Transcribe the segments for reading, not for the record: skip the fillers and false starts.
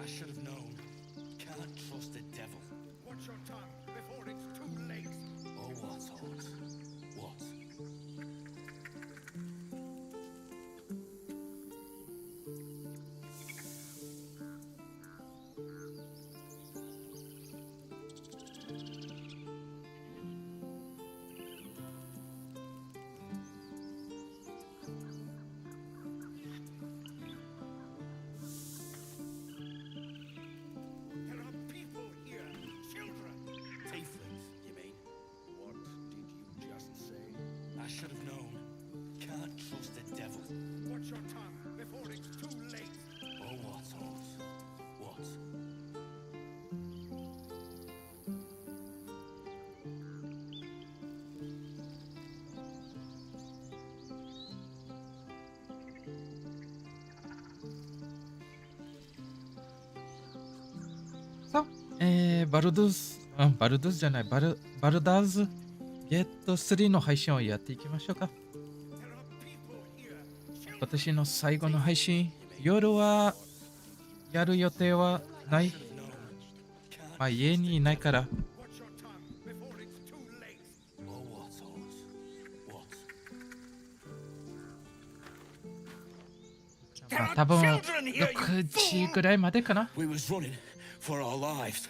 I should have known. Can't trust the devil. Watch your tongue before it's too late. Oh, what, Hawks? What? There are people here, children. Tieflings, you mean? What did you just say? I should have known. Can't trust the devil. Watch your tongue before it's too late. Oh, what, Hawks? What?さあ、バルドゥス、バルドゥスじゃない、バルダーズゲット3の配信をやっていきましょうか。There are people here, children. 今年の最後の配信、夜はやる予定はない。まあ家にいないから。 Watch your tongue before it's too late. Oh, what, Hawks? What? まあ多分6時ぐらいまでかな。 We was running for our lives.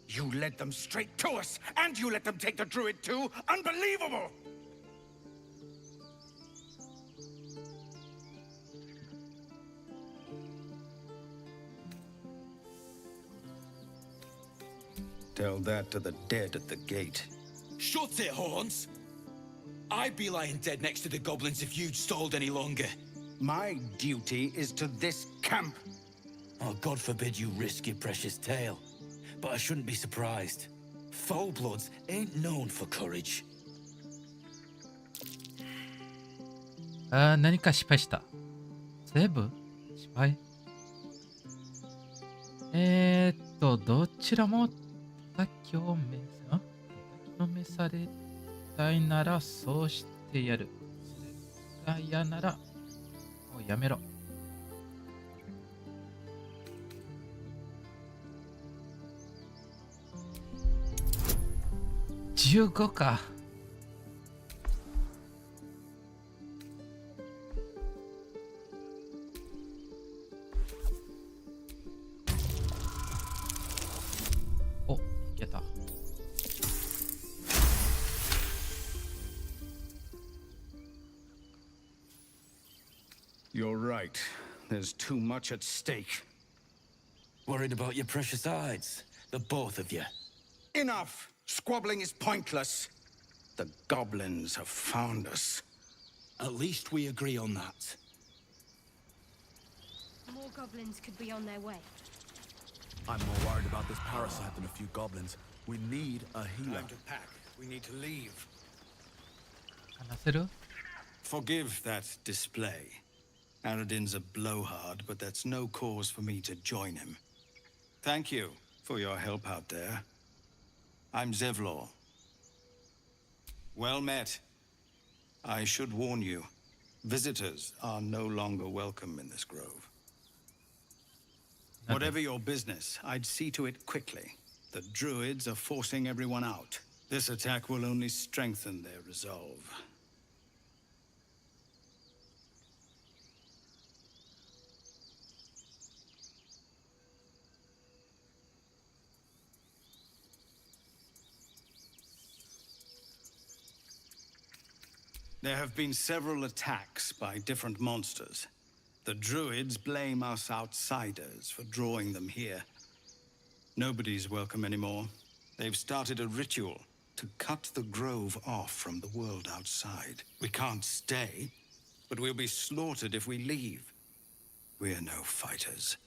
You led them straight to us, and you let them take the druid too? Unbelievable! Tell that to the dead at the gate. Shut it, Horns! I'd be lying dead next to the goblins if you'd stalled any longer. My duty is to this camp. Oh, God forbid you risk your precious tail. But I shouldn't be surprised. Foul-bloods ain't known for courage. 何か失敗した。セーブ失敗。どちらも叩きをめされたいならそうしてやる。それが嫌ならもうやめろ。15か。お、いけた。You're right. There's too much at stake. Worried about your precious hides, the both of you. Enough! Squabbling is pointless. The goblins have found us. At least we agree on that. More goblins could be on their way. I'm more worried about this parasite than a few goblins. We need a healer. Time to pack. We need to leave. 話せる？ Forgive that display. Aradin's a blowhard, but that's no cause for me to join him. Thank you for your help out there. I'm Zevlor. Well met. I should warn you, visitors are no longer welcome in this grove. Whatever your business, I'd see to it quickly. The druids are forcing everyone out. This attack will only strengthen their resolve. There have been several attacks by different monsters. The druids blame us outsiders for drawing them here. Nobody's welcome anymore. They've started a ritual to cut the grove off from the world outside. We can't stay, but we'll be slaughtered if we leave. We're no fighters.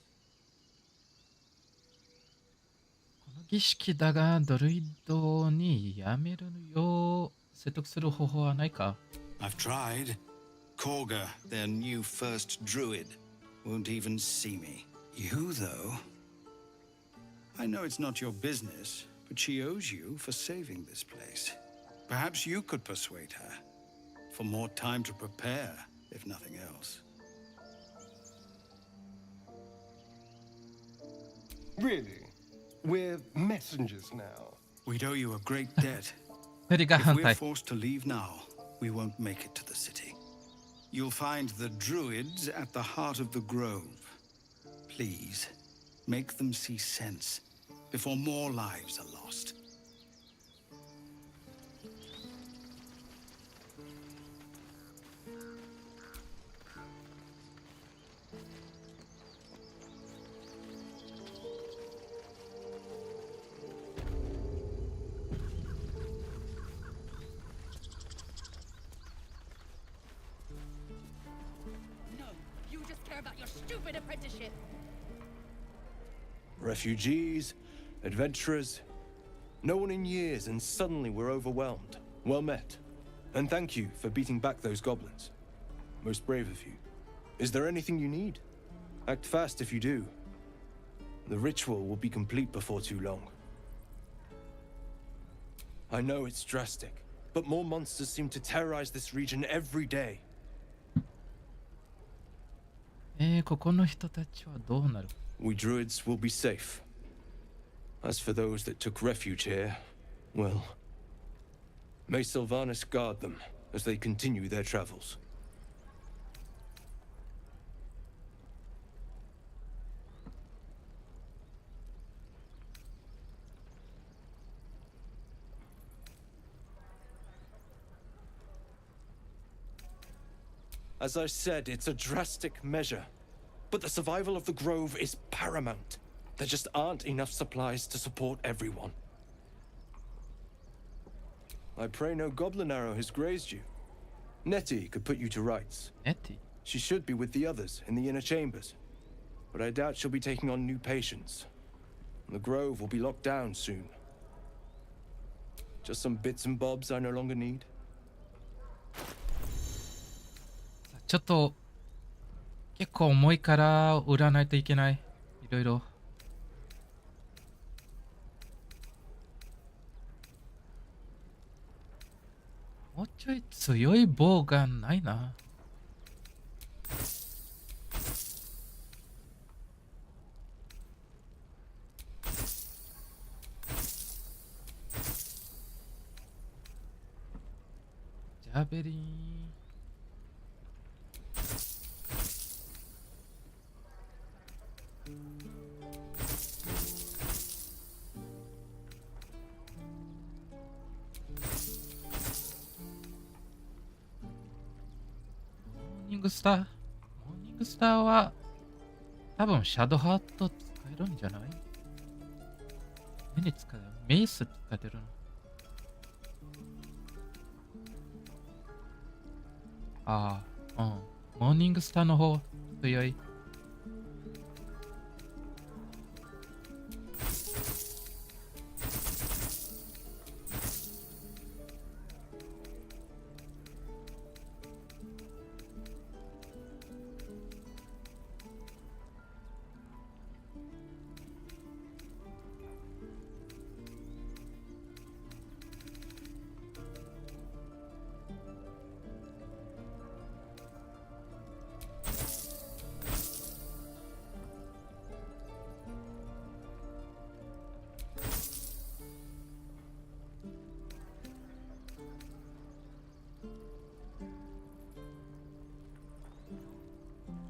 この儀式だがドルイドにやめるよう説得する方法はないか？ I've tried. Korga, their new first druid, won't even see me. You, though? I know it's not your business, but she owes you for saving this place. Perhaps you could persuade her. For more time to prepare, if nothing else. Really? We're messengers now. We'd owe you a great debt. 二人が If 反 we're 対。 forced to leave now, we won't make it to the city. You'll find the druids at the heart of the grove. Please, make them see sense before more lives are lost. No, you just care about your stupid apprenticeship. Refugees, adventurers, no one in years, and suddenly we're overwhelmed. Well met. And thank you for beating back those goblins. Most brave of you. Is there anything you need? Act fast if you do. The ritual will be complete before too long. I know it's drastic, but more monsters seem to terrorize this region every day. ここの人たちはどうなる？ We druids will be safe. As for those that took refuge here, well, may Sylvanas guard them as they continue their travels. As I said, it's a drastic measure. But the survival of the grove is paramount. There just aren't enough supplies to support everyone. I pray no goblin arrow has grazed you. Nettie could put you to rights. ネッティ She should be with the others in the inner chambers. But I doubt she'll be taking on new patients. The grove will be locked down soon. Just some bits and bobs I no longer need. ちょっと結構重いから売らないといけない。いろいろ。もうちょい強い棒がないな。ジャベリン。モーニングスターは多分シャドウハート使えるんじゃない？何使う？メイス使ってるの？ああ、うん。モーニングスターの方強い。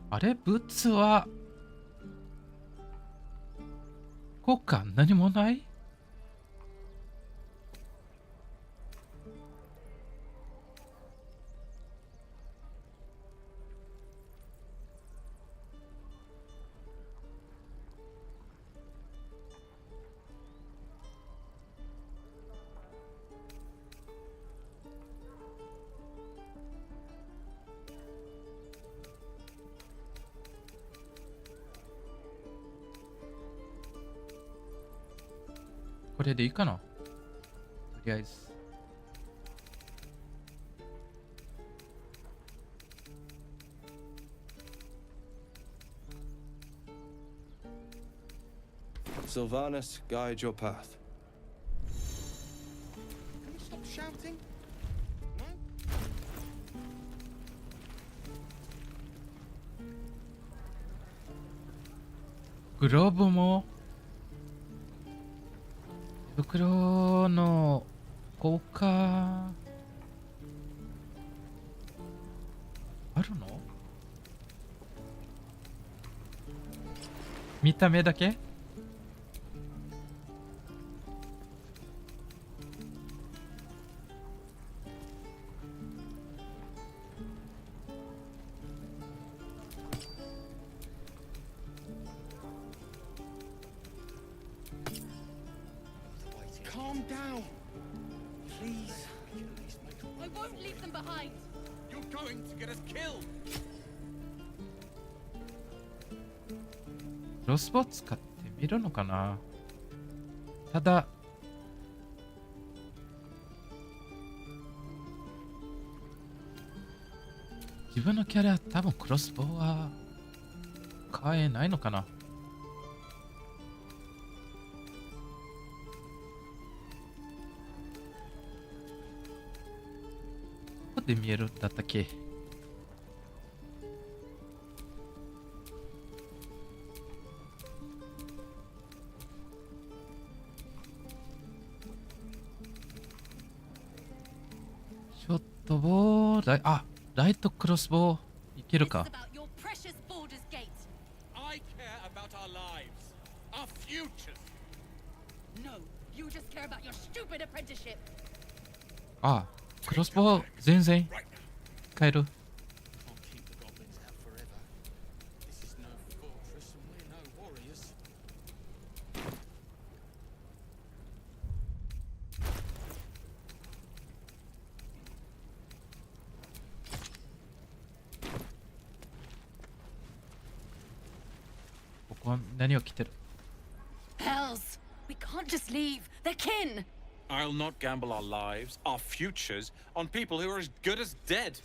あれブツは効果何もない？これでいいかな？とりあえず。Sylvanas, guide your path. Can you stop shouting? No? グローブも袋の効果あるの？見た目だけ？Calm down. Please. I won't leave them behind. You're going to get us killed. クロスボウ使ってみるのかな。ただ自分のキャラ多分クロスボウは買えないのかな。どこで見えるんだったっけ。ショットボール、ライトクロスボウいける This か。 is about your precious Baldur's Gate. I care about our lives, our futures. No, you just care about your stupid apprenticeship. クロスボウ全然使える。 Can't keep the goblins out forever. This is no fortress and we're no warriors. ここは何を着てる？ Hells, we can't just leave. They're kin. I'll not gamble our lives, our futures, on people who are as good as dead.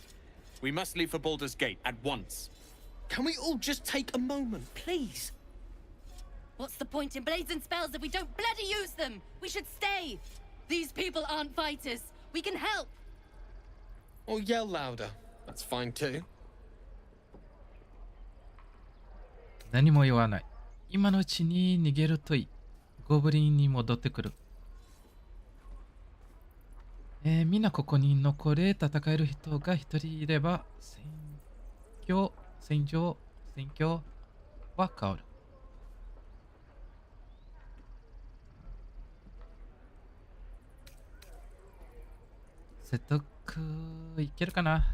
We must leave for Baldur's Gate at once. Can we all just take a moment, please? What's the point in blades and spells if we don't bloody use them? We should stay. These people aren't fighters. We can help. Or yell louder. That's fine too. 何も言わない。今のうちに逃げるといい。ゴブリンに戻ってくる。みんなここに残れ。戦える人が一人いれば戦況は変わる。説得いけるかな。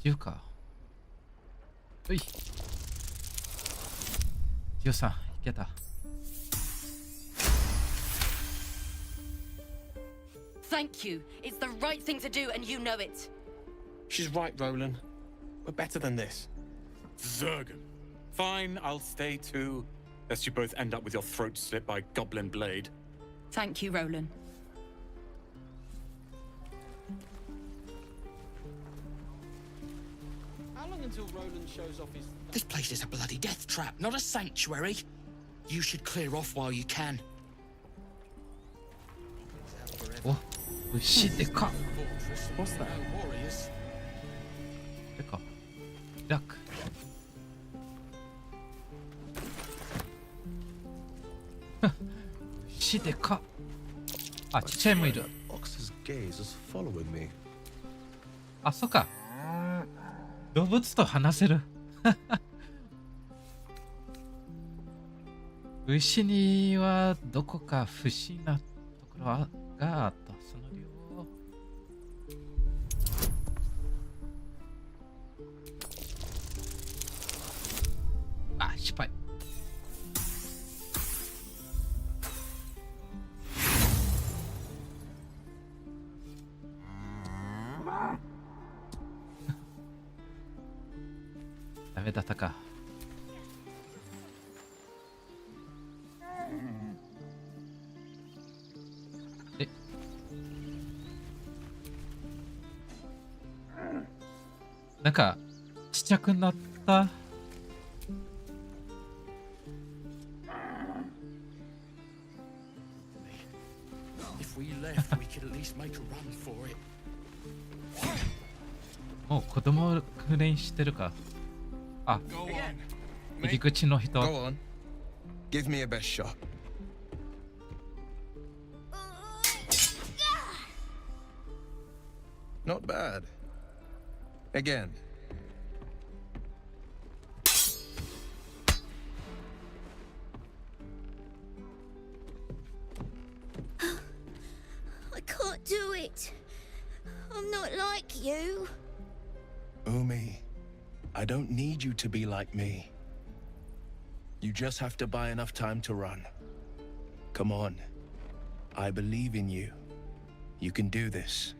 10か。うい。13いけた。Thank you. It's the right thing to do, and you know it. She's right, Roland. We're better than this. Zergan. Fine, I'll stay too. Lest you both end up with your throat slit by goblin blade. Thank you, Roland. How long until Roland shows off his... This place is a bloody death trap, not a sanctuary. You should clear off while you can. お、牛でかっ。 What's that? warriors. でか。ラック。牛でかっ。ちっちゃいもいる。 Ox's gaze is following me. そっか。動物と話せる。牛にはどこか不思議なところがあった。その量。失敗。ダメだったか。なんかちっちゃくなった。If we left, we could at least make a run for it. もう子供訓練してるか。入り口の人。 Go on. Give me a best shot. Not bad. Again. I can't do it. I'm not like you. Umi, I don't need you to be like me. You just have to buy enough time to run. Come on. I believe in you. You can do this.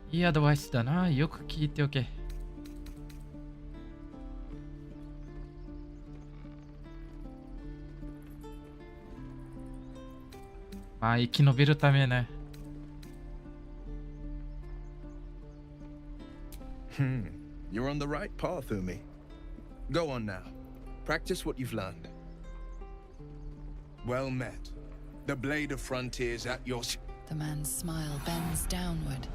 いいアドバイスだな。よく聞いておけ。まあ、生き延びるためね。You're on the right path, Umi. Go on now. Practice what you've learned. Well met. The blade of frontiers at your... The man's smile bends downward,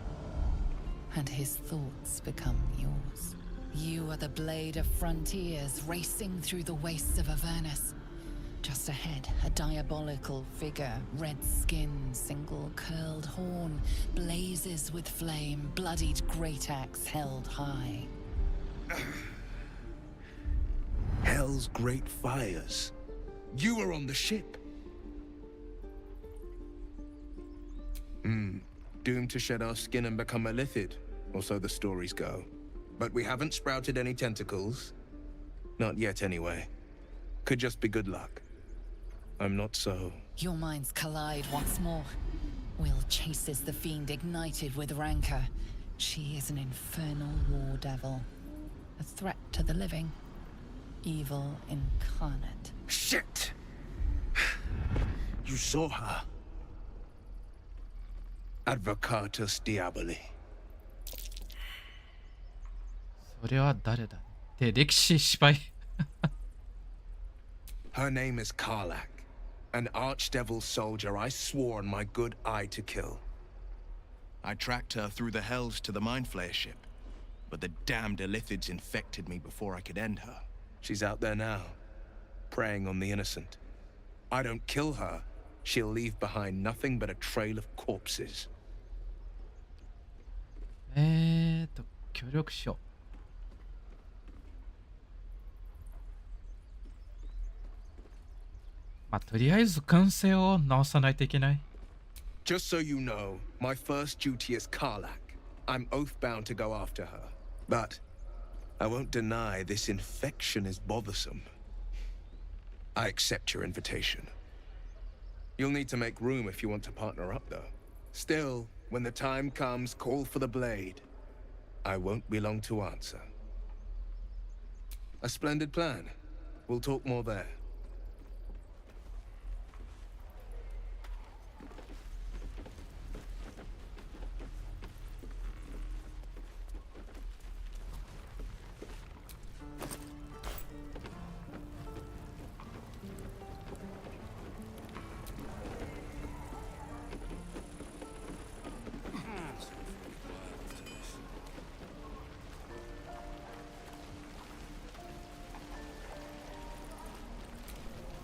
and his thoughts become yours. You are the blade of frontiers racing through the wastes of Avernus. Just ahead, a diabolical figure, red skin, single curled horn, blazes with flame, bloodied great axe held high. Hell's great fires. You were on the ship. Doomed to shed our skin and become a lithid, or so the stories go. But we haven't sprouted any tentacles. Not yet, anyway. Could just be good luck. I'm not so... Your minds collide once more. Will chases the fiend ignited with rancor. She is an infernal war devil. A threat to the living. Evil incarnate. Shit! You saw her. Advocatus Diaboli. それは誰だって歴史失敗。Her name is Karlak, an archdevil soldier I swore on my good eye to kill. I tracked her through the hells to the Mind Flayer ship, but the damned Illithids infected me before I could end her. She's out there now, preying on the innocent. I don't kill her, she'll leave behind nothing but a trail of corpses. 協力しよう。まあ、とりあえず完成を直さないといけない。Just so you know, my first duty is Karlak. I'm oath-bound to go after her. But I won't deny this infection is bothersome. I accept your invitation. You'll need to make room if you want to partner up, though. Still, when the time comes, call for the blade. I won't be long to answer. A splendid plan. We'll talk more there.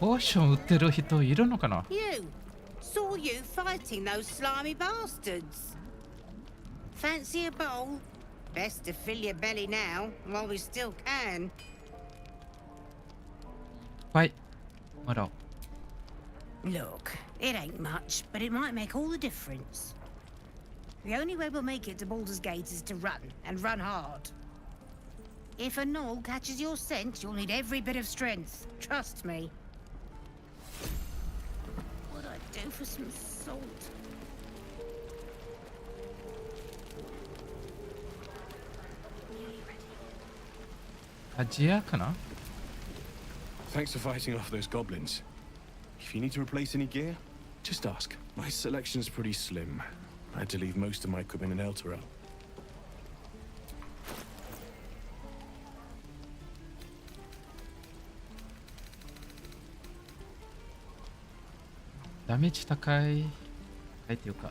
ポーション売ってる人いるのかな？ You! Saw you fighting those slimy bastards. Fancy a bowl? Best to fill your belly now, while we still can. はい。もらおう。 Look, it ain't much, but it might make all the difference. The only way we'll make it to Baldur's Gate is to run, and run hard. If a gnoll catches your scent, you'll need every bit of strength. Trust me. What'd I do for some salt? アジアかな？ Thanks for fighting off those goblins. If you need to replace any gear, just ask. My selection's pretty slim. I had to leave most of my equipment in Elturel. ダメージ高い。高いっていうか。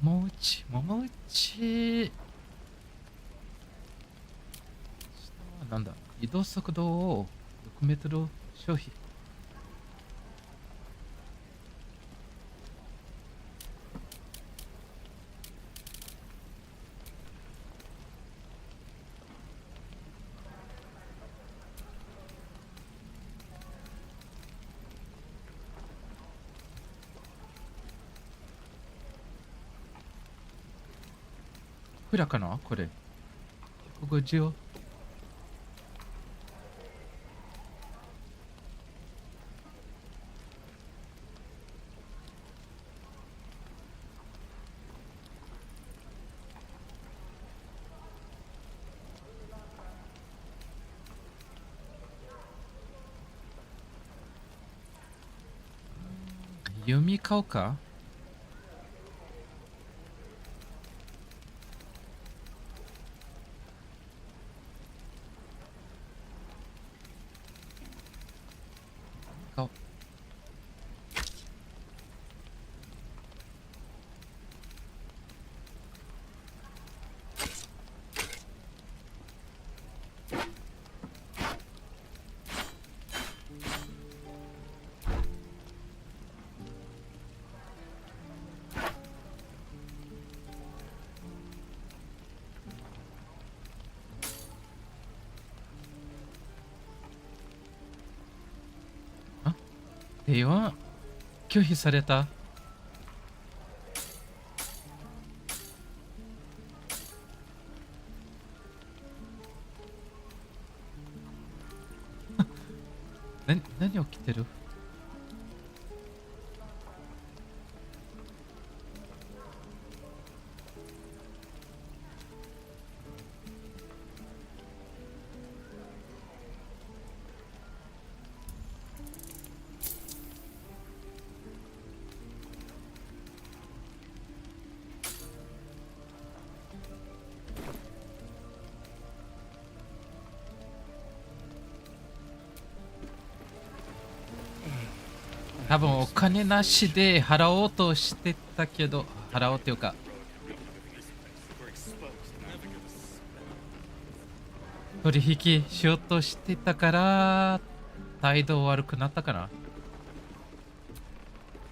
桃内、桃内。なんだ、移動速度を6メートル消費。いくらかなこれ。150を。弓買おうか。買おう。では拒否された。何起きてる？多分お金なしで払おうとしてたけど、払おうっていうか取引しようとしてたから態度悪くなったかな。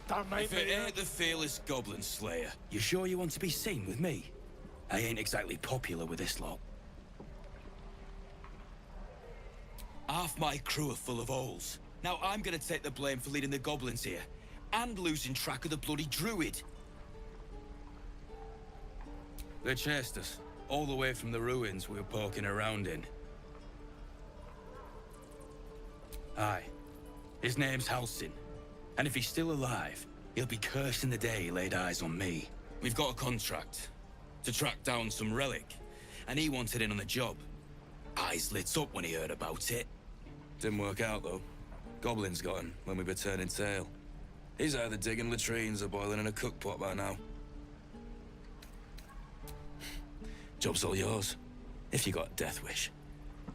If it ain't the fearless goblin slayer, you sure you want to be seen with me? I ain't exactly popular with this lot. Half my crew are full of holes. Now I'm gonna take the blame for leading the goblins here, and losing track of the bloody druid. They chased us, all the way from the ruins we were poking around in. Aye. His name's Halsin. And if he's still alive, he'll be cursing the day he laid eyes on me. We've got a contract to track down some relic, and he wanted in on the job. Eyes lit up when he heard about it. Didn't work out though. Goblins got him when we were turning tail. He's either digging latrines or boiling in a cookpot by now. Job's all yours, if you got a death wish.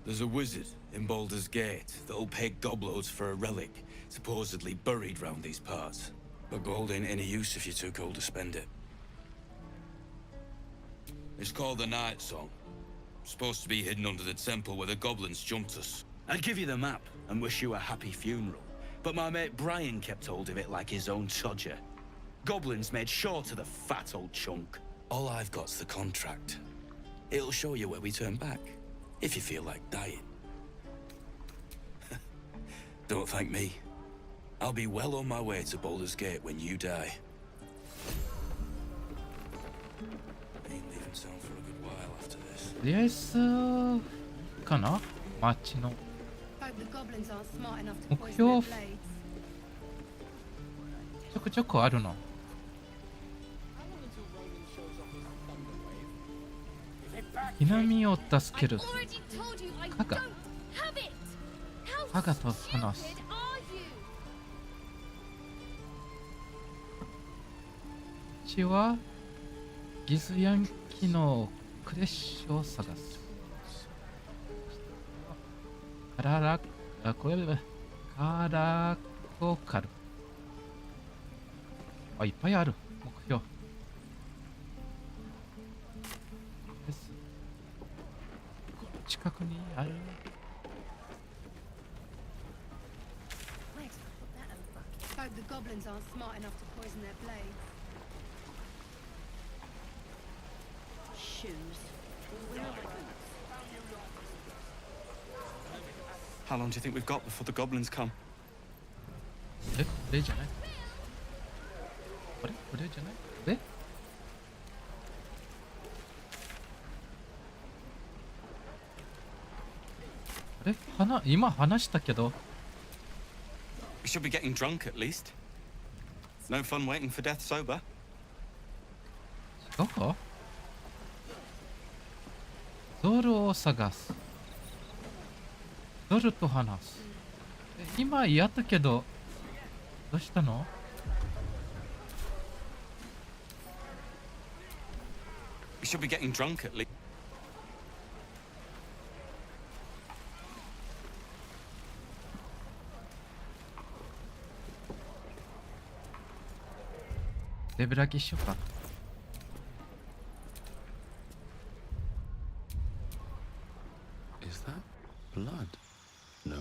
There's a wizard in Baldur's Gate that'll pay gobloads for a relic supposedly buried round these parts. But gold ain't any use if you're too cold to spend it. It's called the Night Song. Supposed to be hidden under the temple where the goblins jumped us. I'd give you the map and wish you a happy funeral, but my mate Brian kept hold of it like his own todger. Goblins made sure to the fat old chunk. All I've got's the contract. It'll show you where we turn back, if you feel like dying. Don't thank me. I'll be well on my way to Baldur's Gate when you die. Ain't leaving town for a good while after this. とりあえずかな街の Hope the goblins aren't smart enough to 目 poison 標 their ち blades. ょくちょくあるの。南を助ける I've already told you I Kaga. don't have it. How カガと話す。 stupid are you? うちはギズヤンキのクレッシュを探す。カラコカル。あ、いっぱいある。目標。近くにある。Hope the goblins aren't smart enough to poison their blades. Shoes. Where are the boots? How long do you think we've got before the goblins come? これじゃない？これじゃない？今話したけど。We should be getting drunk at least. No fun waiting for death sober. 違うか？ゾルを探す。ゾルと話す。今やったけど、どうしたの？We should be getting drunk at least. レベル上げしようか。Is that blood? No,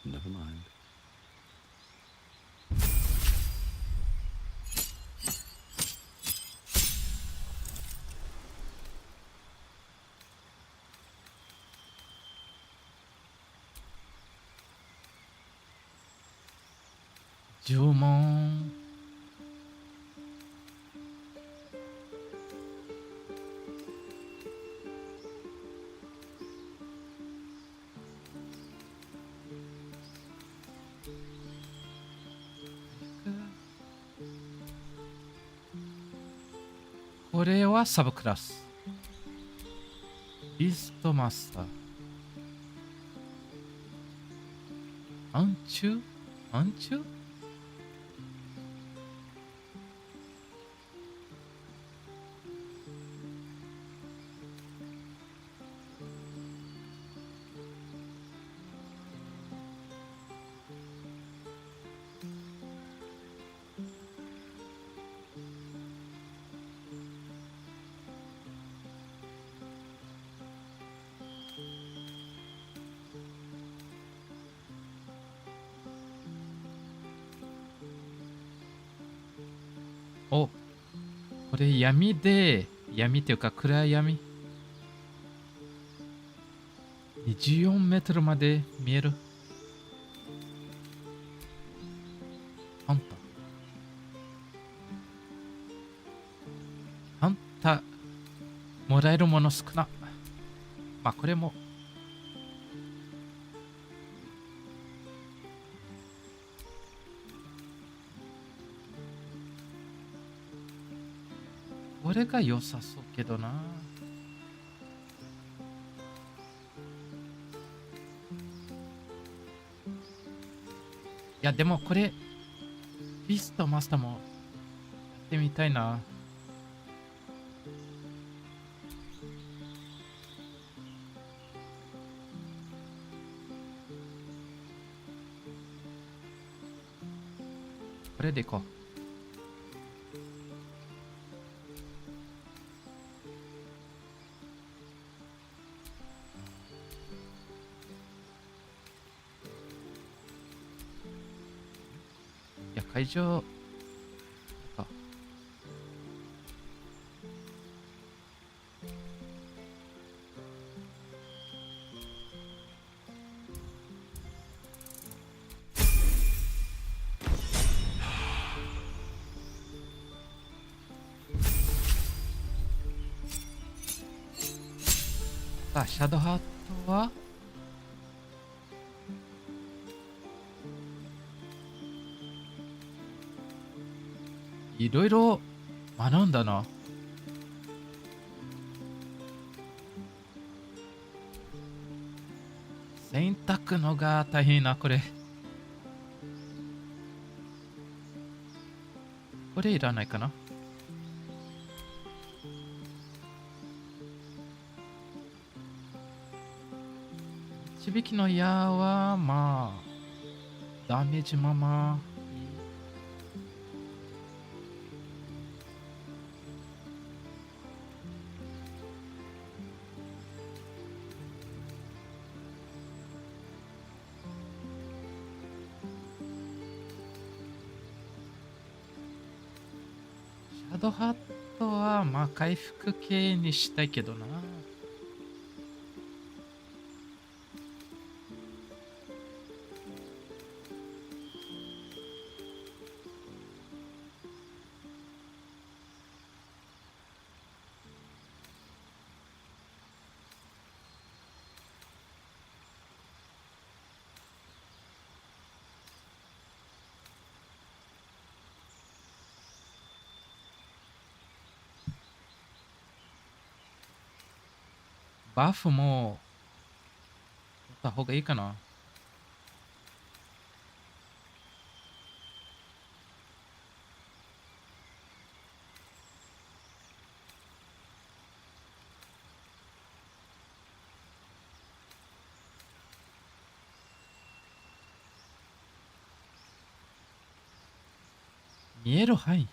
never mind. Jumon. This is subclass. Beast Master. Anchu? お、これ闇っていうか暗闇。24メートルまで見える。ハンタもらえるもの少な。まあこれもこれが良さそうけどな。いやでもこれビーストマスターもやってみたいな。これでいこう。会場か。さあ、シャドウハートはいろいろ学んだな。選択のが大変な、これ。これいらないかな。導きの矢はまあダメージまま。ハードハットはまあ回復系にしたいけどな。バフも取った方がいいかな。見える範囲。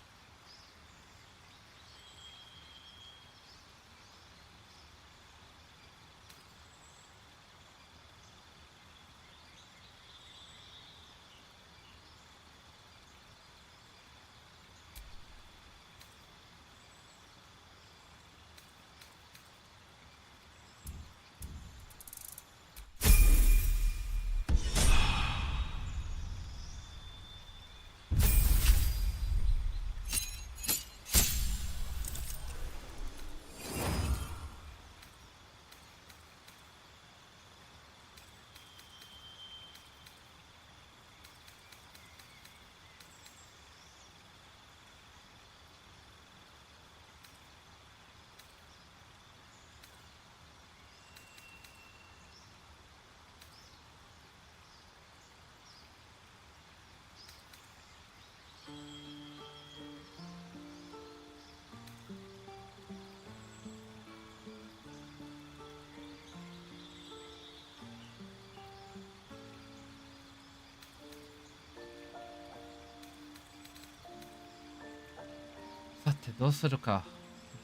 さてどうするか。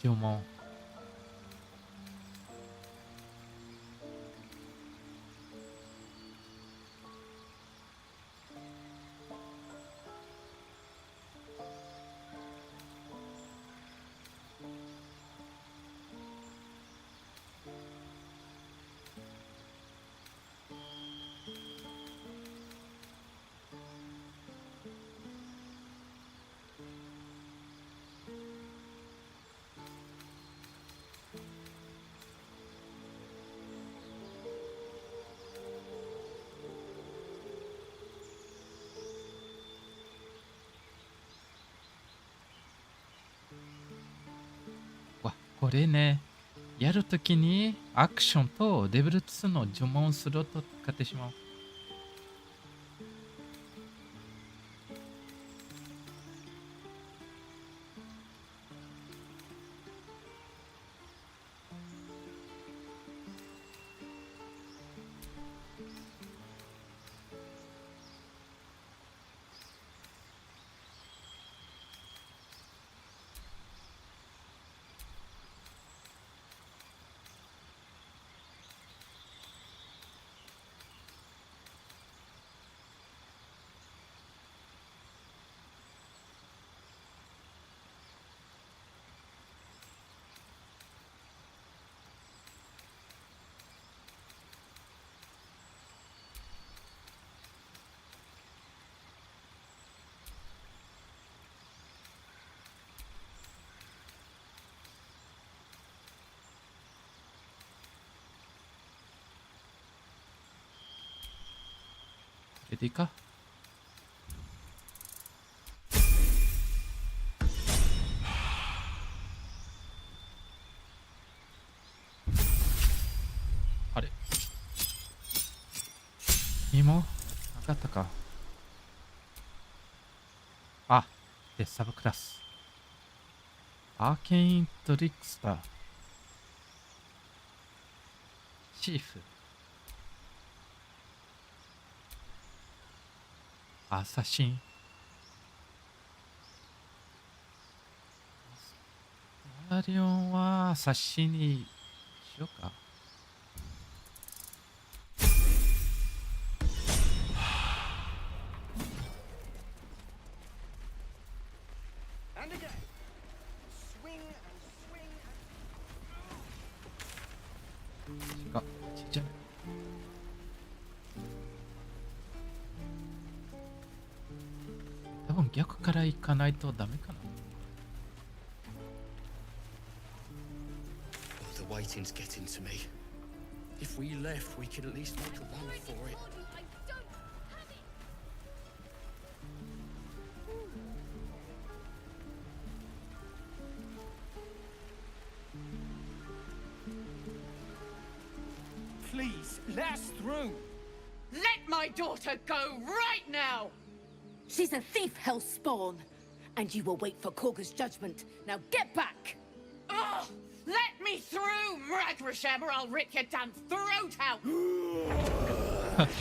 呪文。これね、やるときにアクションとレベル2の呪文スロット使ってしまう。これでいいか。あれ、君もなかったか。あ、デッサブクラス。アーケイントリックスター。チーフ。アサシン。マリオンはアサシンにしようか。違うじゃない。多分逆から行かないとダメかな。The waiting's getting to me. If we left, we could at least make a run for it. Please, let us through. Let my daughter go right now! She's a thief, hellspawn. And you will wait for Korga's judgment. Now get back! Ugh! Let me through, Mragrasham, or I'll rip your damn throat out!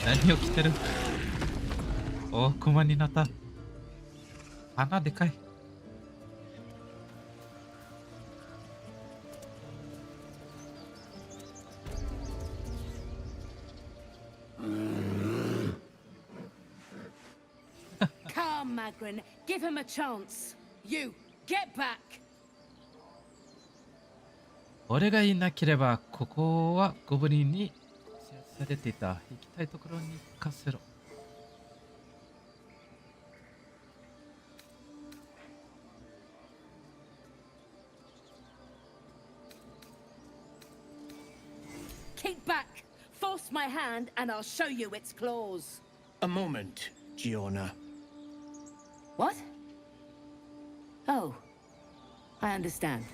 何を着てる？お、熊になった。鼻でかい。Come, Magrin, give him a chance. You, get back! 俺がいなければ、ここはゴブリンに制圧されていた。行きたいところに行かせろ。Keep back! Force my hand and I'll show you its claws. A moment, Giona. What? Oh, I understand.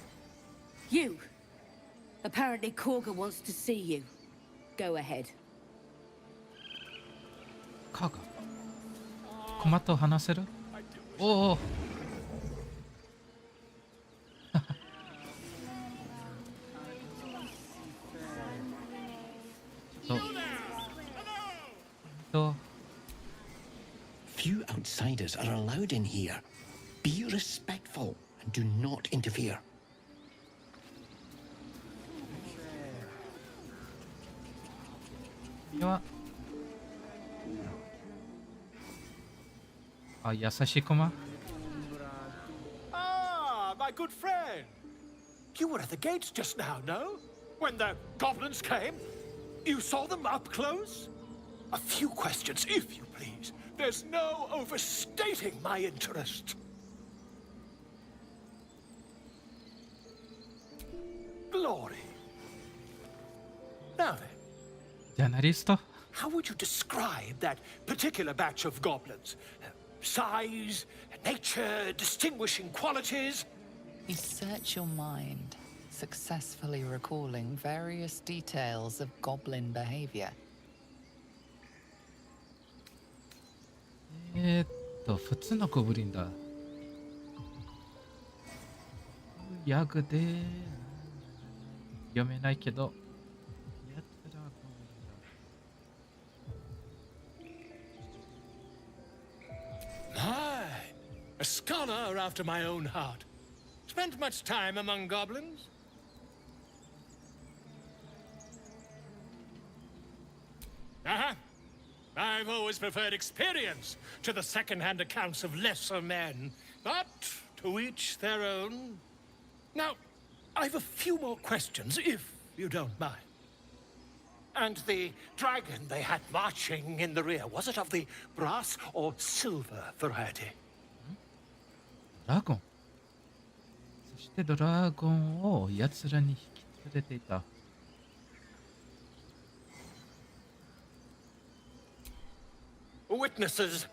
You. Apparently Korga wants to see you. Go ahead. カガ。熊と話せる？おお。Few outsiders are allowed in here. Be respectful and do not interfere. では、あ、優しい熊。Ah, my good friend. You were at the gates just now, no? When the goblins came? You saw them up close? A few questions, if you please. There's no overstating my interest. Glory. Now then. ジャーナリスト。 How would you describe that particular batch of goblins? Size, nature, distinguishing qualities? You search your mind, successfully recalling various details of goblin behavior. 普通のゴブリンだ。ヤグで読めないけど。My, a scholar after my own heart. Spent much time among goblins? Uh-huh. I've always preferred experience to the second-hand accounts of lesser men, but to each their own. Now, I've a few more questions, if you don't mind. And the dragon they had marching in the rear, was it of the brass or silver variety? ドラゴン。そしてドラゴンを奴らに引き連れていた。Witnesses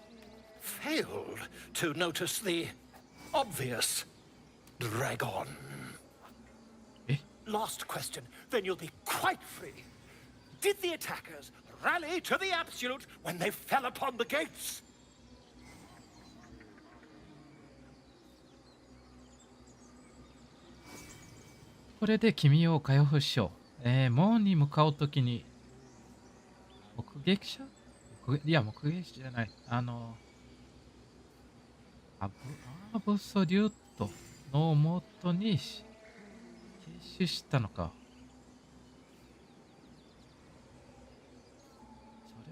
failed to notice the obvious dragon. Last question, then you'll be quite free. Did the attackers rally to the absolute when they fell upon the gates? これで君を解放しよう。門に向かうときに目撃者？いや、目撃者じゃない。アブソリュートのもとに結集したのか。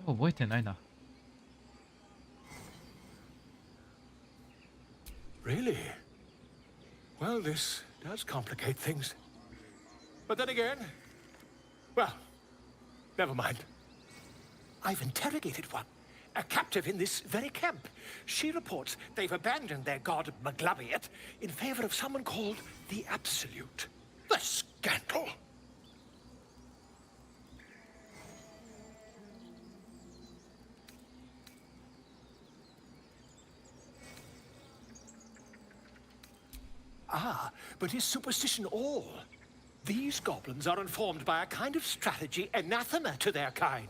それ覚えてないな。Really? Well, this does complicate things. But then again, well, Never mind. I've interrogated one. A captive in this very camp. She reports they've abandoned their god Maglabiet in favor of someone called the Absolute. The scandal! Ah, but is superstition all? These goblins are informed by a kind of strategy anathema to their kind.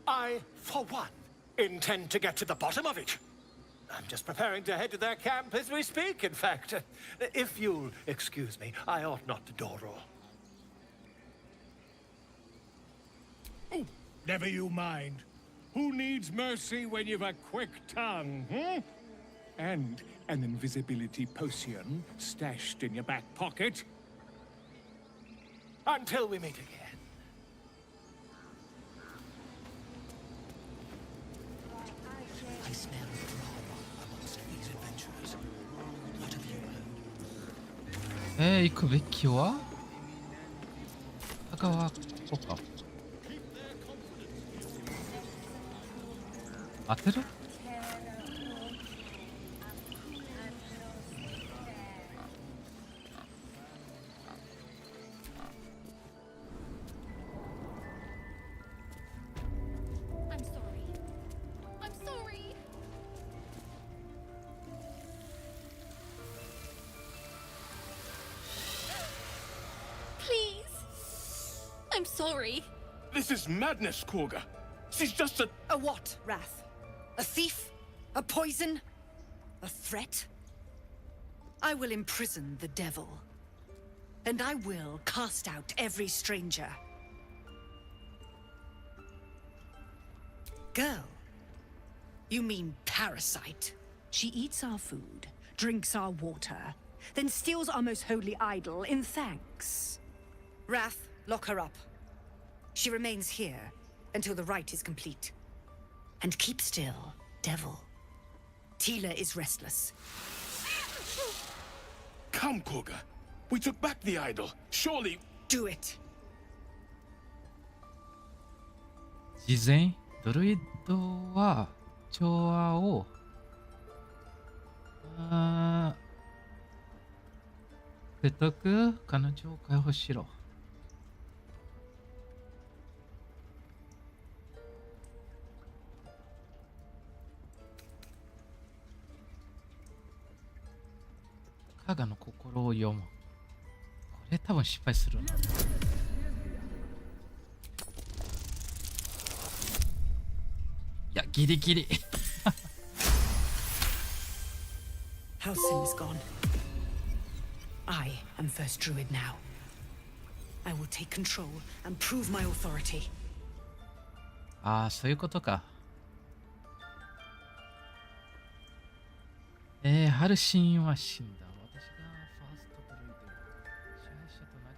I, for one, intend to get to the bottom of it. I'm just preparing to head to their camp as we speak, in fact. If you'll excuse me, I ought not to door roll. Oh, never you mind. Who needs mercy when you've a quick tongue, hmm? And an invisibility potion stashed in your back pocket. Until we meet again. I smell drama amongst these adventurers. What have you heard? 行くべきは赤はここか。当てる？I'm sorry. This is madness, Korga. She's just a... A what, Wrath? A thief? A poison? A threat? I will imprison the devil. And I will cast out every stranger. Girl? You mean parasite? She eats our food, drinks our water, then steals our most holy idol in thanks. Wrath, lock her up. She remains here until the rite is complete. And keep still, devil. Tila is restless. Come, Korga. We took back the idol. Surely... Do it. 事前ドルイドは調和を説得彼女を解放しろ。加賀の心を読む。これ多分失敗するな。いや、ギリギリ。Halsin is gone. I am first druid now. I will take control and prove my authority. ああ、そういうことか。ハルシンは死んだ。私がファーストドルイド。支配者となり。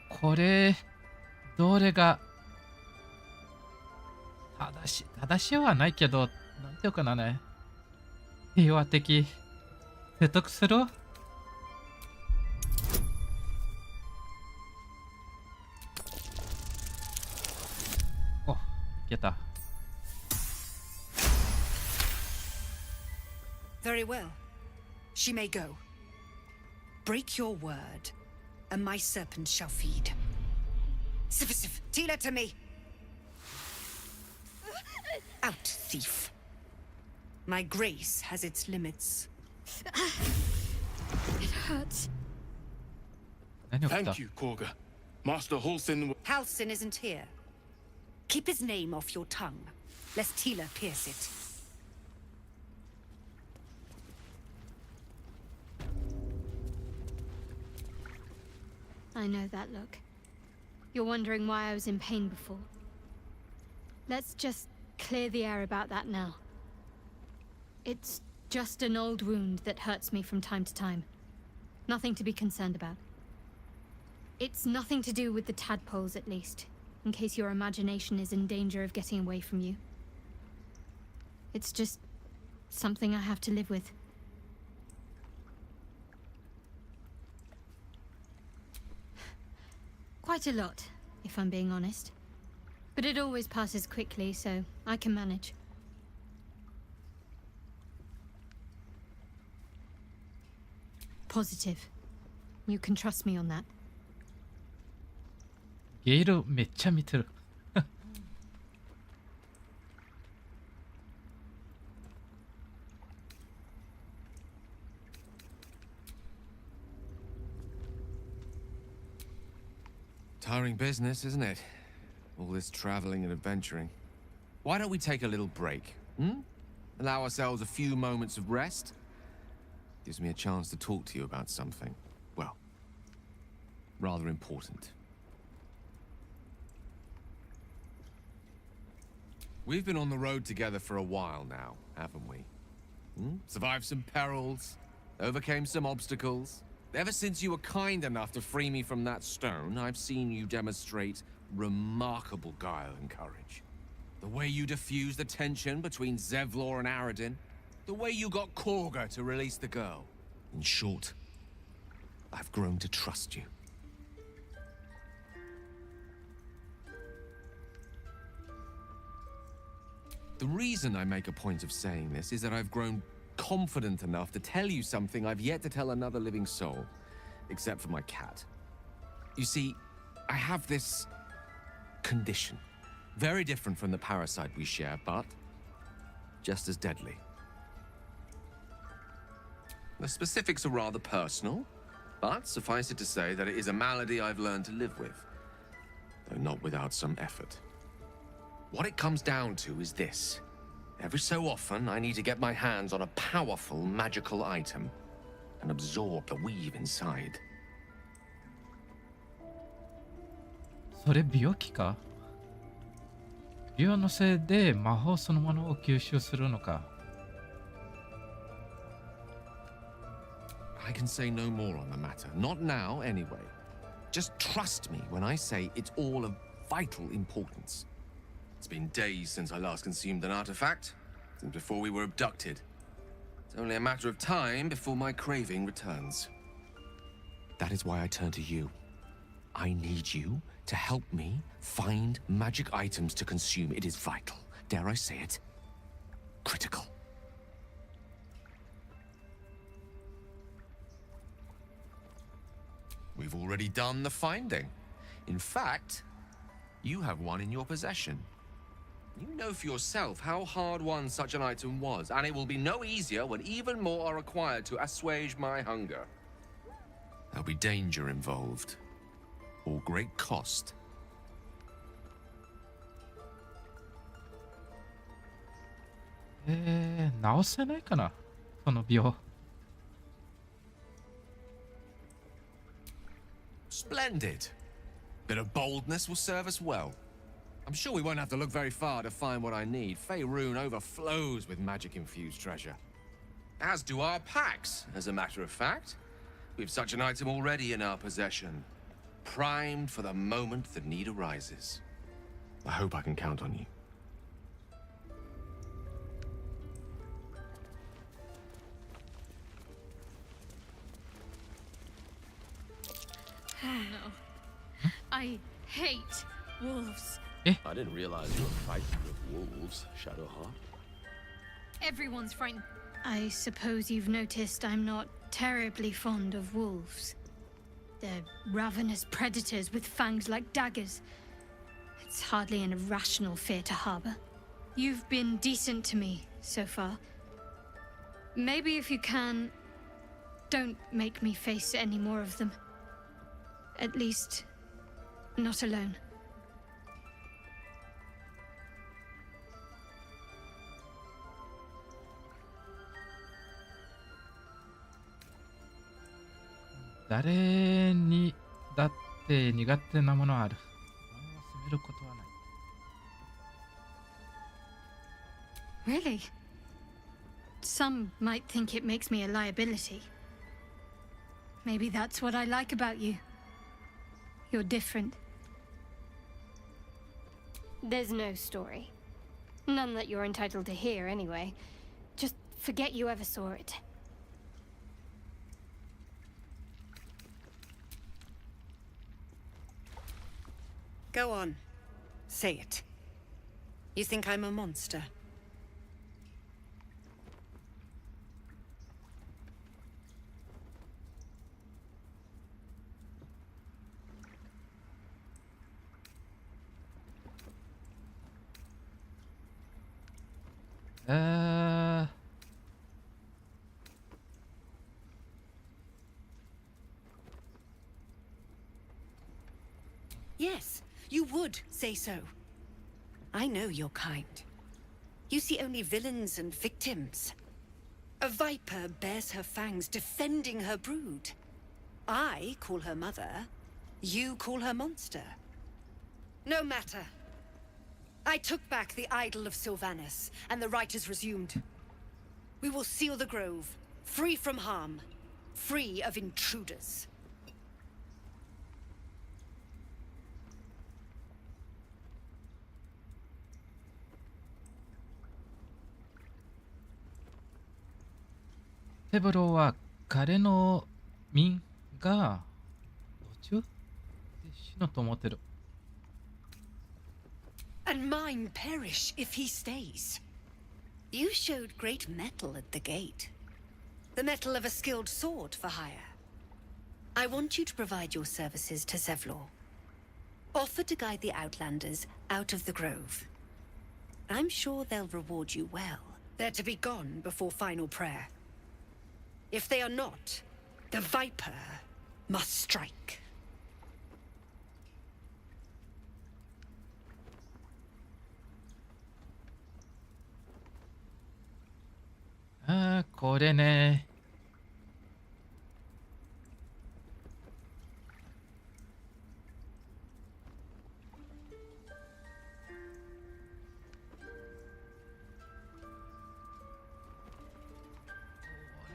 これ、どれが正しいはないけど、なんていうかなね。平和的。説得する？お、いけた。Very well. She may go. Break your word, and my serpent shall feed. Sif, Tila to me! Out, thief. My grace has its limits. It hurts. Thank you, Korga. Master Halsin... Halsin isn't here. Keep his name off your tongue, lest Tila pierce it. I know that look. You're wondering why I was in pain before. Let's just clear the air about that now. It's just an old wound that hurts me from time to time. Nothing to be concerned about. It's nothing to do with the tadpoles, at least, in case your imagination is in danger of getting away from you. It's just something I have to live with. Quite a lot, if I'm being honest. But it always passes quickly, so I can manage. Positive. You can trust me on that. ゲイルめっちゃ見てる。Tiring business, isn't it? All this traveling and adventuring. Why don't we take a little break? Allow ourselves a few moments of rest? Gives me a chance to talk to you about something, well, rather important. We've been on the road together for a while now, haven't we? Survived some perils, overcame some obstacles. Ever since you were kind enough to free me from that stone, I've seen you demonstrate remarkable guile and courage. The way you diffused the tension between Zevlor and Aradin. The way you got Korga to release the girl. In short, I've grown to trust you. The reason I make a point of saying this is that I've grown confident enough to tell you something I've yet to tell another living soul, except for my cat. You see, I have this condition. Very different from the parasite we share, but just as deadly. The specifics are rather personal, but suffice it to say that it is a malady I've learned to live with, though not without some effort. What it comes down to is this. Every so often, I need to get my hands on a powerful magical item and absorb the weave inside. それ病気か？病のせいで魔法そのものを吸収するのか？ I can say no more on the matter. Not now, anyway. Just trust me when I say it's all of vital importance. It's been days since I last consumed an artifact, since before we were abducted. It's only a matter of time before my craving returns. That is why I turn to you. I need you to help me find magic items to consume. It is vital. Dare I say it? Critical. We've already done the finding. In fact, you have one in your possession. You know for yourself how hard-won such an item was, and it will be no easier when even more are required to assuage my hunger. There'll be danger involved, or great cost. Eh, 治せないかな、その病。Splendid. Bit of boldness will serve us well. I'm sure we won't have to look very far to find what I need. Faerun overflows with magic-infused treasure. As do our packs, as a matter of fact. We've such an item already in our possession. Primed for the moment the need arises. I hope I can count on you. Oh no. I hate wolves. I didn't realize you were fighting with wolves, Shadowheart. Everyone's frightened. I suppose you've noticed I'm not terribly fond of wolves. They're ravenous predators with fangs like daggers. It's hardly an irrational fear to harbor. You've been decent to me so far. Maybe if you can, don't make me face any more of them. At least, not alone.誰にだって苦手なものはある。前を責めることはない。 Really? Some might think it makes me a liability. Maybe that's what I like about you. You're different. There's no story. None that you're entitled to hear, anyway. Just forget you ever saw it. Go on. Say it. You think I'm a monster? Yes, you would say so. I know your kind. You see only villains and victims. A viper bears her fangs defending her brood. I call her mother. You call her monster. No matter. I took back the idol of Sylvanus, and the rite is resumed. We will seal the grove, free from harm, free of intruders. 테브로は彼の民が途中で死のと思ってる。And mine perish if he stays. You showed great mettle at the gate. The mettle of a skilled sword for hire. I want you to provide your services to Zevlor. Offer to guide the Outlanders out of the grove. I'm sure they'll reward you well. They're to be gone before final prayer. If they are not, the Viper must strike. Ah, これね。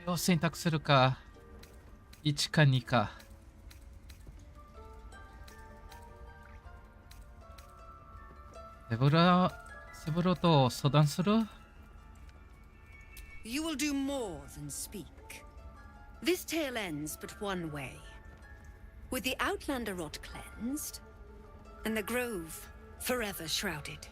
これを選択するか。1か2か。セブロと相談する？ You will do more than speak. This tale ends but one way. With the Outlander rot cleansed, and the grove forever shrouded.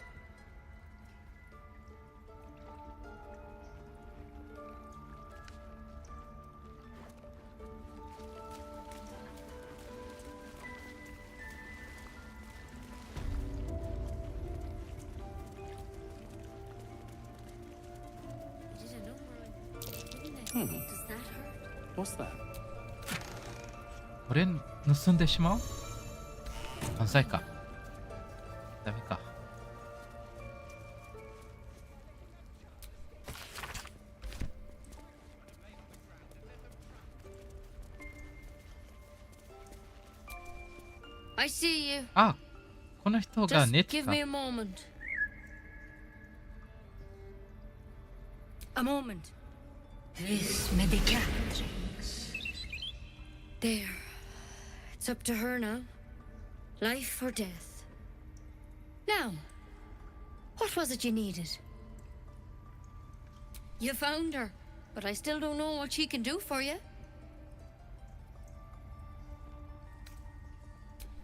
What's that? これ盗んでしまう？犯罪か。ダメか。I see you. あ、この人が Just ネッ give ト me a moment. A moment. This medicatrix. There. It's up to her now. Life or death. Now, what was it you needed? You found her, but I still don't know what she can do for you.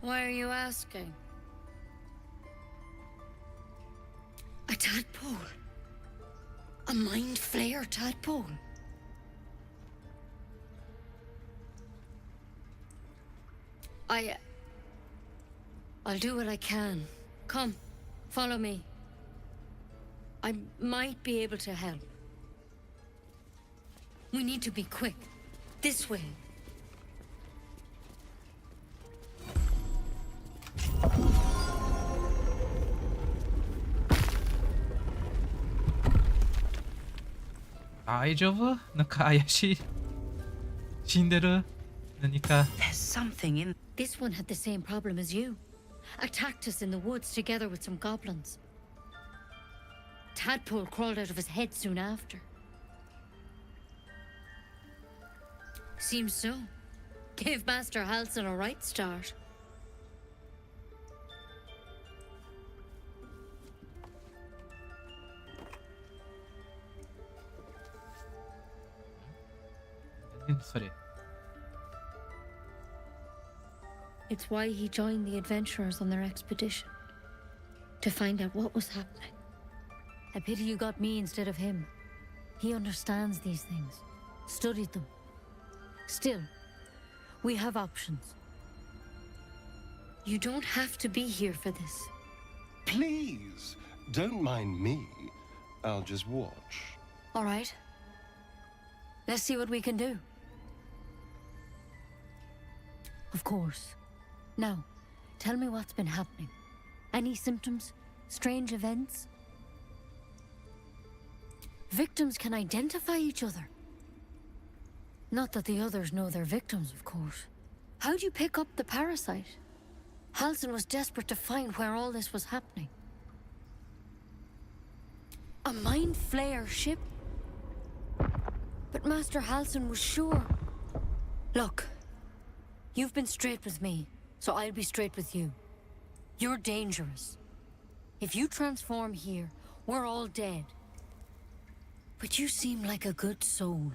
Why are you asking? A tadpole. A mind flayer tadpole. I'll do what I can. Come, follow me. I might be able to help. We need to be quick. This way. Daijoubu? なんか怪しい。死んでる？何か。 There's something in. This one had the same problem as you. Attacked us in the woods together with some goblins. Tadpole crawled out of his head soon after. Seems so. Gave Master Halsin a right start. It's why he joined the adventurers on their expedition. To find out what was happening. I pity you got me instead of him. He understands these things. Studied them. Still, we have options. You don't have to be here for this. Please, don't mind me. I'll just watch. All right. Let's see what we can do. Of course. Now, tell me what's been happening. Any symptoms? Strange events? Victims can identify each other. Not that the others know they're victims, of course. How'd you pick up the parasite? Halsin was desperate to find where all this was happening. A mind flayer ship? But Master Halsin was sure. Look, you've been straight with me, so I'll be straight with you. You're dangerous. If you transform here, we're all dead. But you seem like a good soul.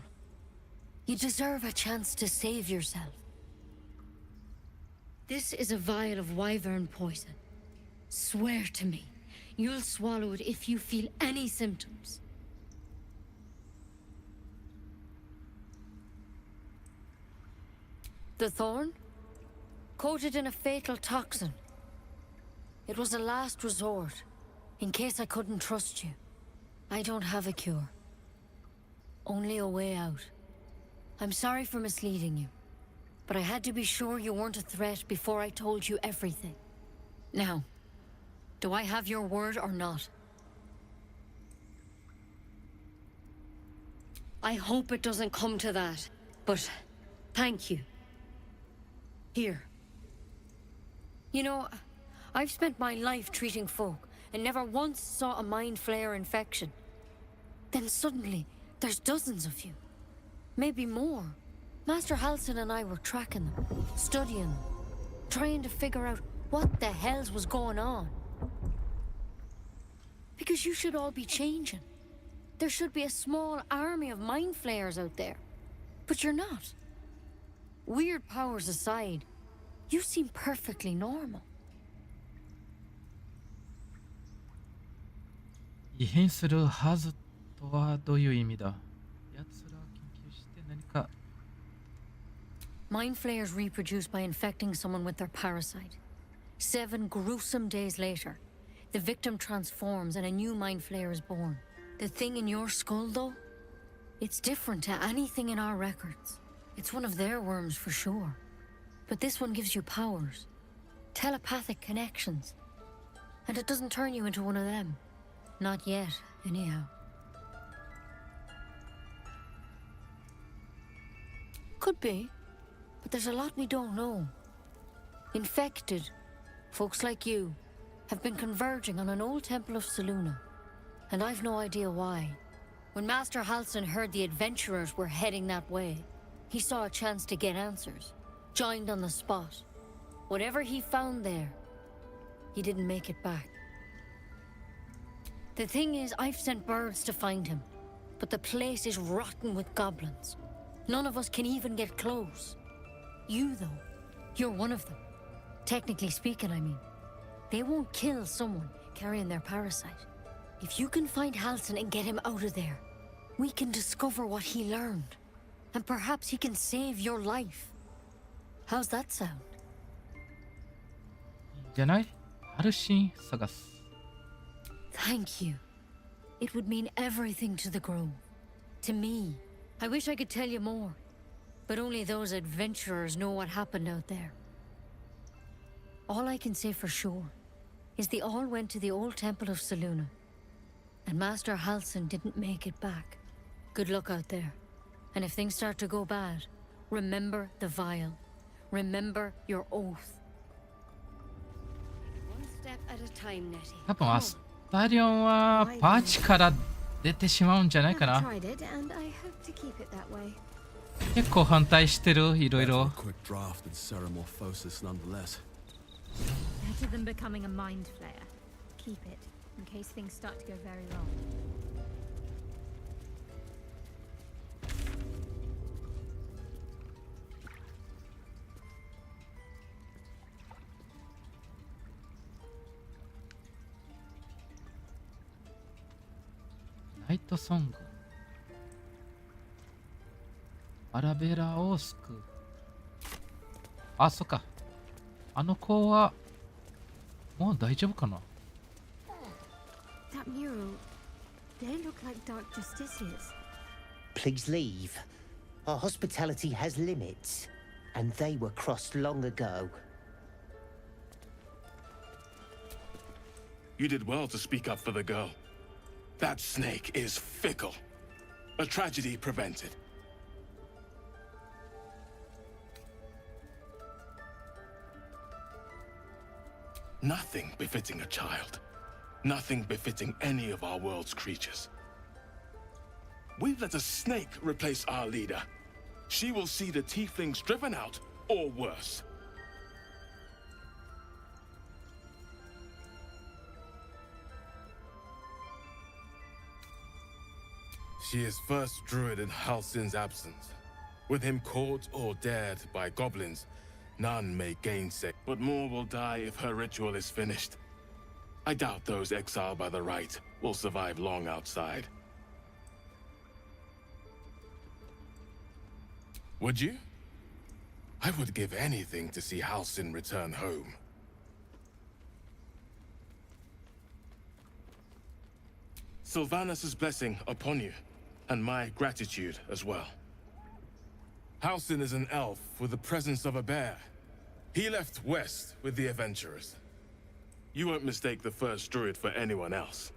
You deserve a chance to save yourself. This is a vial of wyvern poison. Swear to me, you'll swallow it if you feel any symptoms. The thorn? Coated in a fatal toxin. It was a last resort, in case I couldn't trust you. I don't have a cure. Only a way out. I'm sorry for misleading you, but I had to be sure you weren't a threat before I told you everything. Now, do I have your word or not? I hope it doesn't come to that, but thank you. Here. You know, I've spent my life treating folk and never once saw a mind flayer infection. Then suddenly, there's dozens of you. Maybe more. Master Halsin and I were tracking them, studying them, trying to figure out what the hells was going on. Because you should all be changing. There should be a small army of mind flayers out there. But you're not. Weird powers aside, you seem perfectly normal. 異変するはずとはどういう意味だ？奴らは研究して何か。Mind flayers reproduce by infecting someone with their parasite. 7 gruesome days later, the victim transforms and a new mind flayer is born. The thing in your skull, though, it's different to anything in our records. It's one of their worms for sure. But this one gives you powers, telepathic connections. And it doesn't turn you into one of them. Not yet, anyhow. Could be, but there's a lot we don't know. Infected, folks like you, have been converging on an old temple of Selûne, and I've no idea why. When Master Halsin heard the adventurers were heading that way, he saw a chance to get answers, joined on the spot. Whatever he found there, he didn't make it back. The thing is, I've sent birds to find him, but the place is rotten with goblins. None of us can even get close. You, though, you're one of them. Technically speaking, I mean. They won't kill someone carrying their parasite. If you can find Halsin and get him out of there, we can discover what he learned. And perhaps he can save your life. How's that sound? じゃない？ハルシン探す。Thank you. It would mean everything to the grove. To me. I wish I could tell you more. But only those adventurers know what happened out there. All I can say for sure is they all went to the old temple of Selûne. And Master Halsin didn't make it back. Good luck out there. And if things start to go bad, remember the vial. Remember your oath. One step at a time, Nettie. 多分アスタリオンはパーチから出てしまうんじゃないかな。tried it, and I hope to keep it that way. 結構反対してる、いろいろ。 Quick draft and ceremorphosis nonetheless. Better than becoming a mind flayer. Keep it, in case things start to go very wrong. Night Song. アラベラを救う。あ、そっか。あの子はもう大丈夫かな。 That mural, they look like dark justiciars. Please leave. Our hospitality has limits, and they were crossed long ago. You did well to speak up for the girl. That snake is fickle. A tragedy prevented. Nothing befitting a child. Nothing befitting any of our world's creatures. We've let a snake replace our leader. She will see the tieflings driven out, or worse. She is first druid in Halsin's absence. With him caught or dared by goblins, none may gainsay, but more will die if her ritual is finished. I doubt those exiled by the right will survive long outside. Would you? I would give anything to see Halsin return home. Sylvanus' blessing upon you, and my gratitude as well. Halsin is an elf with the presence of a bear. He left west with the adventurers. You won't mistake the first druid for anyone else.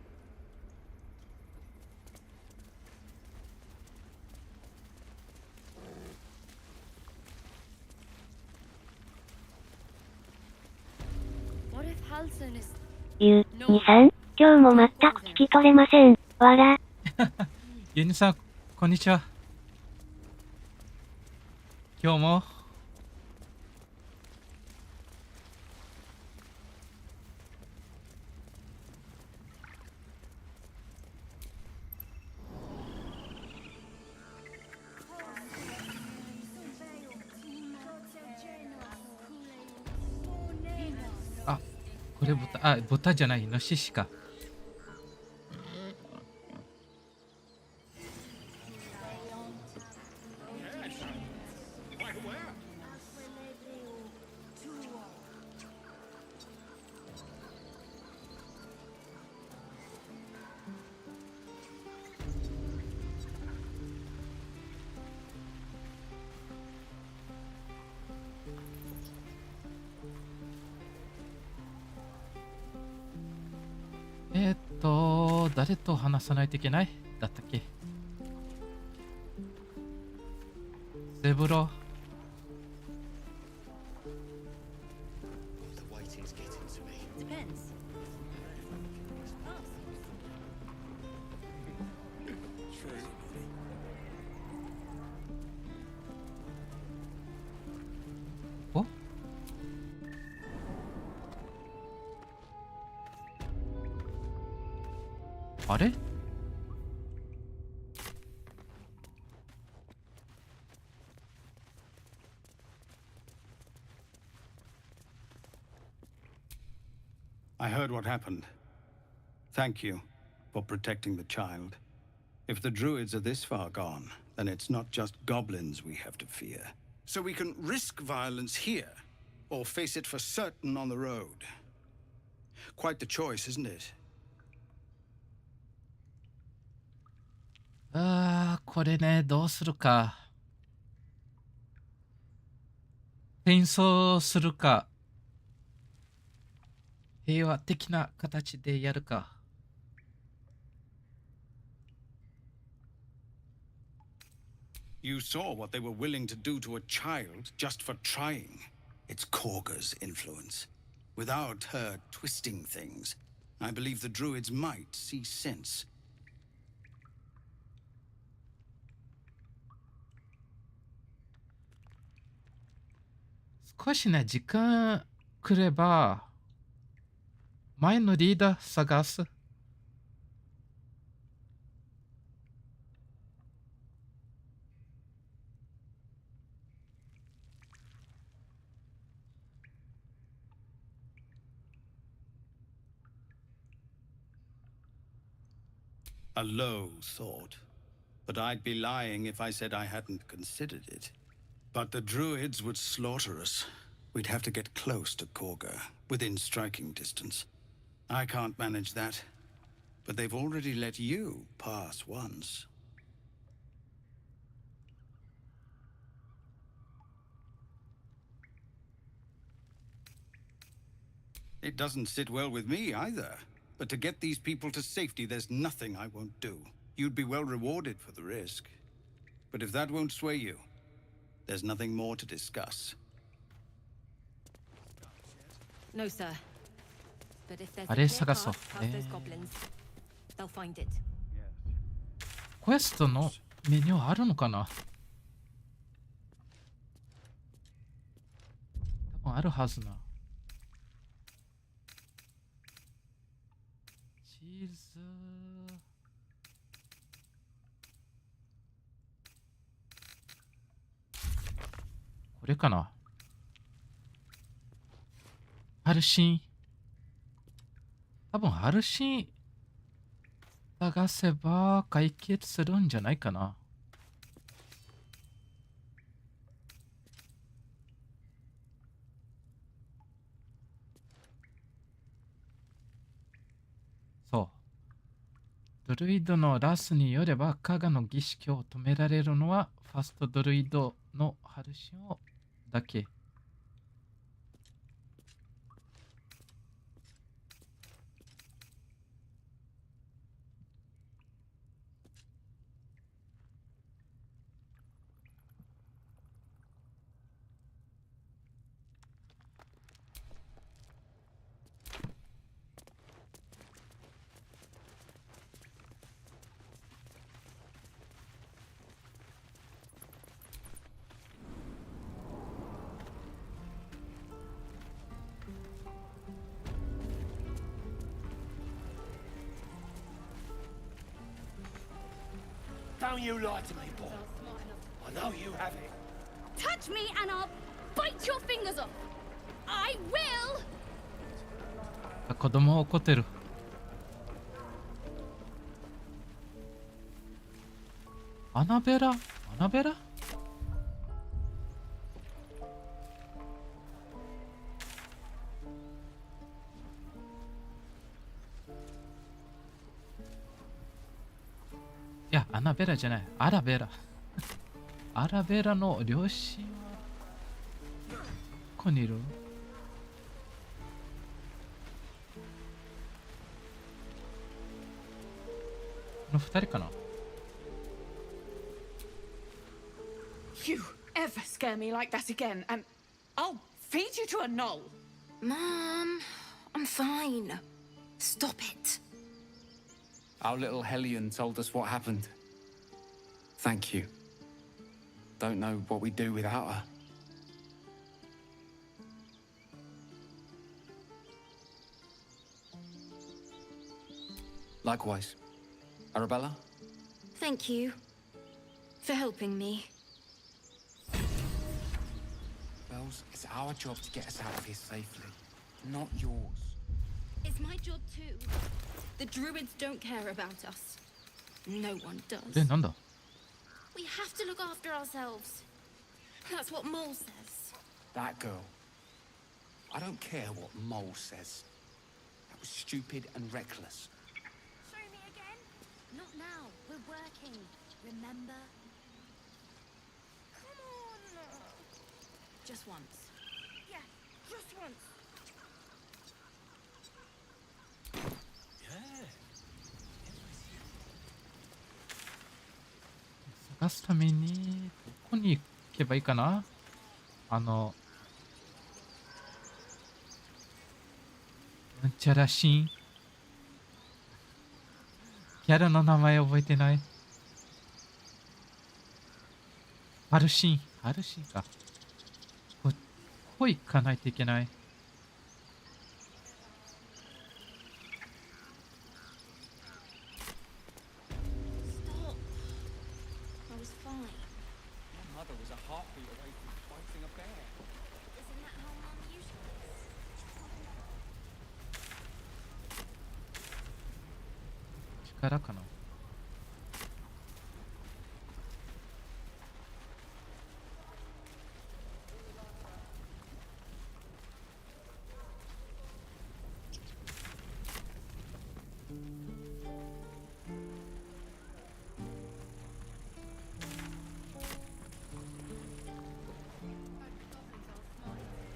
What if Halsin is... ゆにさん、今日も全く聞き取れません。わら。ゆにさん、こんにちは。今日もあ、これ豚、あ、豚じゃない、イノシシか。誰と話さないといけないだったっけ。ゼブロ。お？あれ？I heard what happened. Thank you for protecting the child. If the druids are this far gone, then it's not just goblins we have to fear. So we can risk violence here, or face it for certain on the road. Quite the choice, isn't it? ああ、これね、どうするか。戦争するか。平和的な形でやるか。You saw what they were willing to do to a child just for trying. It's Korga's influence. Without her twisting things, I believe the druids might see sense. 少しね、時間くれば、前のリーダー探す。A low thought. But I'd be lying if I said I hadn't considered it. But the druids would slaughter us. We'd have to get close to Korga, within striking distance. I can't manage that. But they've already let you pass once. It doesn't sit well with me either. But to get these people to safety, there's nothing I won't do. You'd be well rewarded for the risk. But if that won't sway you, there's nothing more to discuss. No, sir. But if there's あれ探そう。they'll find it. クエストのメニューあるのかな？多分あるはずな。チーズ。これかな？ハルシン。多分ハルシン探せば解決するんじゃないかな。そう。ドルイドのラスによれば、加賀の儀式を止められるのは、ファストドルイドのハルシオだけ。Don't you lie to me, boy. I know you have it. Touch me and I'll bite your fingers off. I will. 子供怒ってる。アナベラ？アナベラ？いや、アナベラじゃない。アラベラ。アラベラの両親はどこにいる？この二人かな？ You ever scare me like that again, and I'll feed you to a knoll. Mom, I'm fine. Stop it. Our little Hellion told us what happened. Thank you. Don't know what we'd do without her. Likewise. Arabella? Thank you for helping me. Bells, it's our job to get us out of here safely, not yours. It's my job too. The druids don't care about us. No one does. なんだ？ We have to look after ourselves. That's what Mole says. That girl. I don't care what Mole says. That was stupid and reckless. Show me again? Not now. We're working. Remember? Come on. Just once. Yeah, just once. 探すためにどこに行けばいいかな？なんちゃらシーン。キャラの名前覚えてない。ハルシン。ハルシンか。こ方行かないといけない。Stop. I was fine. My mother was a heartbeat away from fighting a bear. Isn't that how Mum usually is? 力かな。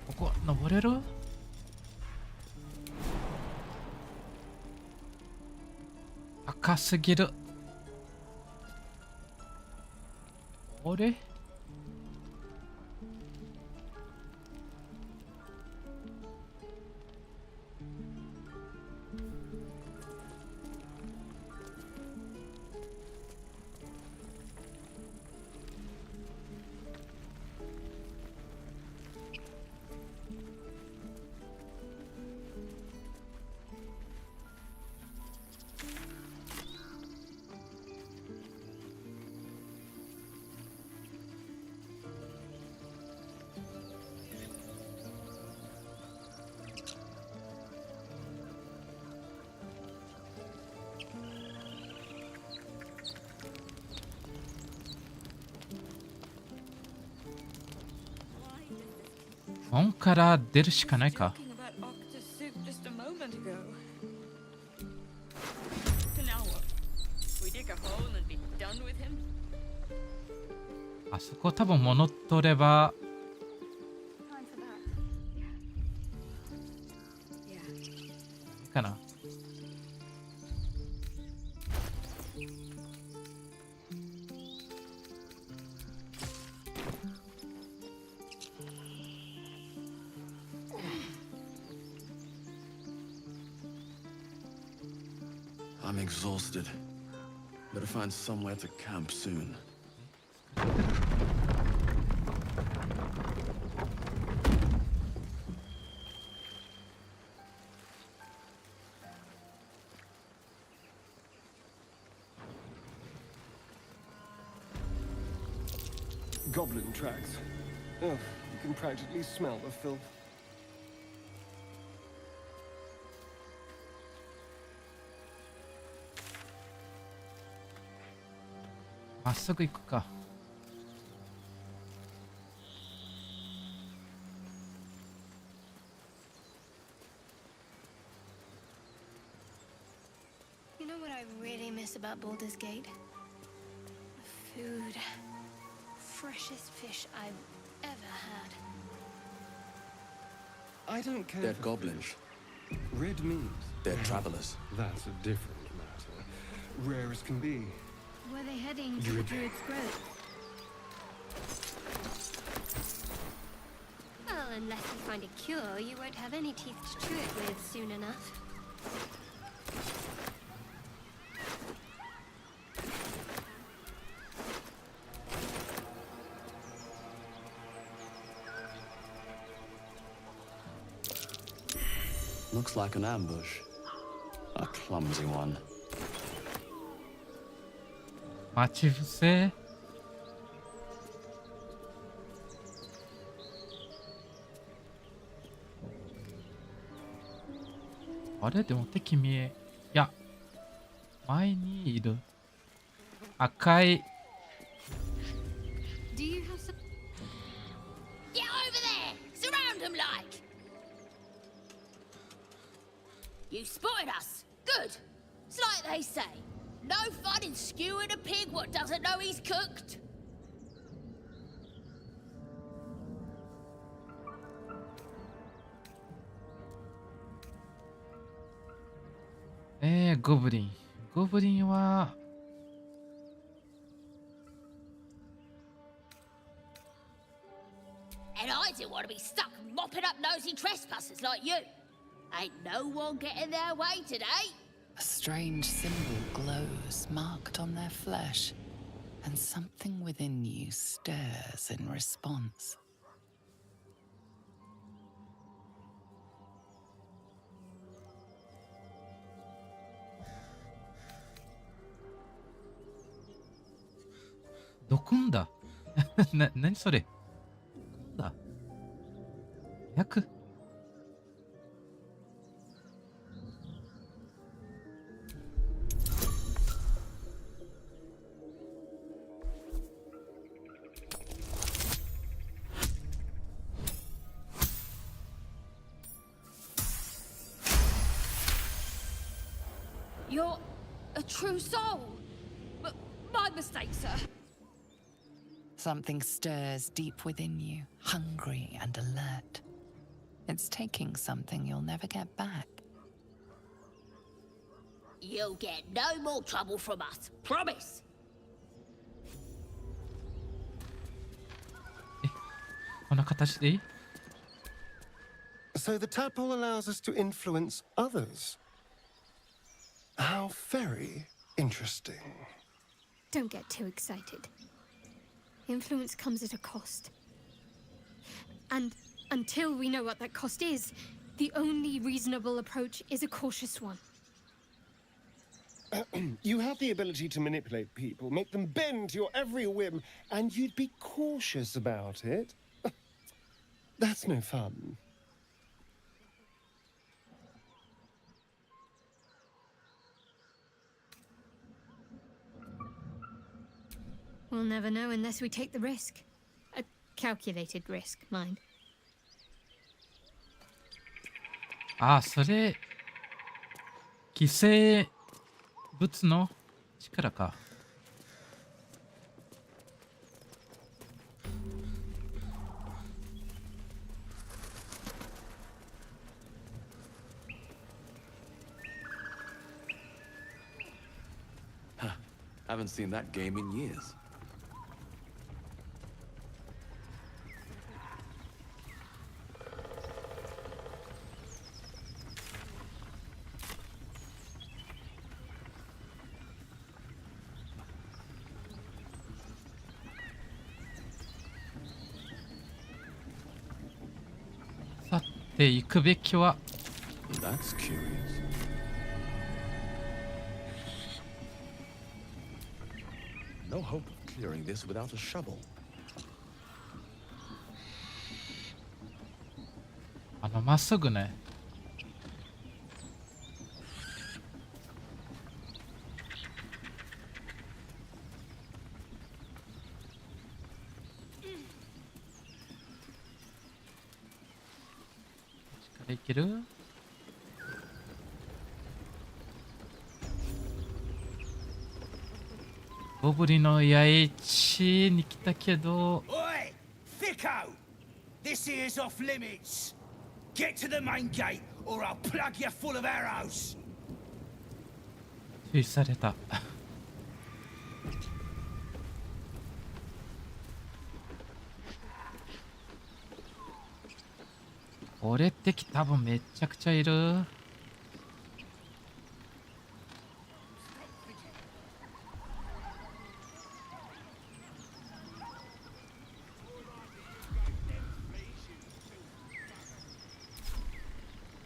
ここ登れる？高すぎる。あれ？門から出るしかないか。あそこ多分物取ればいいかな。I'm exhausted. Better find somewhere to camp soon. Goblin tracks. Oh, you can practically smell the filth. まっすぐ行くか。You know what I really miss about Baldur's Gate? The food. Freshest fish I've ever had. I don't care. They're for goblins. fish. Red meat. They're travelers. That's a different matter. Rare as can be. Were they heading to the Druid's Grove? Well, unless you find a cure, you won't have any teeth to chew it with soon enough. Looks like an ambush. A clumsy one. 待ち伏せ。あれでも敵見え。いや、前にいる。赤い。Do you have some? Get over there! Surround them like! You spotted us. Good. It's like they say. No fun in skewing a pig what doesn't know he's cooked.ゴブリン。ゴブリンは、And I didn't want to be stuck mopping up nosy trespassers like you. Ain't no one getting their way today. A strange symbol glows, marked on their flesh, and something within you stirs in response. 組んだ。何それ。組んだ。役。You're a true soul. My mistake, sir. Something stirs deep within you, hungry and alert. It's taking something you'll never get back. You'll get no more trouble from us. Promise. こんな形でいい？ So the tadpole allows us to influence others. How very interesting. Don't get too excited. Influence comes at a cost. And until we know what that cost is, the only reasonable approach is a cautious one. You have the ability to manipulate people, make them bend to your every whim, and you'd be cautious about it. That's no fun. We'll never know unless we take the risk. A calculated risk, mind. あ、それ、寄生物の力か。Haven't seen that game in years. Saて行くべきは That's curious. No hope of clearing this without a shovel. まっすぐね。力いける？ゴブリの八重地に来たけど。Oi! Thicko! This here's off limits! Get to the main gate, or I'll plug you full of arrows! 注意された。俺敵多分めちゃくちゃいる。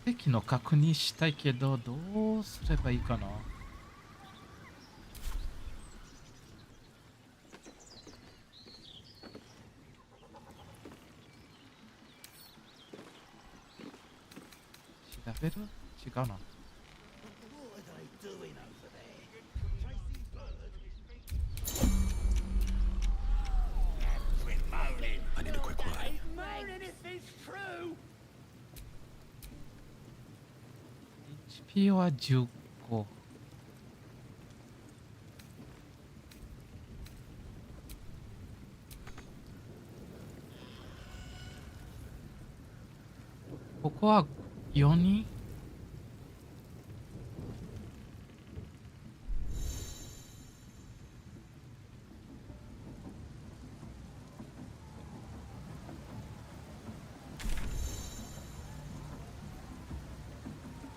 敵の確認したいけど、どうすればいいかな。調べる？違うな。I need a quick ride. HP は15。ここは4人？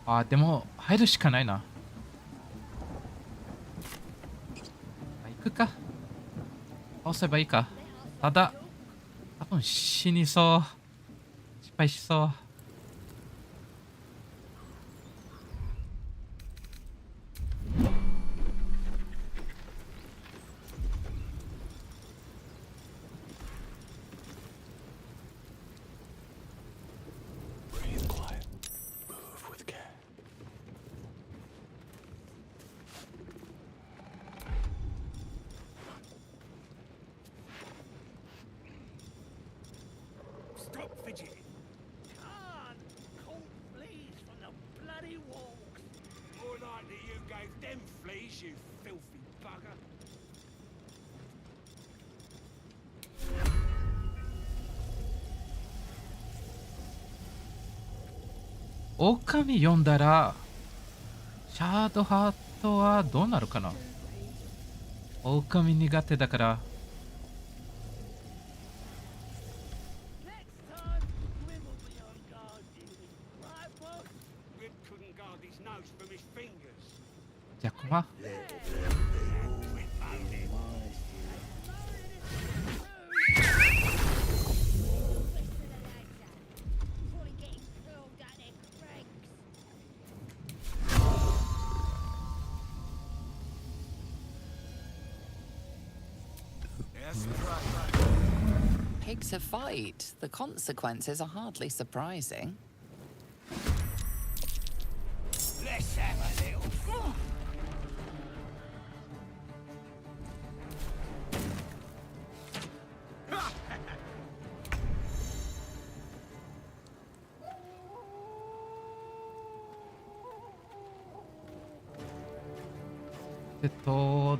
あ、でも入るしかないな。行くか。倒せばいいか。ただ多分死にそう。失敗しそう。fidgeting. Can't call fleas from the bloody walks. More likely you gave them fleas, you filthy bugger. 狼読んだらシャードハートはどうなるかな。狼苦手だから。じゃあコマ。Pigs a fight. The consequences are hardly surprising. Let's have a little fun. ?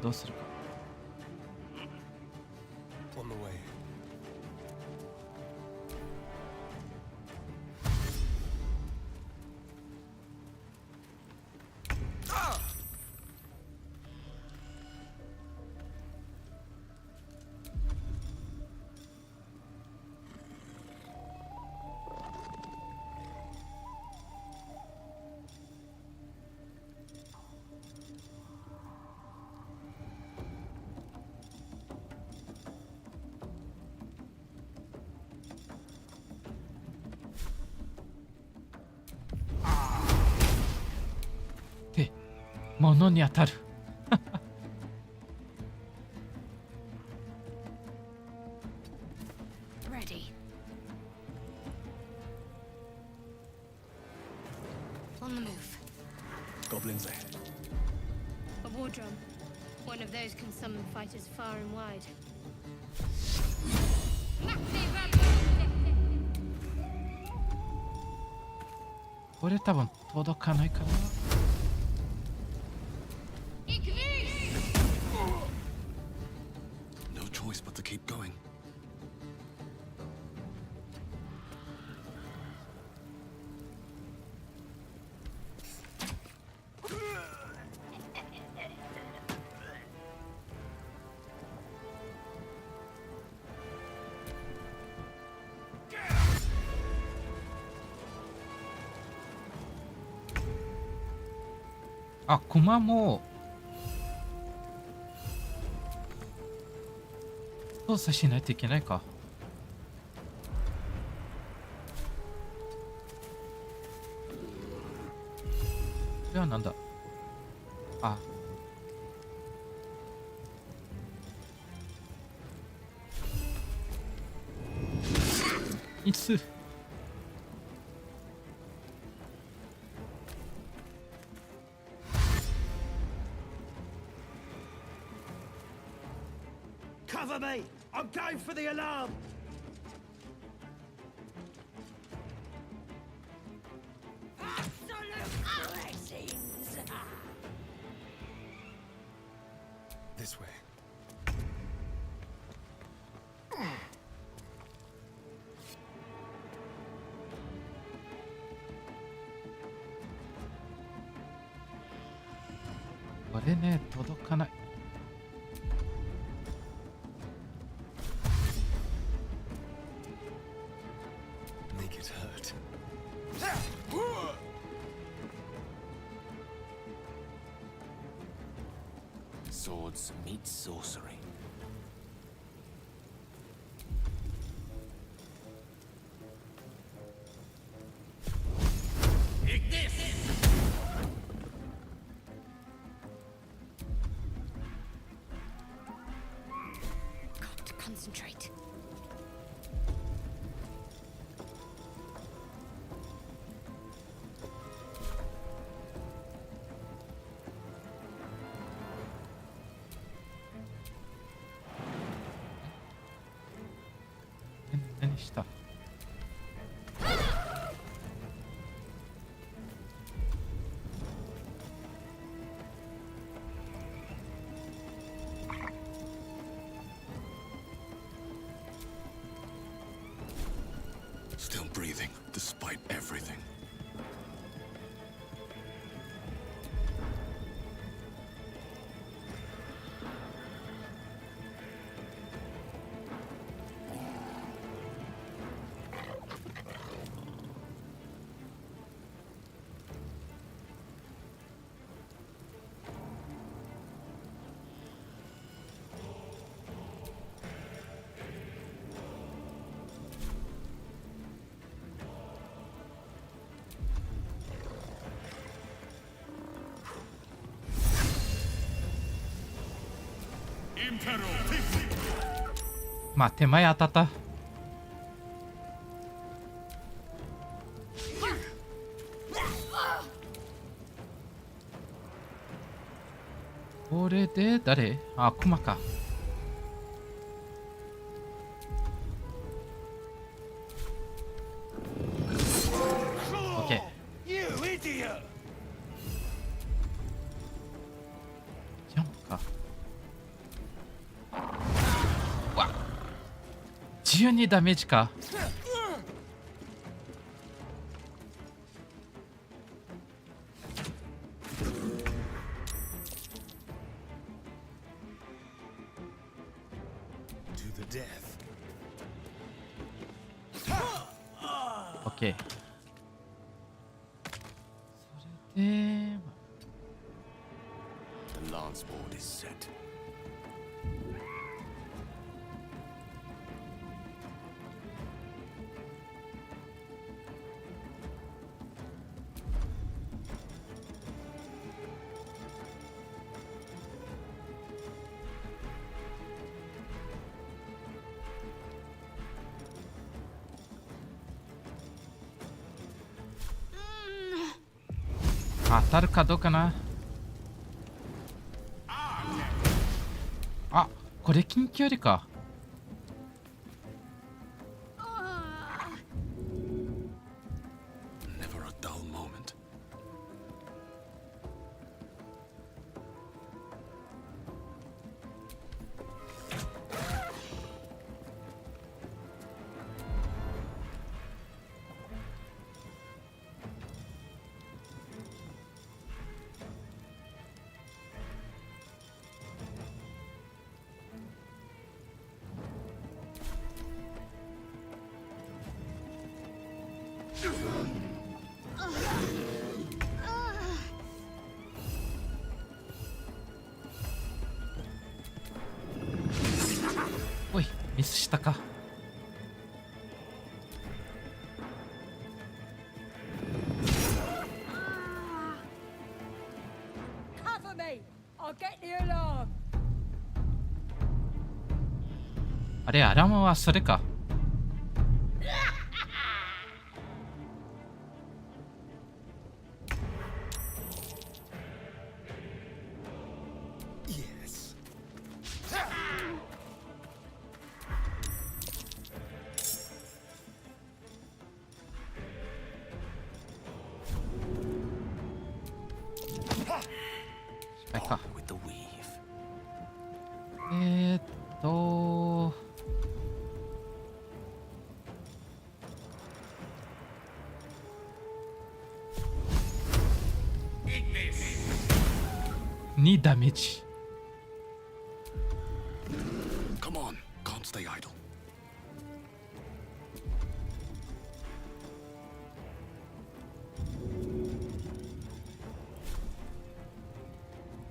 どうするか。On the way. ?物に当たる。Ready. On the move. Goblins ahead. A war drum. One of those can summon fighters far and wide. これ多分届かないかな。No choice but to keep going. Ah, 駒も操作しないといけないか。これはなんだ。あ、いつCover me! I'm going for the alarm! This way.これね、届かない。Make it hurt. Swords meet sorcery. Got to concentrate. breathing, despite everything. Imperial. まあ手前当たった。これで誰？あ、クマか。オッケー。ジャンプか。わっ。12ダメージか。オッケー。それで、The lance board is set. 当たるかどうかな。あ、これ近距離か。Never a dull moment.おい、ミスしたか。Cover me! I'll get the alarm! あれ、アラームはそれか。Yes. 失敗か。 With the weave. えーっと。2ダメージ。Come on, can't stay idle.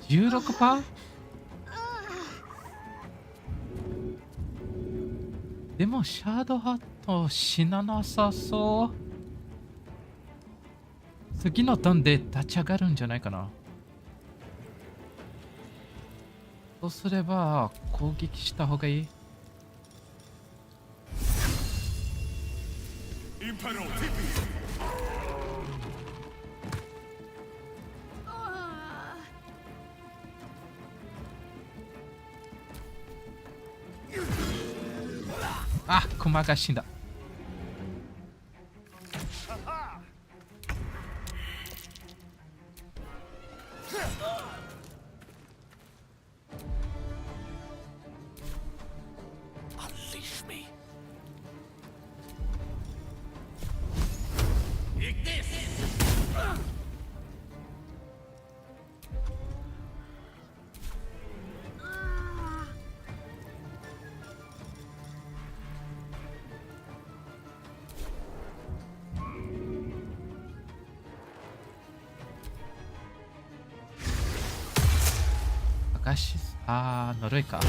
16%？ でもシャドウハット死ななさそう。次のターンで立ち上がるんじゃないかな。そうすれば攻撃した方がいい。あ、クマが死んだ。Unleash me. 呪いか。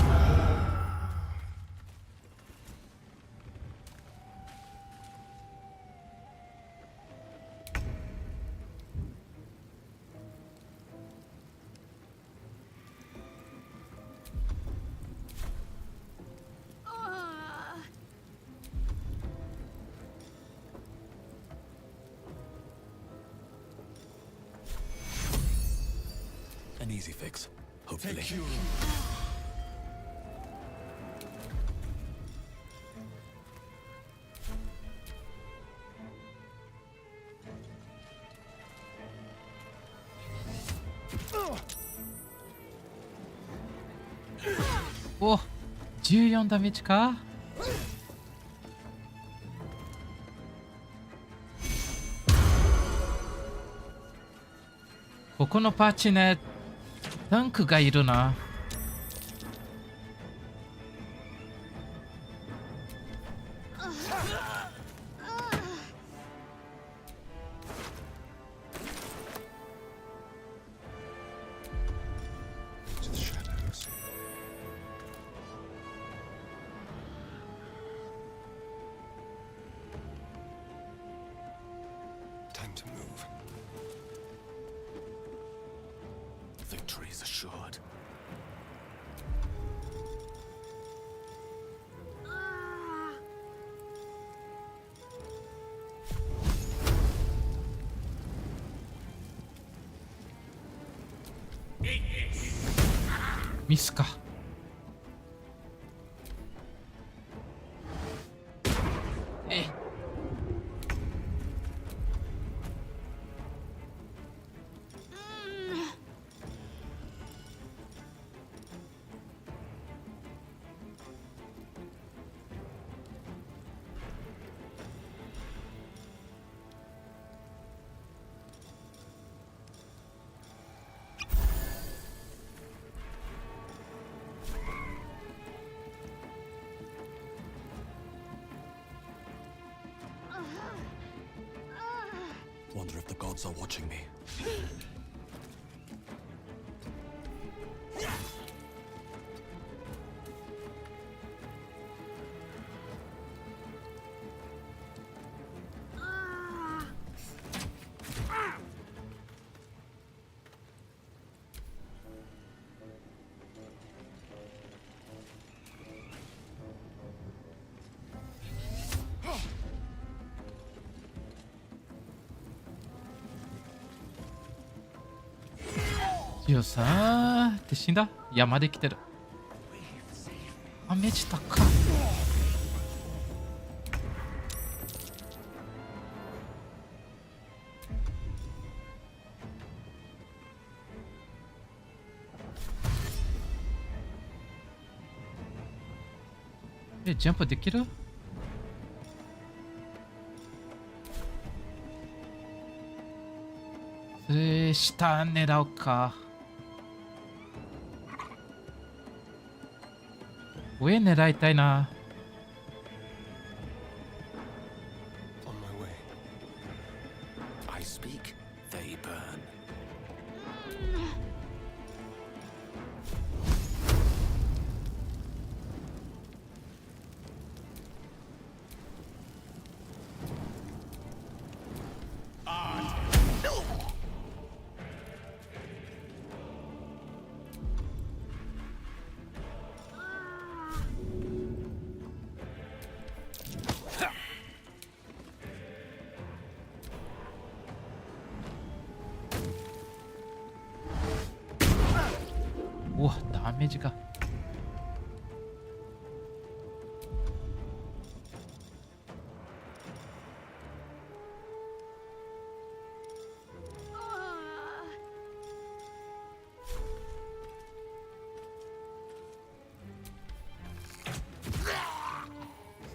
An easy fix, hopefully.お、14ダメージか。ここのパーチね、タンクがいるな。Time to move. Victory is assured. Eat this. ミスか。Wonder if the gods are watching me.強さって死んだ。山で来てる。あ、メジ高っ。ジャンプできる？下狙うか。上狙いたいな。On my way. I speak, they burn.お、ダメージが。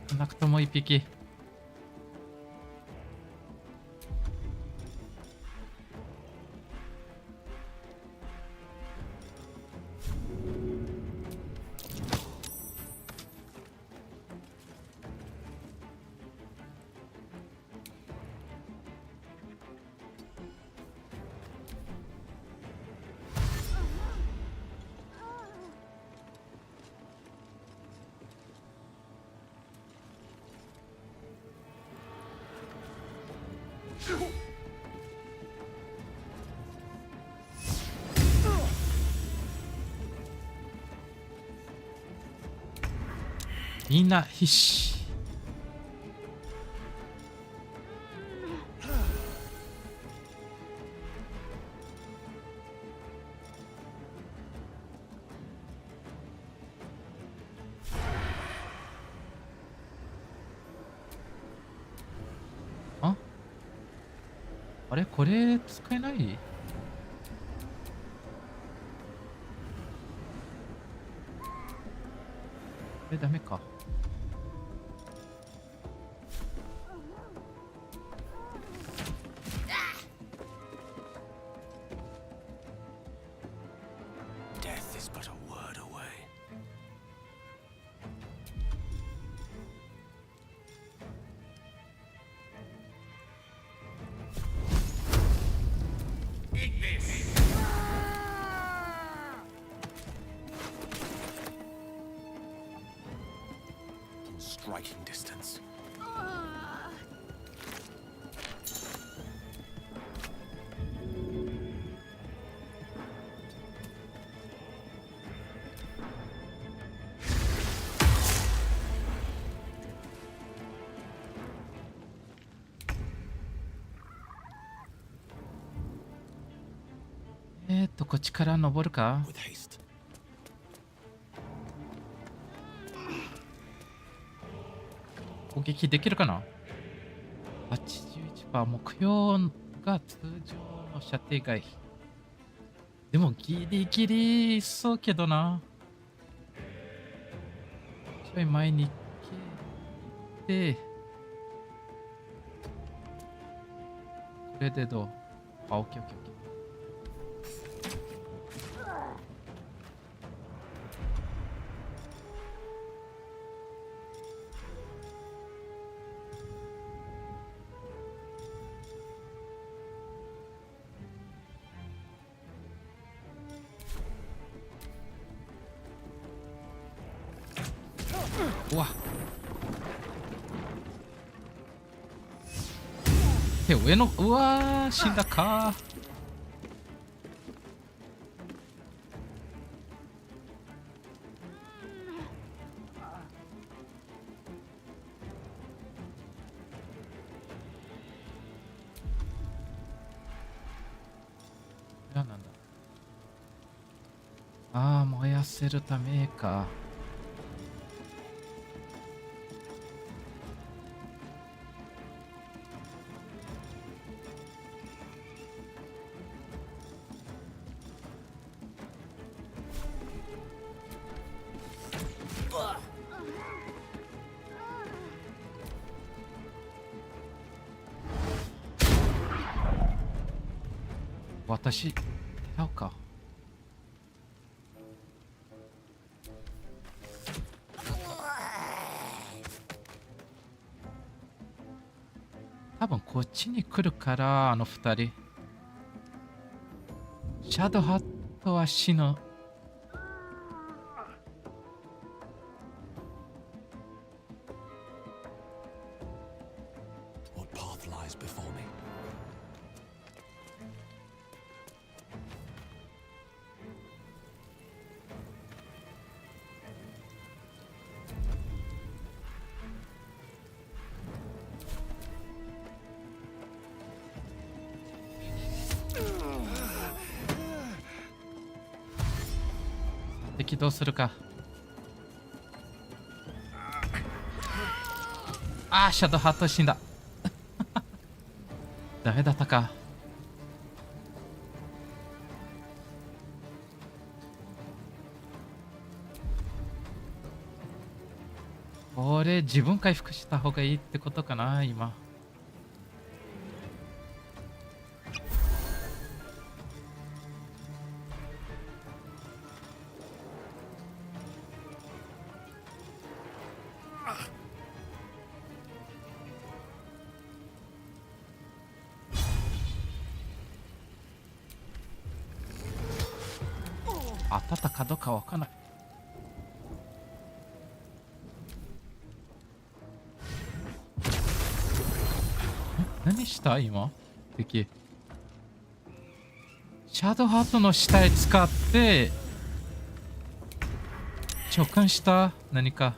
少なくとも一匹。みんな必死。あれこれ使えない？これダメか。Death is but a word away. Eat this! In striking distance. こっちから登るか。攻撃できるかな。 81%。 目標が通常の射程外。でもギリギリそうけどな。ちょい前に行って、これでどう？あ、オッケーオッケーオッケー。うわっ。上の、うわー、死んだか。なんだ。ああ、燃やせるためか。私、狙うか。多分こっちに来るから、あの二人。シャドウハットは死ぬ。What path lies before me? 敵どうするか。ああ、シャドウハット死んだ。ダメだったか。これ自分回復した方がいいってことかな、今。当たったかどうかわかんない。何した今。敵。シャドウハートの死体使って召喚した何か。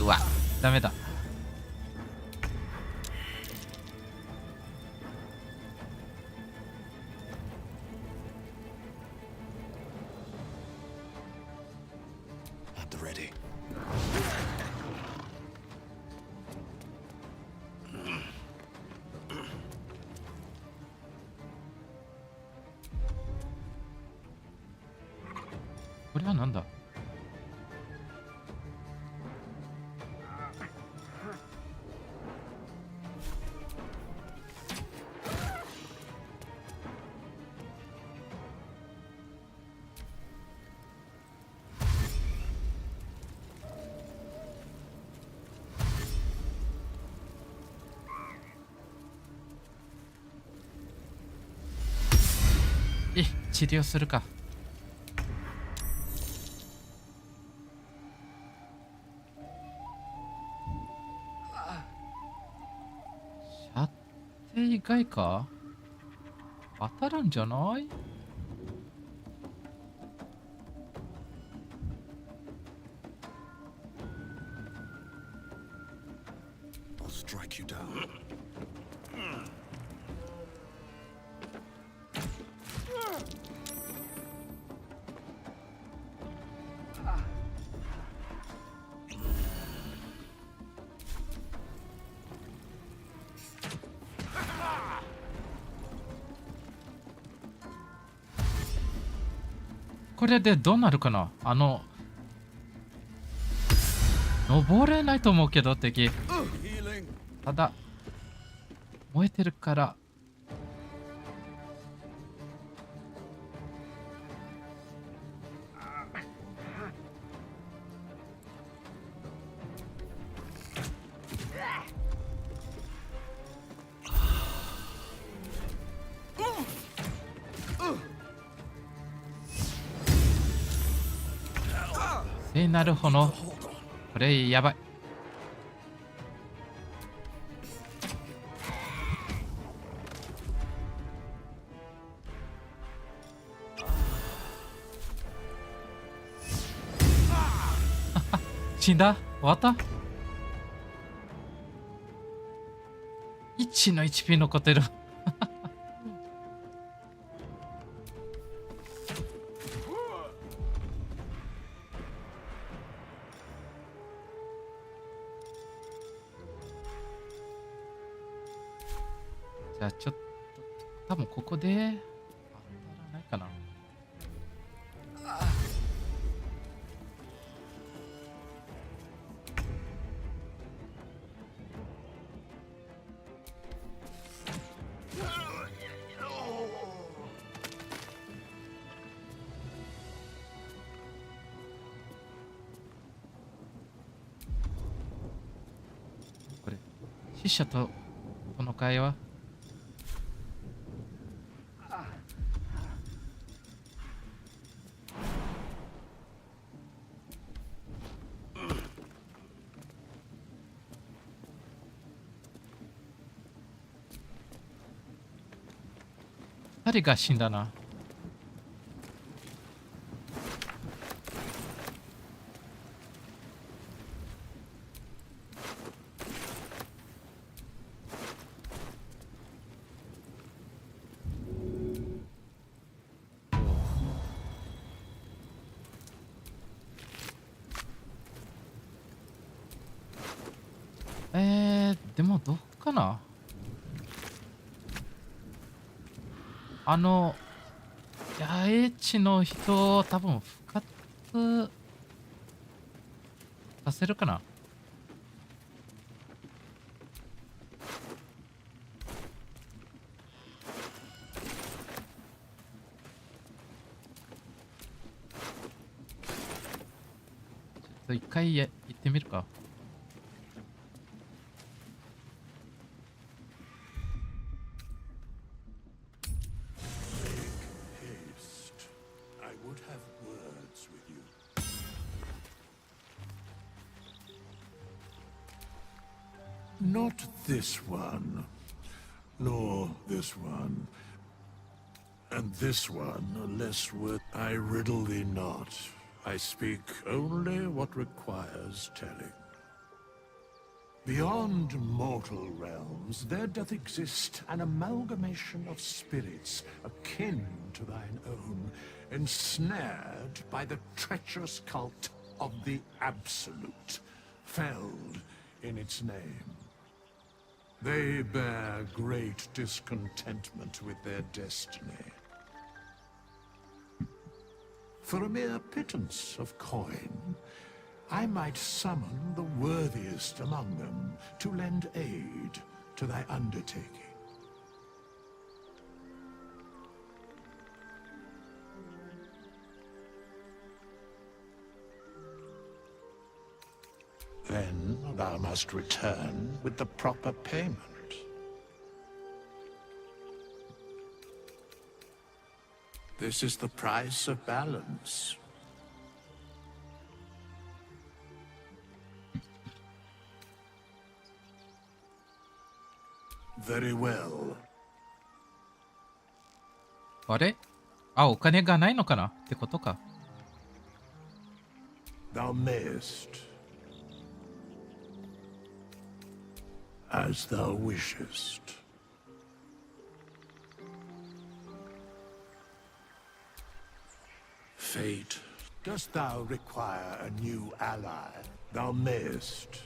うわ、ダメだ。これはなんだ。治療するか。射程以外か。当たるんじゃない？これでどうなるかな。登れないと思うけど敵。ただ燃えてるから。なるほど。これやばい。死んだ？終わった？ 1 の HP 残ってる。じゃあちょっと多分ここで当たらないかな。これ死者とこの会話。2人が死んだな。でもどうかな。野営地の人を多分復活させるかな。回行ってみるか。I would have words with you. Not this one, nor this one, and this one less worth. I riddle thee not. I speak only what requires telling. Beyond mortal realms, there doth exist an amalgamation of spirits akin to thine own, ensnared by the treacherous cult of the Absolute, felled in its name. They bear great discontentment with their destiny. For a mere pittance of coin, I might summon the worthiest among them to lend aid to thy undertaking. Then thou must return with the proper payment. This is the price of balance. Very well. あれ？あ、お金がないのかなってことか。Thou mayest, as thou wishest. Fate, dost thou require a new ally? Thou mayest,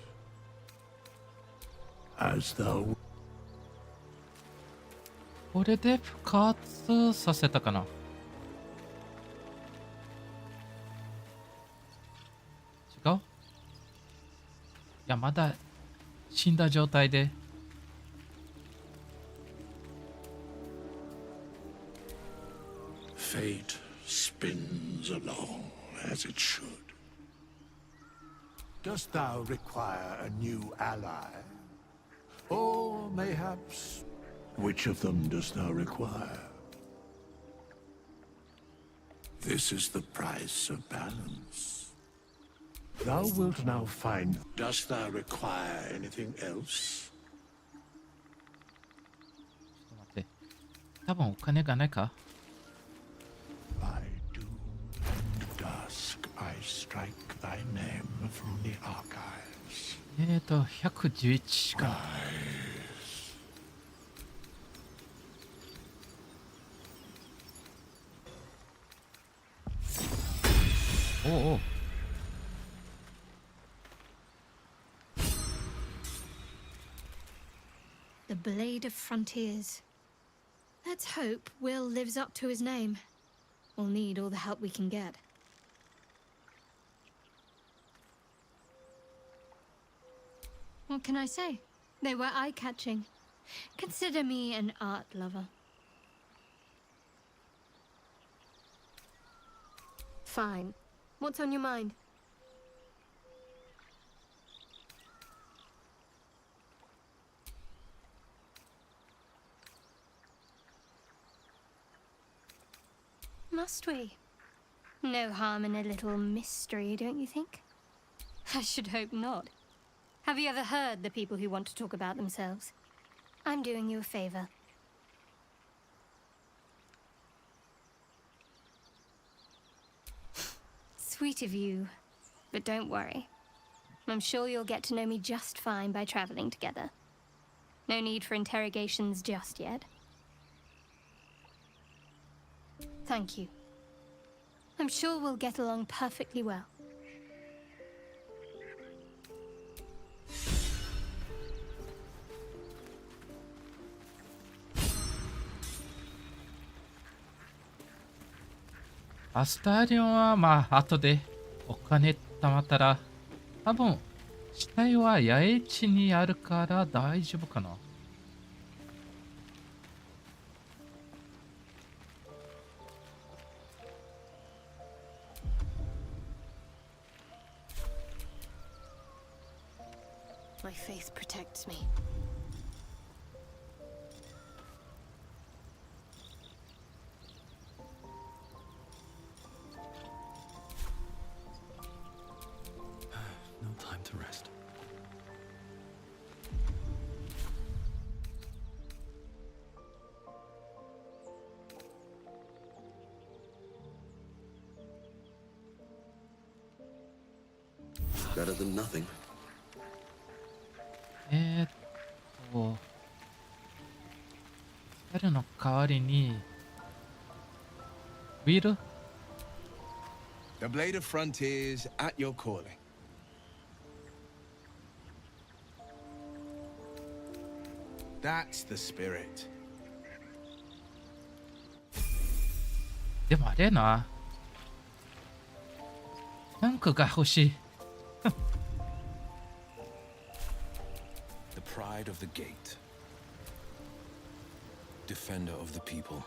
as thou. これで復活させたかな。違う？いや、まだ死んだ状態で。Fate spins along as it should. Dost thou require a new ally? Or mayhaps, which of them dost thou require? This is the price of balance. Thou wilt now find. Dost thou require anything else? ちょっと待って。多分お金がないか。By doom and dusk, I strike thy name from the archives. 111かな。おうおう。The Blade of Frontiers. Let's hope Will lives up to his name. We'll need all the help we can get. What can I say? They were eye-catching. Consider me an art lover. Fine. What's on your mind? Must we? No harm in a little mystery, don't you think? I should hope not. Have you ever heard the people who want to talk about themselves? I'm doing you a favor. Sweet of you, but don't worry. I'm sure you'll get to know me just fine by traveling together. No need for interrogations just yet. Thank you. I'm sure we'll get along perfectly well.アスターリオンはまあ後でお金貯まったら多分死体は野営地にあるから大丈夫かな。My faith protects me. No time to rest. Better than nothing. 彼の代わりにウィル The blade of frontiers at your calling. That's the spirit. でもあれやな。タンクが欲しい。The pride of the gate. Defender of the people.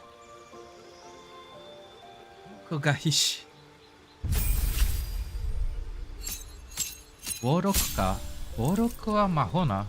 タンクが必死。ウォーロックか。ウォーロックは魔法な。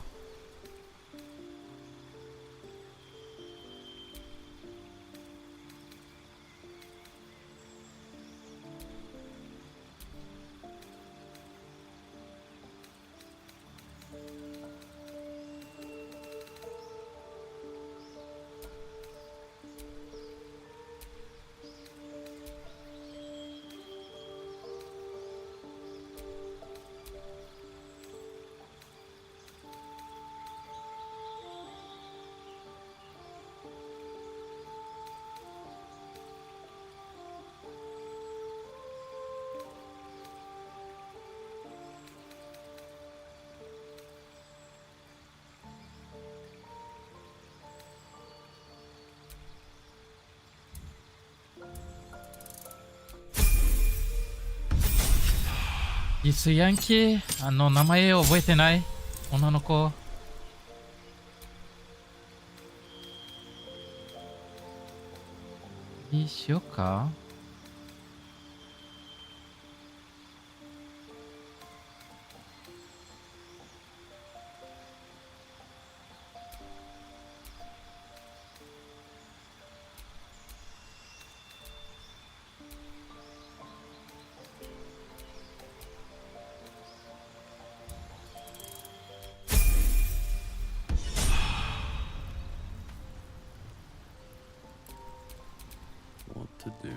イスヤンキー、名前を覚えてない女の子。にしようか。What to do?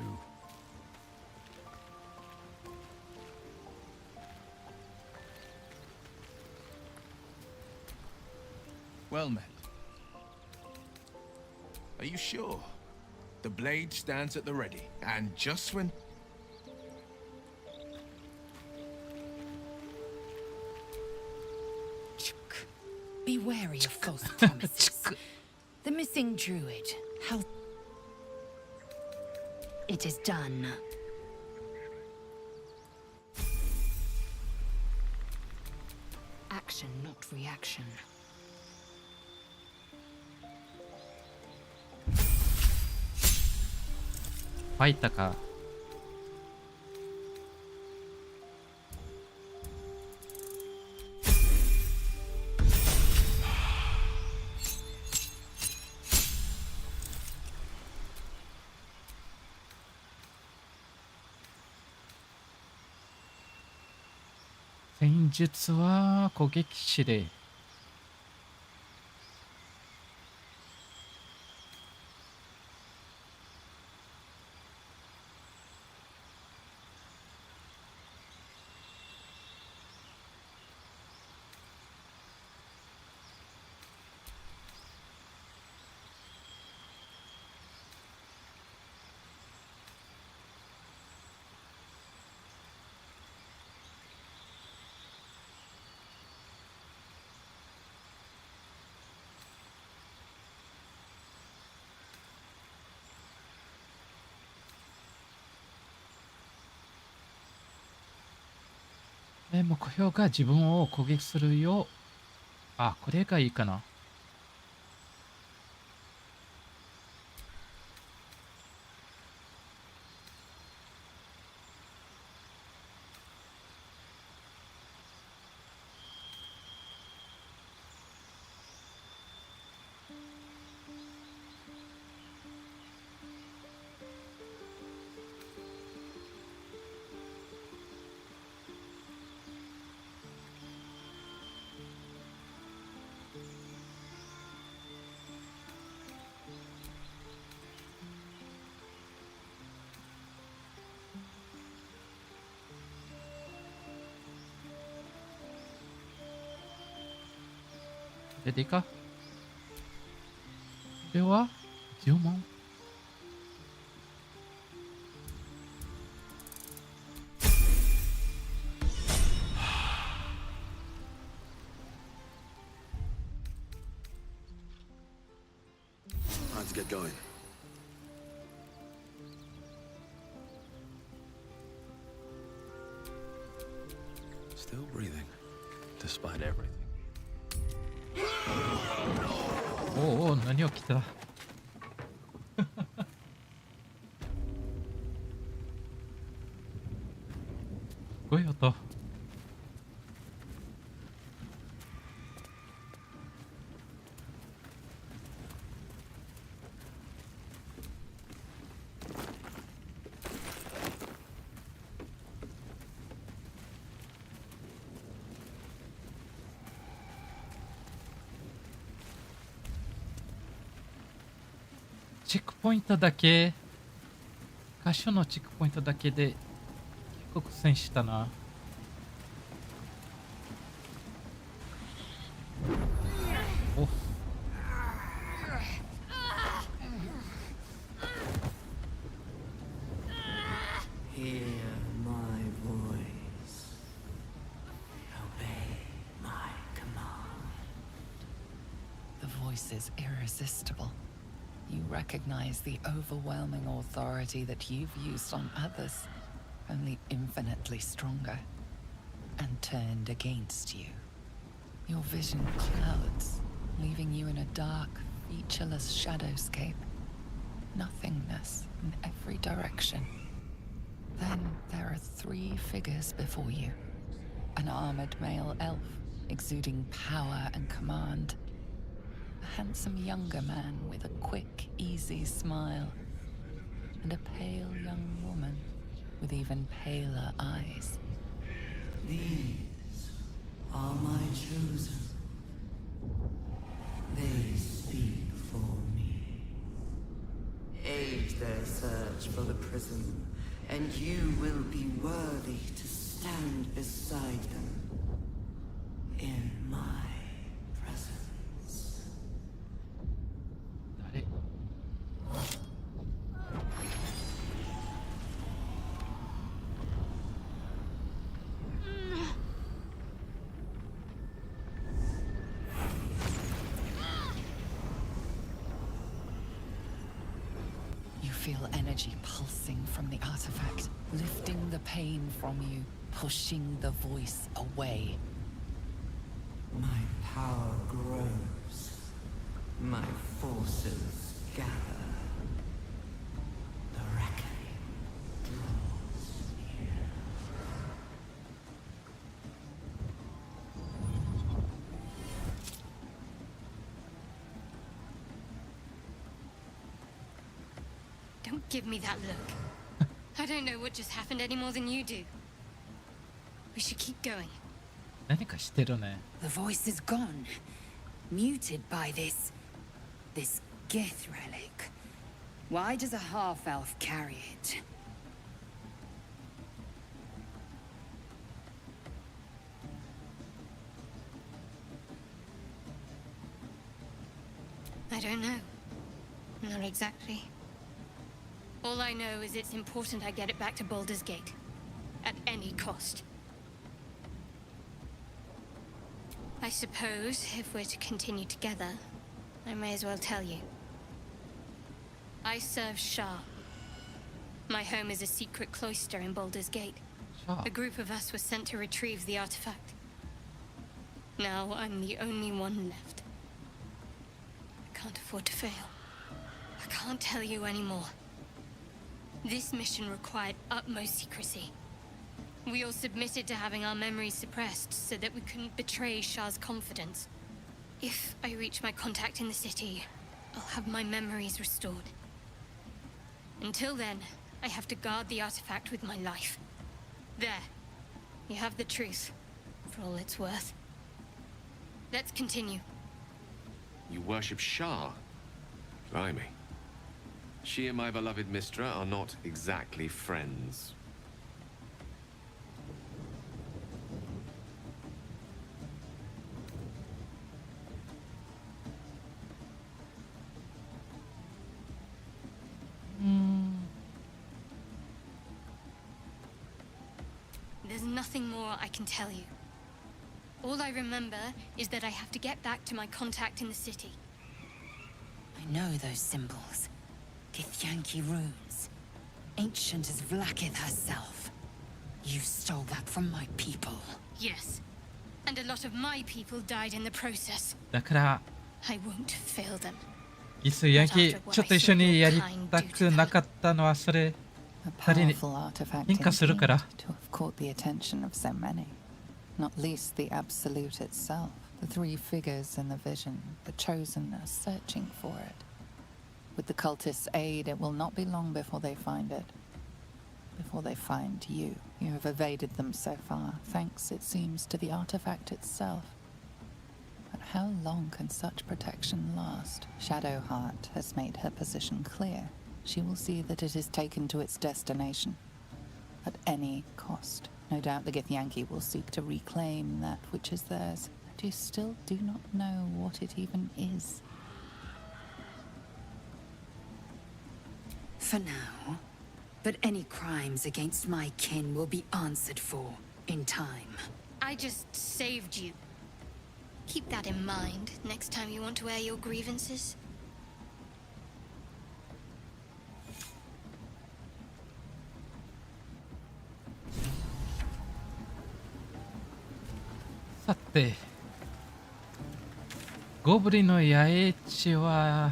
Well met. Are you sure? The blade stands at the ready, and just when... Be wary of false promises. The missing druid. How... It is done. Action, not reaction. ファイタか。戦術は攻撃指令。目標が自分を攻撃するよう。あ、これがいいかな。レディか。これは呪文。Time to get going. Still breathing, despite everything. おお、何起きた。すごい音。チェックポイントだけ、箇所のチェックポイントだけで結構苦戦したな。お、Hear my voice. Obey my command. The voice is irresistible. You recognize the overwhelming authority that you've used on others, only infinitely stronger, and turned against you. Your vision clouds, leaving you in a dark, featureless shadowscape. Nothingness in every direction. Then there are three figures before you. An armored male elf, exuding power and command. A handsome younger man with a quick, easy smile. And a pale young woman with even paler eyes. These are my chosen. They speak for me. Aid their search for the prison, and you will be worthy to stand beside them in my presence. 誰？ You feel energy pulsing from the artifact, lifting the pain from you, pushing the voice away. My power grows. My forces gather. The reckoning draws near. Don't give me that look. I don't know what just happened any more than you do. We should keep going. 何かしてるね。 The voice is gone. Muted by this Gith relic. Why does a half-elf carry it? I don't know. Not exactly. All I know is it's important I get it back to Baldur's Gate. At any cost. I suppose, if we're to continue together, I may as well tell you. I serve Shah. My home is a secret cloister in Baldur's Gate. Shah. A group of us was sent to retrieve the artifact. Now I'm the only one left. I can't afford to fail. I can't tell you anymore. This mission required utmost secrecy. We all submitted to having our memories suppressed so that we couldn't betray Shah's confidence. If I reach my contact in the city, I'll have my memories restored. Until then, I have to guard the artifact with my life. There. You have the truth, for all it's worth. Let's continue. You worship Shah? Blimey. She and my beloved Mistra are not exactly friends. there's nothing more I can tell you. All I remember is that I have to get back to my contact in the city. I know those symbols. Githyanki runes. Ancient as Vlakith herself. You stole that from my people. Yes. And a lot of my people died in the process. だから I won't fail them. ギスヤンキちょっと一緒にやりたくなかったのはそれ A powerful artifact indeed to have caught the attention of so many. Not least the Absolute itself. The three figures in the vision, the chosen are searching for it. With the cultists' aid, it will not be long before they find it. Before they find you. You have evaded them so far, thanks, it seems, to the artifact itself. But how long can such protection last? Shadowheart has made her position clear. She will see that it is taken to its destination. At any cost. No doubt the Githyanki will seek to reclaim that which is theirs. But you still do not know what it even is. For now. But any crimes against my kin will be answered for in time. I just saved you. Keep that in mind next time you want to air your grievances. さて、ゴブリンの野営地は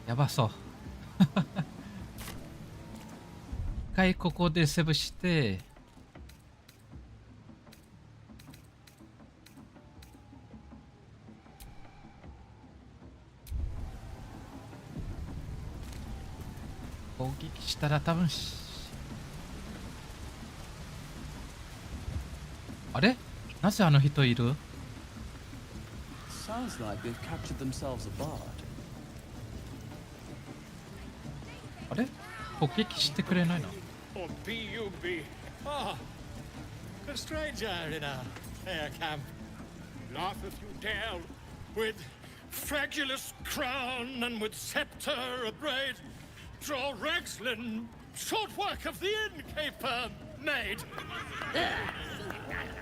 やばそう。一回ここでセーブして、攻撃したら多分あれ？なぜあの人いる？ Sounds like they've captured themselves a bard. あれ？攻撃してくれないな。Or BUB. Ah, a stranger in a fair camp. Laugheth you dare with fragulous crown and with scepter abraid. Draw Rexlin, short work of the innkeeper made.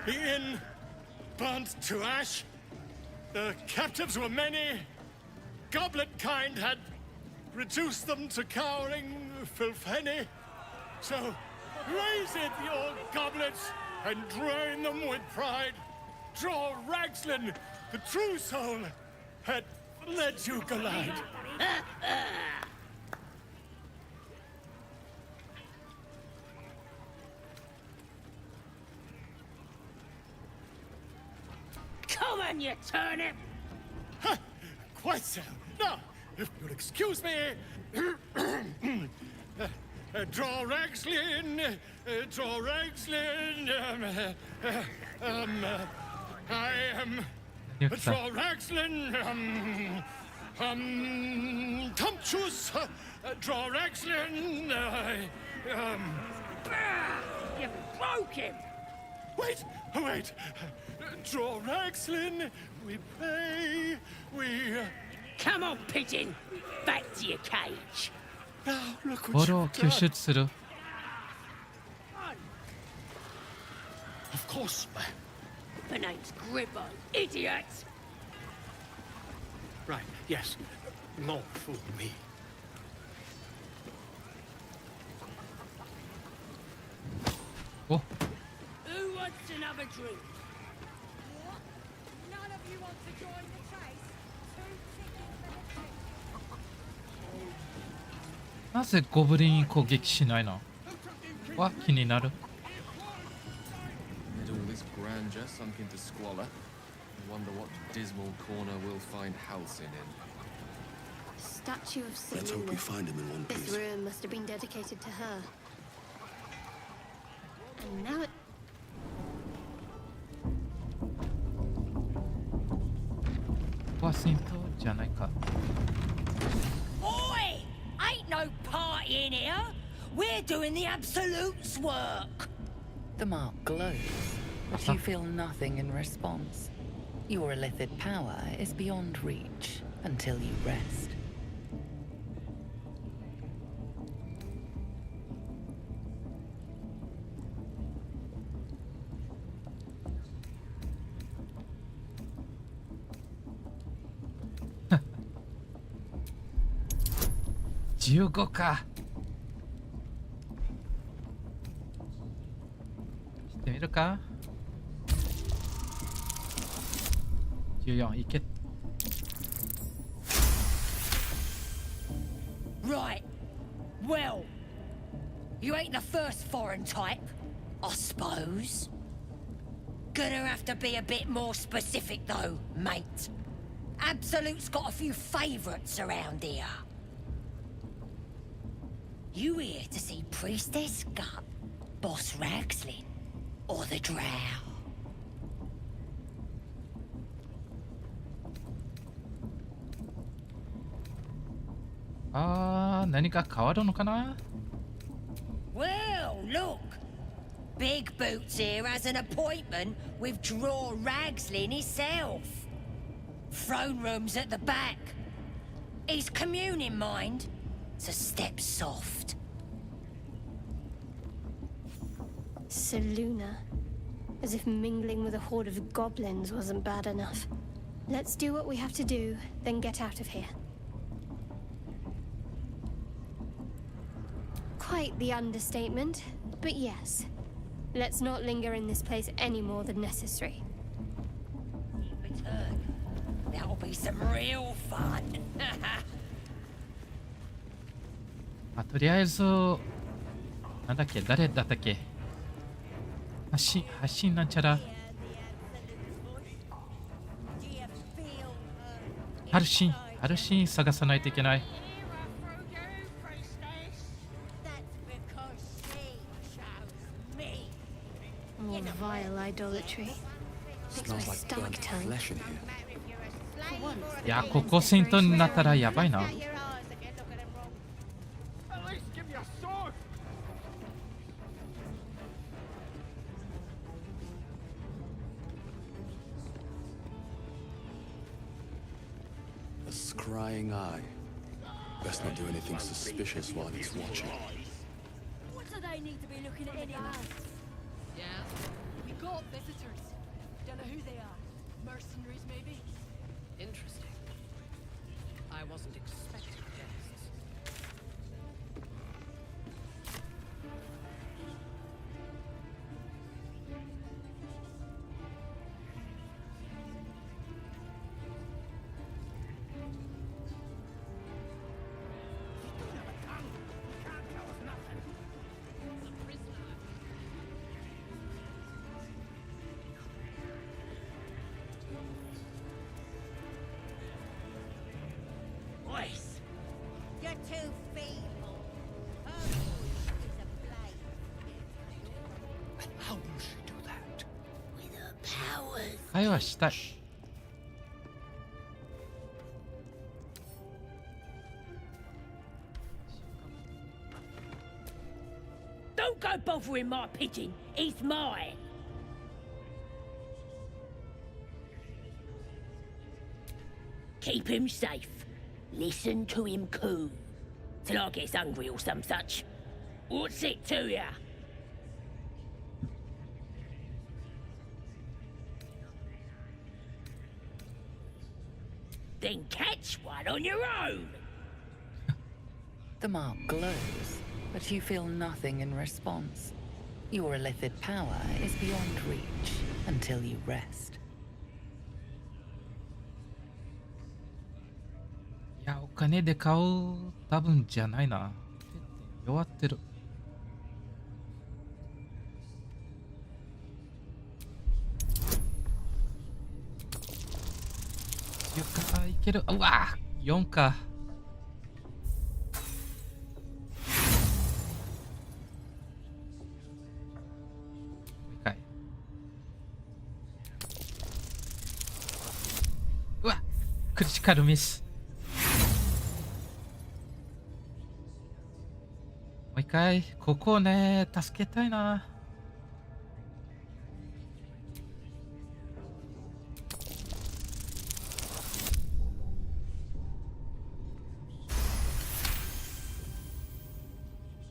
The inn burnt to ash. The captives were many. Goblet kind had reduced them to cowering filfenny. So raise it, your goblets, and drain them with pride. Draw Ragslin, the true soul, had led you glide. Come on, you turnip! Quite so. Now, if you'll excuse me, draw Ragslin, I am draw Ragslin, Tumptuous, draw Ragslin, You broke him! Wait, wait. Draw Ragslin, we pay, we... Come on, pigeon! Back to your cage! Now, look ボ what ールを you've 救 done. 出する。 Of course, My name's Gribbo, idiot! right, yes. Not fool me. Oh. Who wants another drink? None of you want to join the chase? なぜゴブリン攻撃しないの？は気になる。 Amid all this grandeur sunk into squalor, I wonder what dismal corner we'll find Halcyon in. Statue of Let's hope we find him in one This piece. room must have been dedicated to her. And now it... ここは戦闘じゃないか。 Oi! Ain't no party in here! We're doing the Absolute's work! The mark glows, but you feel nothing in response. Your illithid power is beyond reach until you rest. 15か。してみるか。14いけ。Right. Well, you ain't the first foreign type, I suppose. Gonna have to be a bit more specific though, mate. Absolute's got a few favourites around here. You here to see Priestess Gut, Boss Ragslin, or the Drow? 何か変わるのかな。 Well, look. Big Boots here has an appointment with Draw Ragslin himself. Throne room's at the back. He's communing, mind, so step soft. Seluna. As if mingling with a horde of goblins wasn't bad enough. Let's do what we have to do, then get out of here. Quite the understatement, but yes. Let's not linger in this place any more than necessary. Return. That'll be some real fun. とりあえず、なんだっけ、誰だったっけ。発信なんちゃら。ハルシン探さないといけない。More vile idolatry. Makes my stomach turn. いや、ここ戦闘になったらやばいな。A scrying eye. Best not do anything suspicious while it's watching. What do they need to be looking at anyway? Yeah, we got visitors. Don't know who they are. Mercenaries, maybe? Interesting. I wasn't expecting guests. Voice. You're too feeble. How will she do that? With her powers. 会話したい。Don't go bothering my pigeon. He's mine. Keep him safe. Listen to him coo. Till I gets hungry or some such. What's it to ya? Then catch one on your own. The mark glows, but you feel nothing in response. Your illithid power is beyond reach until you rest. いや、お金で買う多分じゃないな。弱ってる。10かいける。うわ4か。うわクリティカルミス。もう一回ここをね助けたいな。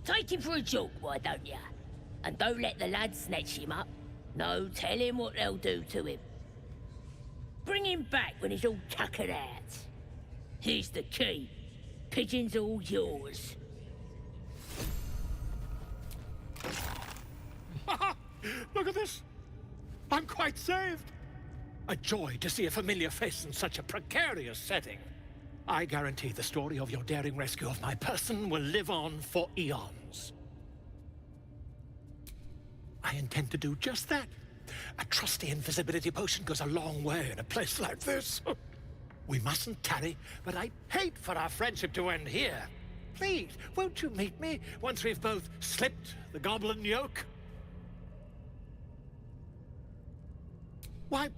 Take him for a joke, why don't ya? And don't let the lads snatch him up. No, tell him what they'll do to him. Bring him back when he's all tuckered out. Here's the key. Pigeon's all yours. Look at this. I'm quite saved. A joy to see a familiar face in such a precarious setting. I guarantee the story of your daring rescue of my person will live on for eons. I intend to do just that. A trusty invisibility potion goes a long way in a place like this. We mustn't tarry, but I'd hate for our friendship to end here. Please, won't you meet me once we've both slipped the goblin yoke? Why,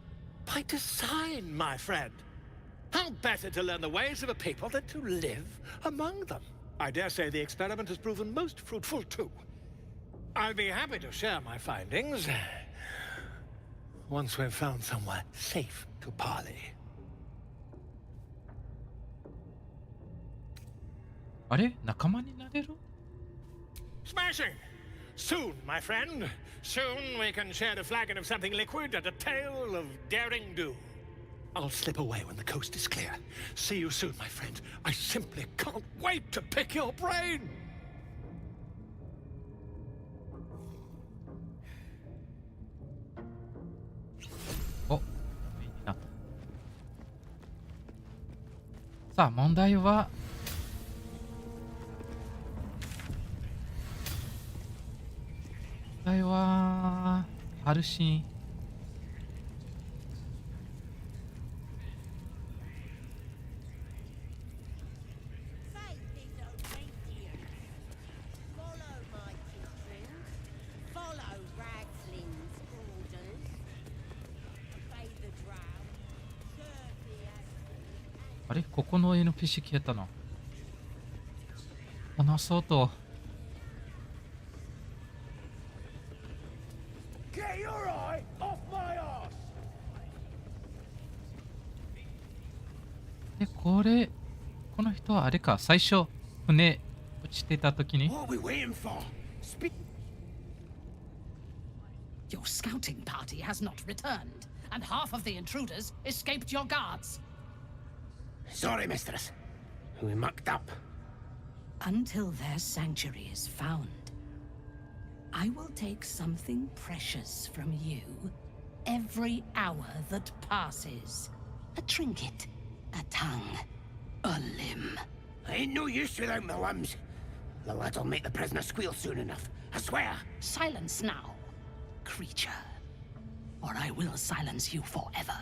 by design, my friend. How better to learn the ways of a people than to live among them? I dare say the experiment has proven most fruitful, too. I'll be happy to share my findings once we've found somewhere safe to parley. あれ仲間になれる Smashing! Soon, my friend. Soon we can share a flagon of something liquid and a tale of daring do. I'll slip away when the coast is clear. See you soon, my friend. I simply can't wait to pick your brain! お、いいな。さあ、問題はハルシン。あれここの NPC 消えたな。話そうと。で、この人はあれか、最初、船落ちてた時に。Your scouting party has not returned, and half of the intruders escaped your guards. Sorry, mistress. We mucked up. Until their sanctuary is found, I will take something precious from you every hour that passes. A trinket, a tongue, a limb. I ain't no use without my limbs. The lad'll make the prisoner squeal soon enough, I swear. Silence now, creature, or I will silence you forever.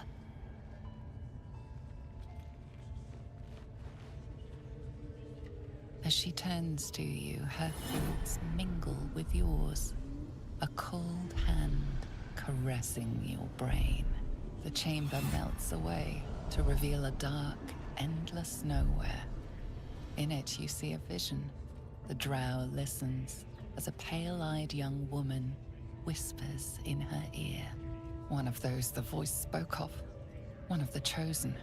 As she turns to you, her thoughts mingle with yours. A cold hand caressing your brain. The chamber melts away to reveal a dark, endless nowhere. In it, you see a vision. The drow listens as a pale-eyed young woman whispers in her ear. One of those the voice spoke of. One of the chosen.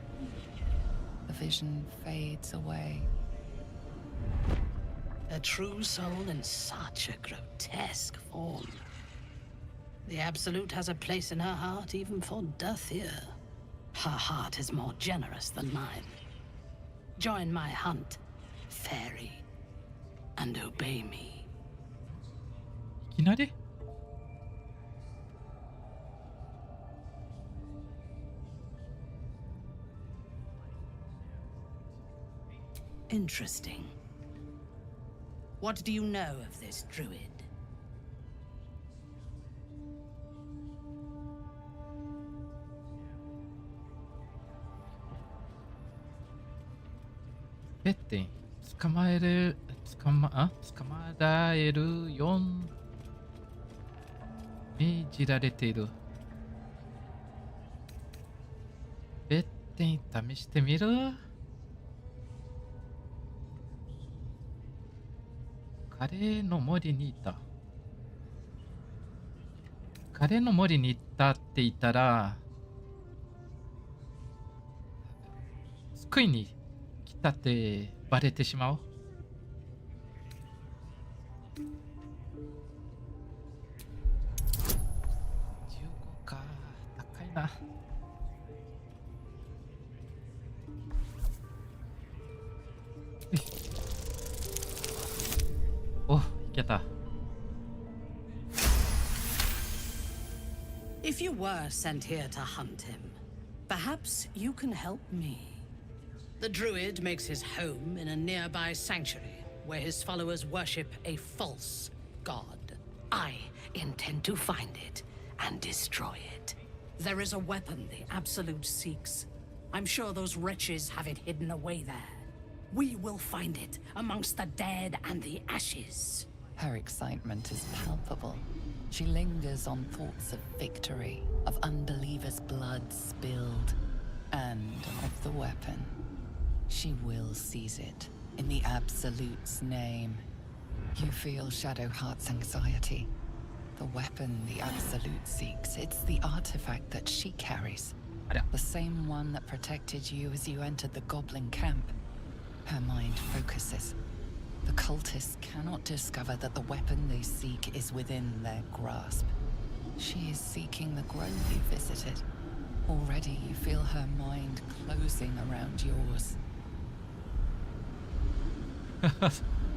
The vision fades away. A true soul in such a grotesque form. The Absolute has a place in her heart even for Dathir. Her heart is more generous than mine. Join my hunt, fairy, and obey me. いきなりInteresting. What do you know of this druid? Pette 捕まえる捕まられる4命じられている。ペッテン試してみる。カレーの森にいた。カレーの森に行ったって言ったら救いに来たってバレてしまう。15か、高いな。If you were sent here to hunt him, perhaps you can help me. The druid makes his home in a nearby sanctuary where his followers worship a false god. I intend to find it and destroy it. There is a weapon the Absolute seeks. I'm sure those wretches have it hidden away there. We will find it amongst the dead and the ashes. Her excitement is palpable. She lingers on thoughts of victory, of unbelievers' blood spilled, and of the weapon. She will seize it, in the Absolute's name. You feel Shadowheart's anxiety. The weapon the Absolute seeks, it's the artifact that she carries. The same one that protected you as you entered the Goblin camp. Her mind focuses. The cultists cannot discover that the weapon they seek is within their grasp. She is seeking the grove you visited. Already you feel her mind closing around yours.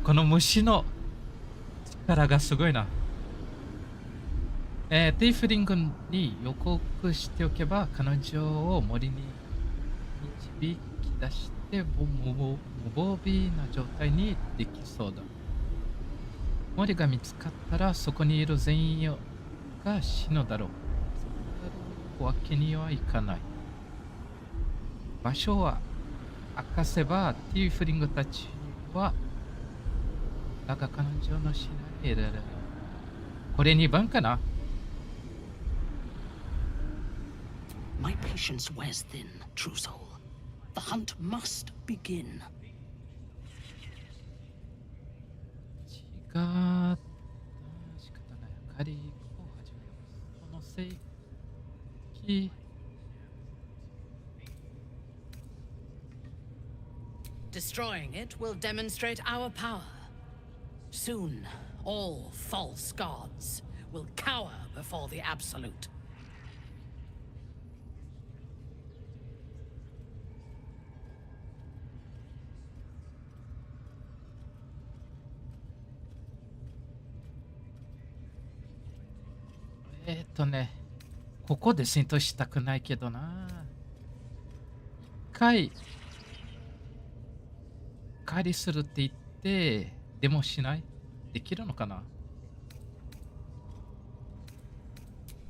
この虫の力がすごいな。ティーフリングに予告しておけば彼女を森に導き出して無防備な状態にできそうだ。森が見つかったらそこにいる全員が死ぬだろう。そういうわけにはいかない。場所は明かせばティーフリングたちはだが彼女のしないでこれ2番かな。My patience wears thin, true soul. The hunt must begin. 違った仕方ない。仮を始めよう。その世紀 Destroying it will demonstrate our power. Soon, all false gods will cower before the Absolute.ね、ここで戦闘したくないけどな。一回狩りするって言ってでもしない。できるのかな。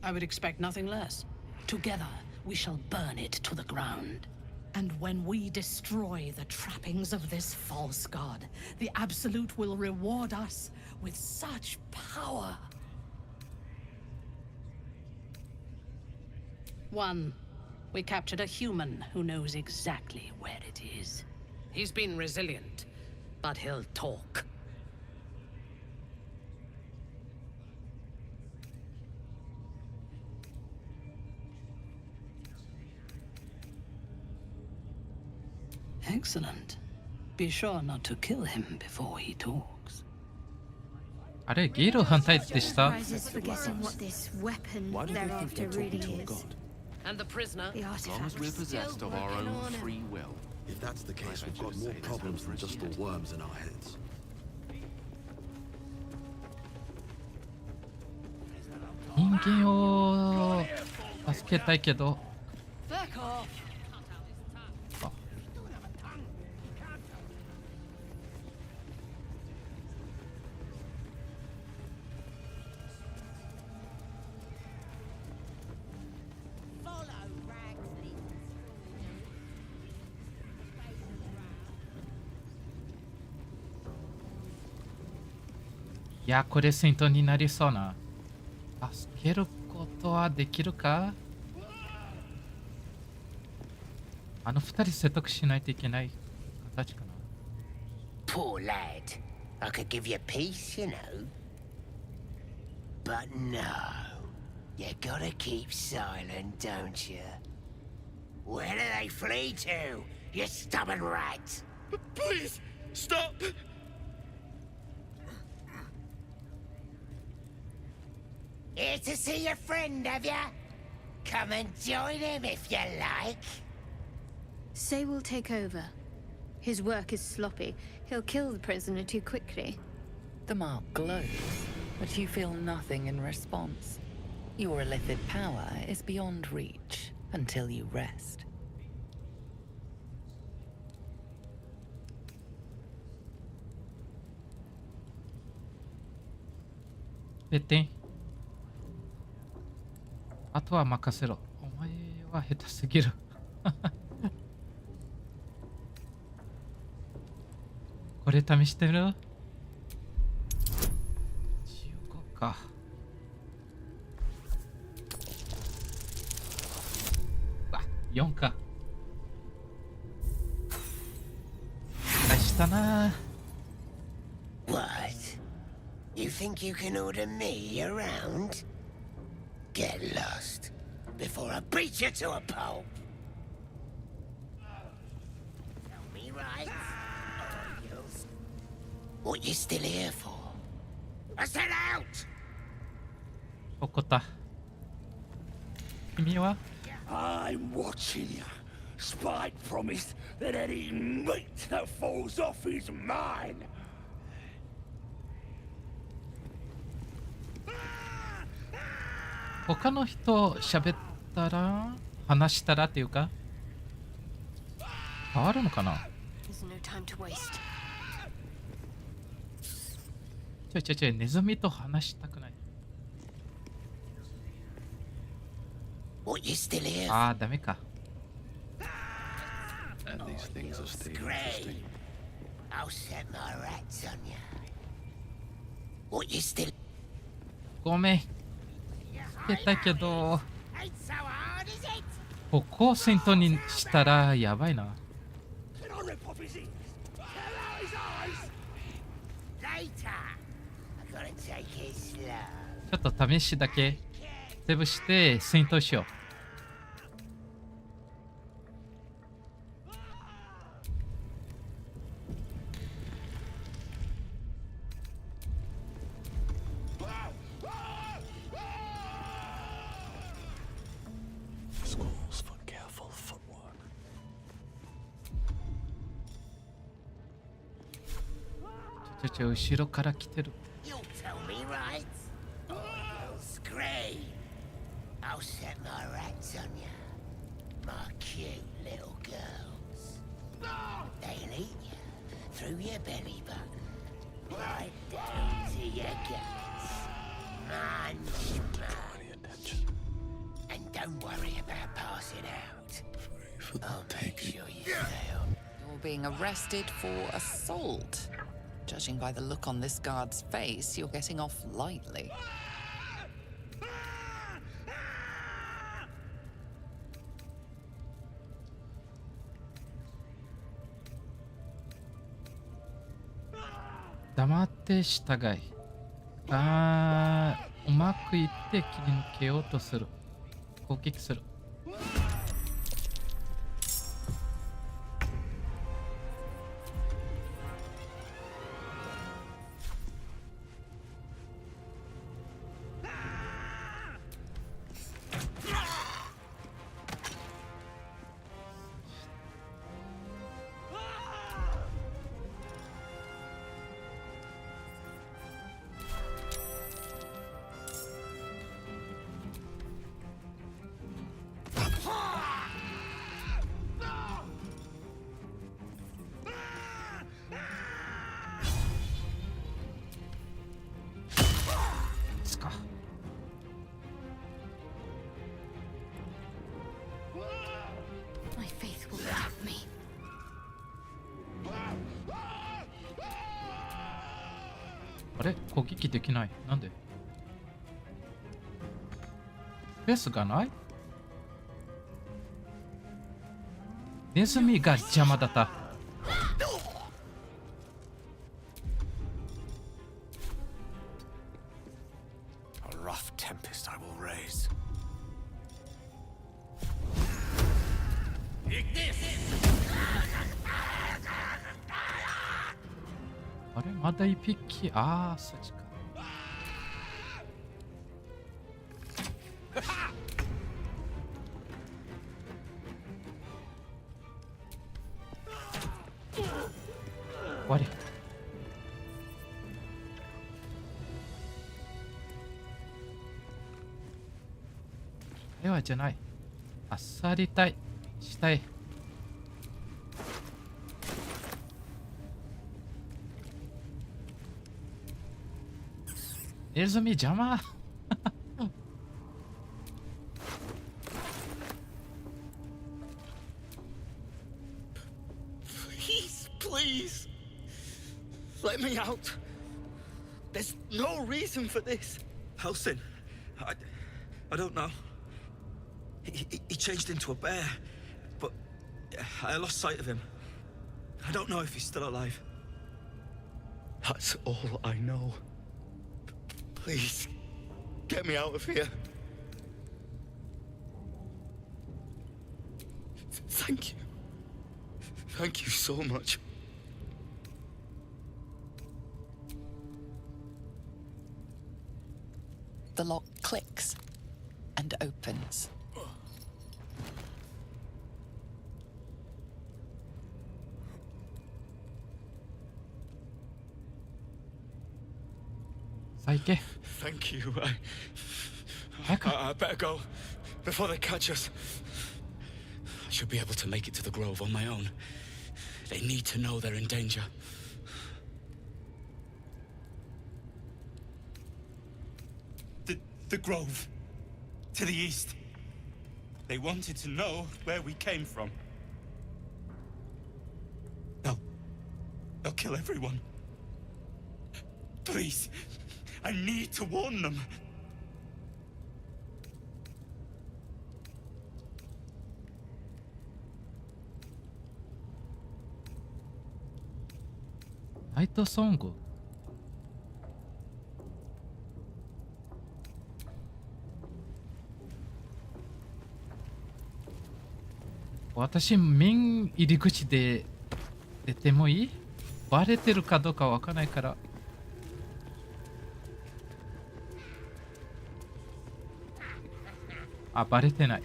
I would expect nothing less. Together, we shall burn it to the ground. And when we destroy the trappings of this false god, the Absolute will reward us with such power. 1. We captured a human who knows exactly where it is. He's been resilient, but he'll talk. Excellent. Be sure not to kill him before he talks. あれ、ゲイル反対でした。 Prizes for guessing what this weapon they're after really is. And the prisoner? The As long as we're possessed of our own free will. If that's the case, we've got more problems than just the worms in our heads. 人間を助けたいけど。いや、これ戦闘になりそうな。助けることはできるか？あの二人説得しないといけない形かな。Poor lad. I could give you peace, you know. But no. You gotta keep silent, don't you? Where do they flee to, you stubborn rat? Please, stop! Here to see your friend, have ya? Come and join him if you like. Say we'll take over. His work is sloppy. He'll kill the prisoner too quickly. The mark glows, but you feel nothing in response. Your illithid power is beyond reach until you rest. 別点。あとは任せろ。お前は下手すぎる。これ試してみる？ 15か。わ、4か。出したな。What? You think you can order me around? Get lost before I beat you to a pulp. Tell me right, or you'll... What you still here for? I said out! 怒った。君は？ I'm watching you. Spike promised that any meat that falls off is mine. 他の人喋ったら話したらっていうか変わるのかな。ちょネズミと話したくない。ああダメか。And these things are still interesting. I'll set my rats on you. What you still... ごめん。言ったけど、ここを先頭にしたらやばいな。ちょっと試しだけセーブして戦闘しよう。後ろから来てる。You're being arrested for assault. Judging by the look on this guard's face, you're getting off lightly.黙って従い。あー、うまくいって切り抜けようとする。攻撃する。あれ攻撃できない。なんで？スペースがない？ネズミが邪魔だった。A rough tempest I will raise. あれまだ一匹。ああ、そっちか。終わり。ではじゃない。あっさりたい。したい。ネズミ邪魔。Please, let me out. There's no reason for this. Helsing, I don't know. He changed into a bear, but I lost sight of him. I don't know if he's still alive. That's all I know. Please, get me out of here. Thank you. Thank you so much. The lock clicks and opens. Saike. Thank you. I better go before they catch us. I should be able to make it to the grove on my own. They need to know they're in danger. The grove. To the east. They wanted to know where we came from. They'll kill everyone. Please, I need to warn them. Night Song. 私、メイン入り口で出てもいい？バレてるかどうかわからないから。あ、バレてない。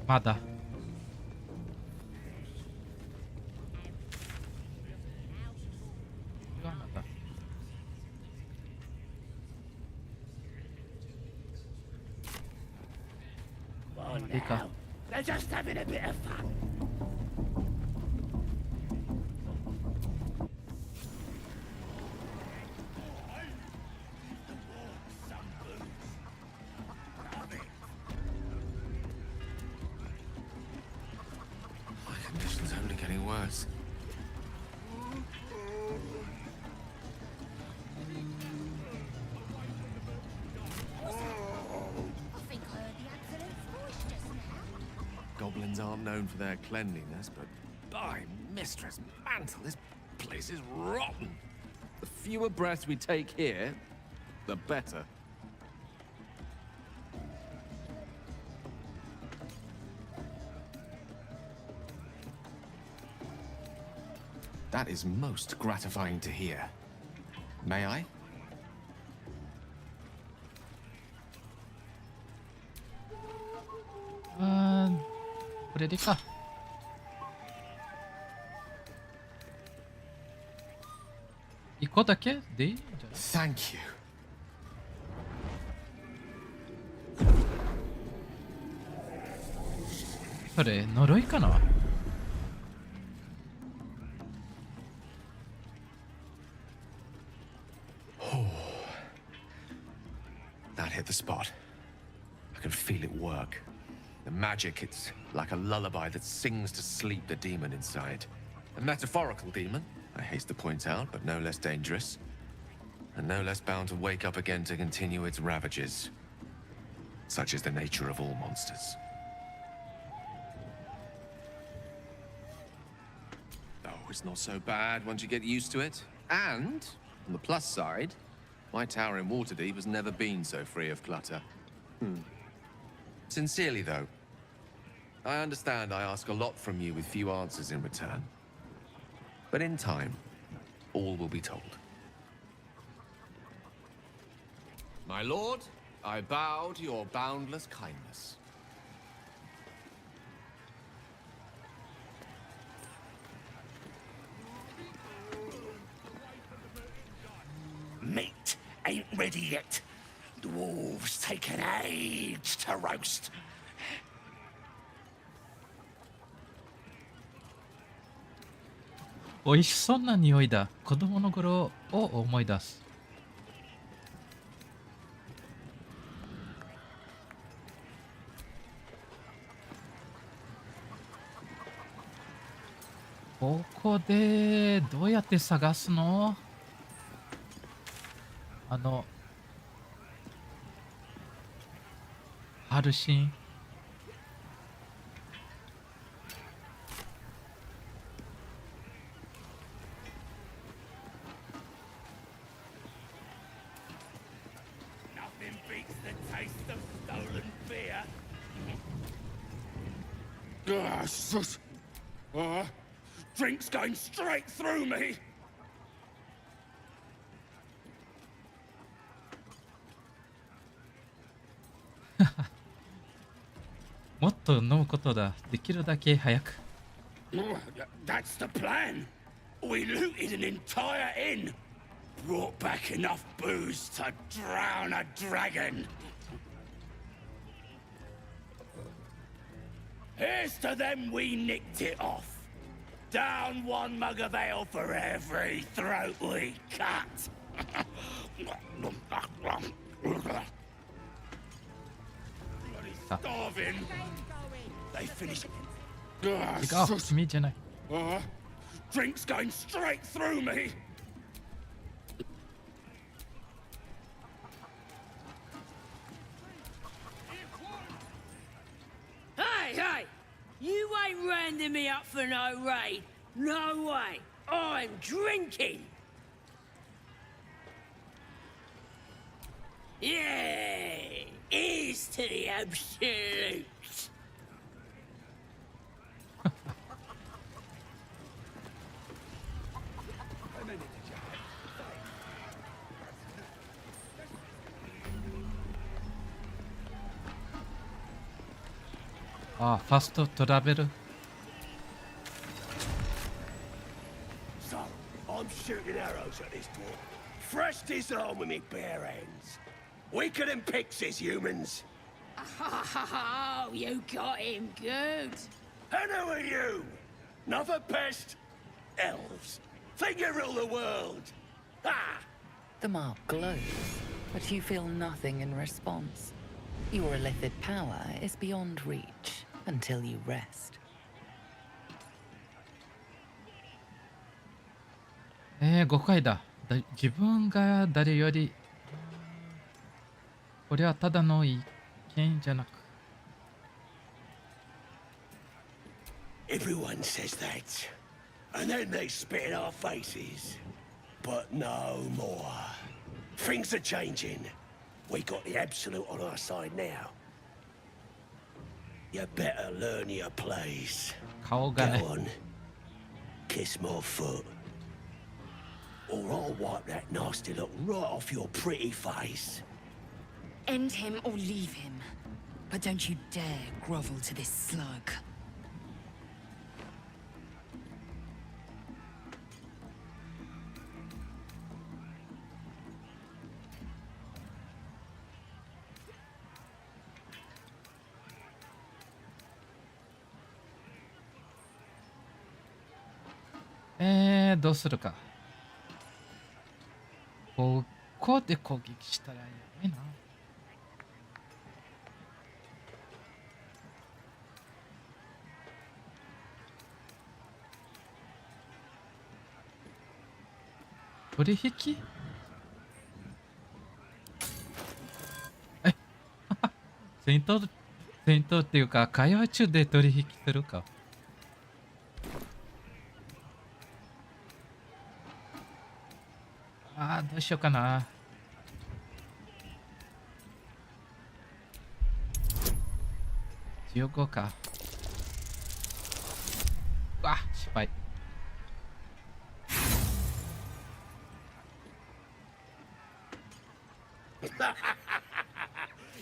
まだ。They're just having a bit of fun. My condition's only getting worse. Goblins aren't known for their cleanliness, but by Mistress Mantle, this place is rotten. The fewer breaths we take here, the better. That is most gratifying to hear. May I? これでか。一個だけでいいんじゃない？ Thank you. それ呪いかな？ That hit the spot. I can feel it work. The magic, it's like a lullaby that sings to sleep the demon inside. A metaphorical demon, I haste to point out, but no less dangerous. And no less bound to wake up again to continue its ravages. Such is the nature of all monsters. Oh, it's not so bad once you get used to it. And, on the plus side, my tower in Waterdeep has never been so free of clutter. Sincerely, though, I understand I ask a lot from you with few answers in return. But in time, all will be told. My lord, I bow to your boundless kindness. Mate ain't ready yet. The wolves take an age to roast. 美味しそうな匂いだ。子供の頃を思い出す。ここでどうやって探すの？ハルシン。Nothing beats the taste of stolen beer. Ah, sus. Drink's going straight through me. もっと飲むことだ。できるだけ早く。That's the plan. We looted an entire inn. Brought back enough booze to drown a dragon. Here's to them we nicked it off. Down one mug of ale for every throat we cut. Bloody starving. They finished. 違う、君じゃない。Drink's going straight through me. Hey! You ain't rounding me up for no raid. No way. I'm drinking. Yeah, here's to the absolute. あ、ファストトラベル。So, I'm shooting arrows at this dwarf. Fresh disarmed with me bare hands. Weaker than pixies, humans. Oh, you got him good. And who are you? Another pest? Elves. Think you rule the world. Ha! The mark glows, but you feel nothing in response. Your illithid power is beyond reach until you rest. 誤解だ。自分が誰より。これはただの意見じゃなく。Everyone says that. And then they spit in our faces. But no more. Things are changing. We got the Absolute on our side now. You better learn your place. Go on. Kiss my foot. Or I'll wipe that nasty look right off your pretty face. End him or leave him. But don't you dare grovel to this slug. .どうするか。ここで攻撃したらやばいな。取引？戦闘っていうか会話中で取引するか。ああ、どうしようかな。15か。うわ、失敗。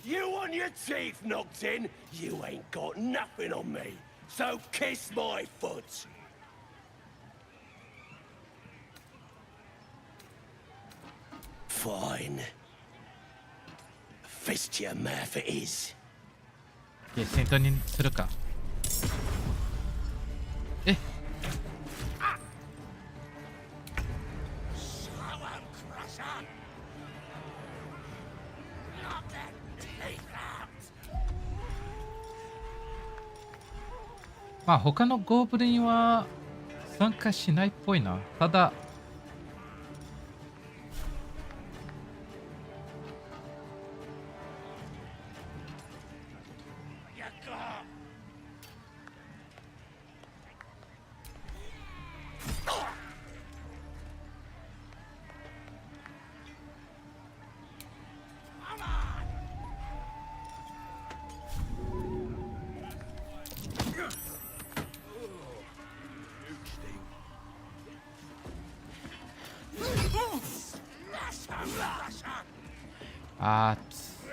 You want your teeth knocked in? You ain't got nothing on me. So kiss my foot. Fine. fist your mouth it is. 先頭にするか。え、まあ他のゴブリンは参加しないっぽいな。ただ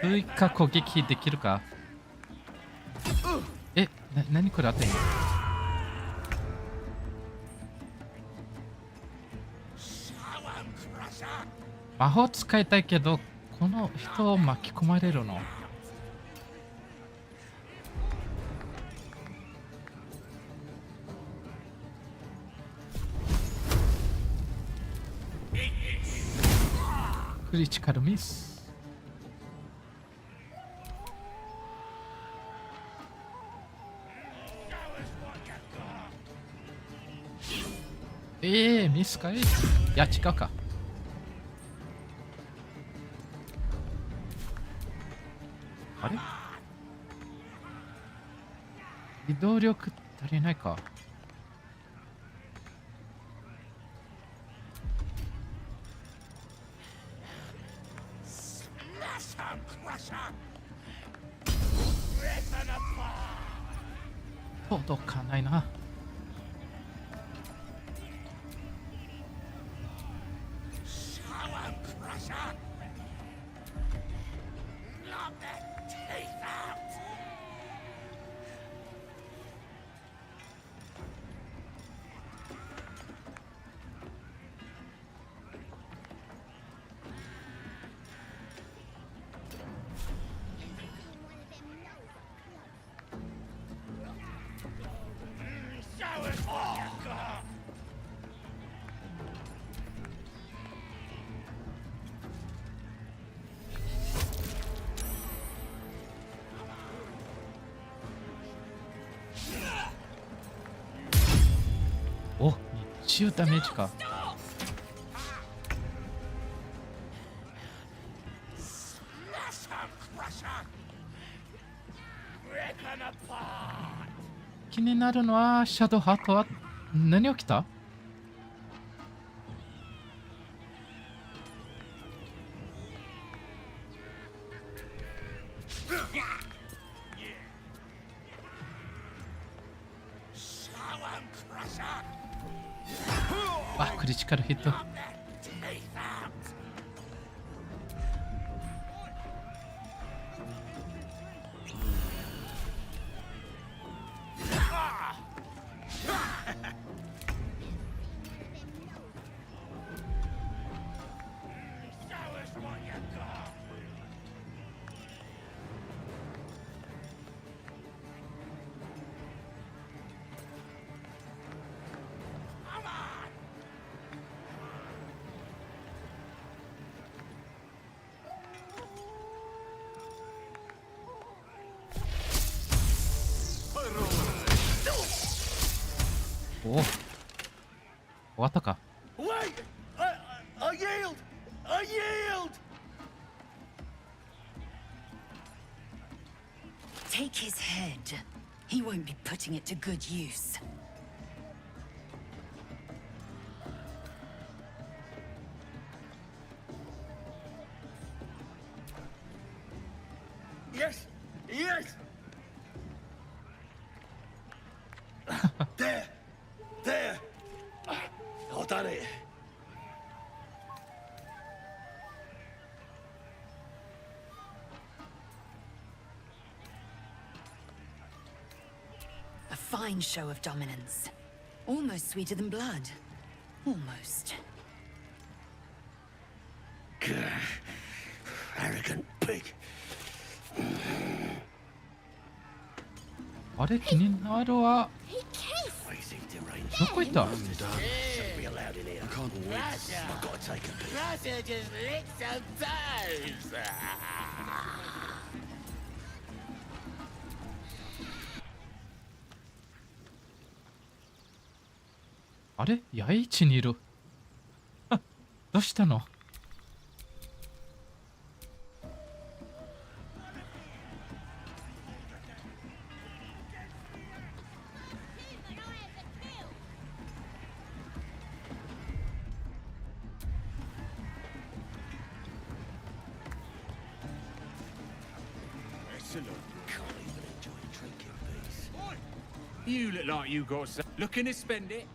追加攻撃できるか。え、何これあった今。魔法使いたいけどこの人を巻き込まれるの。クリティカルミス。ミスかい。いや違うか。あれ、移動力足りないか。届かないな。お、日中ダメージか。気になるのはシャドウハートは何起きた？あ、クリティカルヒット。お、終わったか。 Wait! I yield! I yield! Take his head. He won't be putting it to good use. Yes! Yes! There! There! I've done it. A fine show of dominance. Almost sweeter than blood. Almost. Arrogant pig. あれ、気になるわ。どこ行った？ あれ、八重地にいる。あ、どうしたの？You look like you got some. Looking to spend it?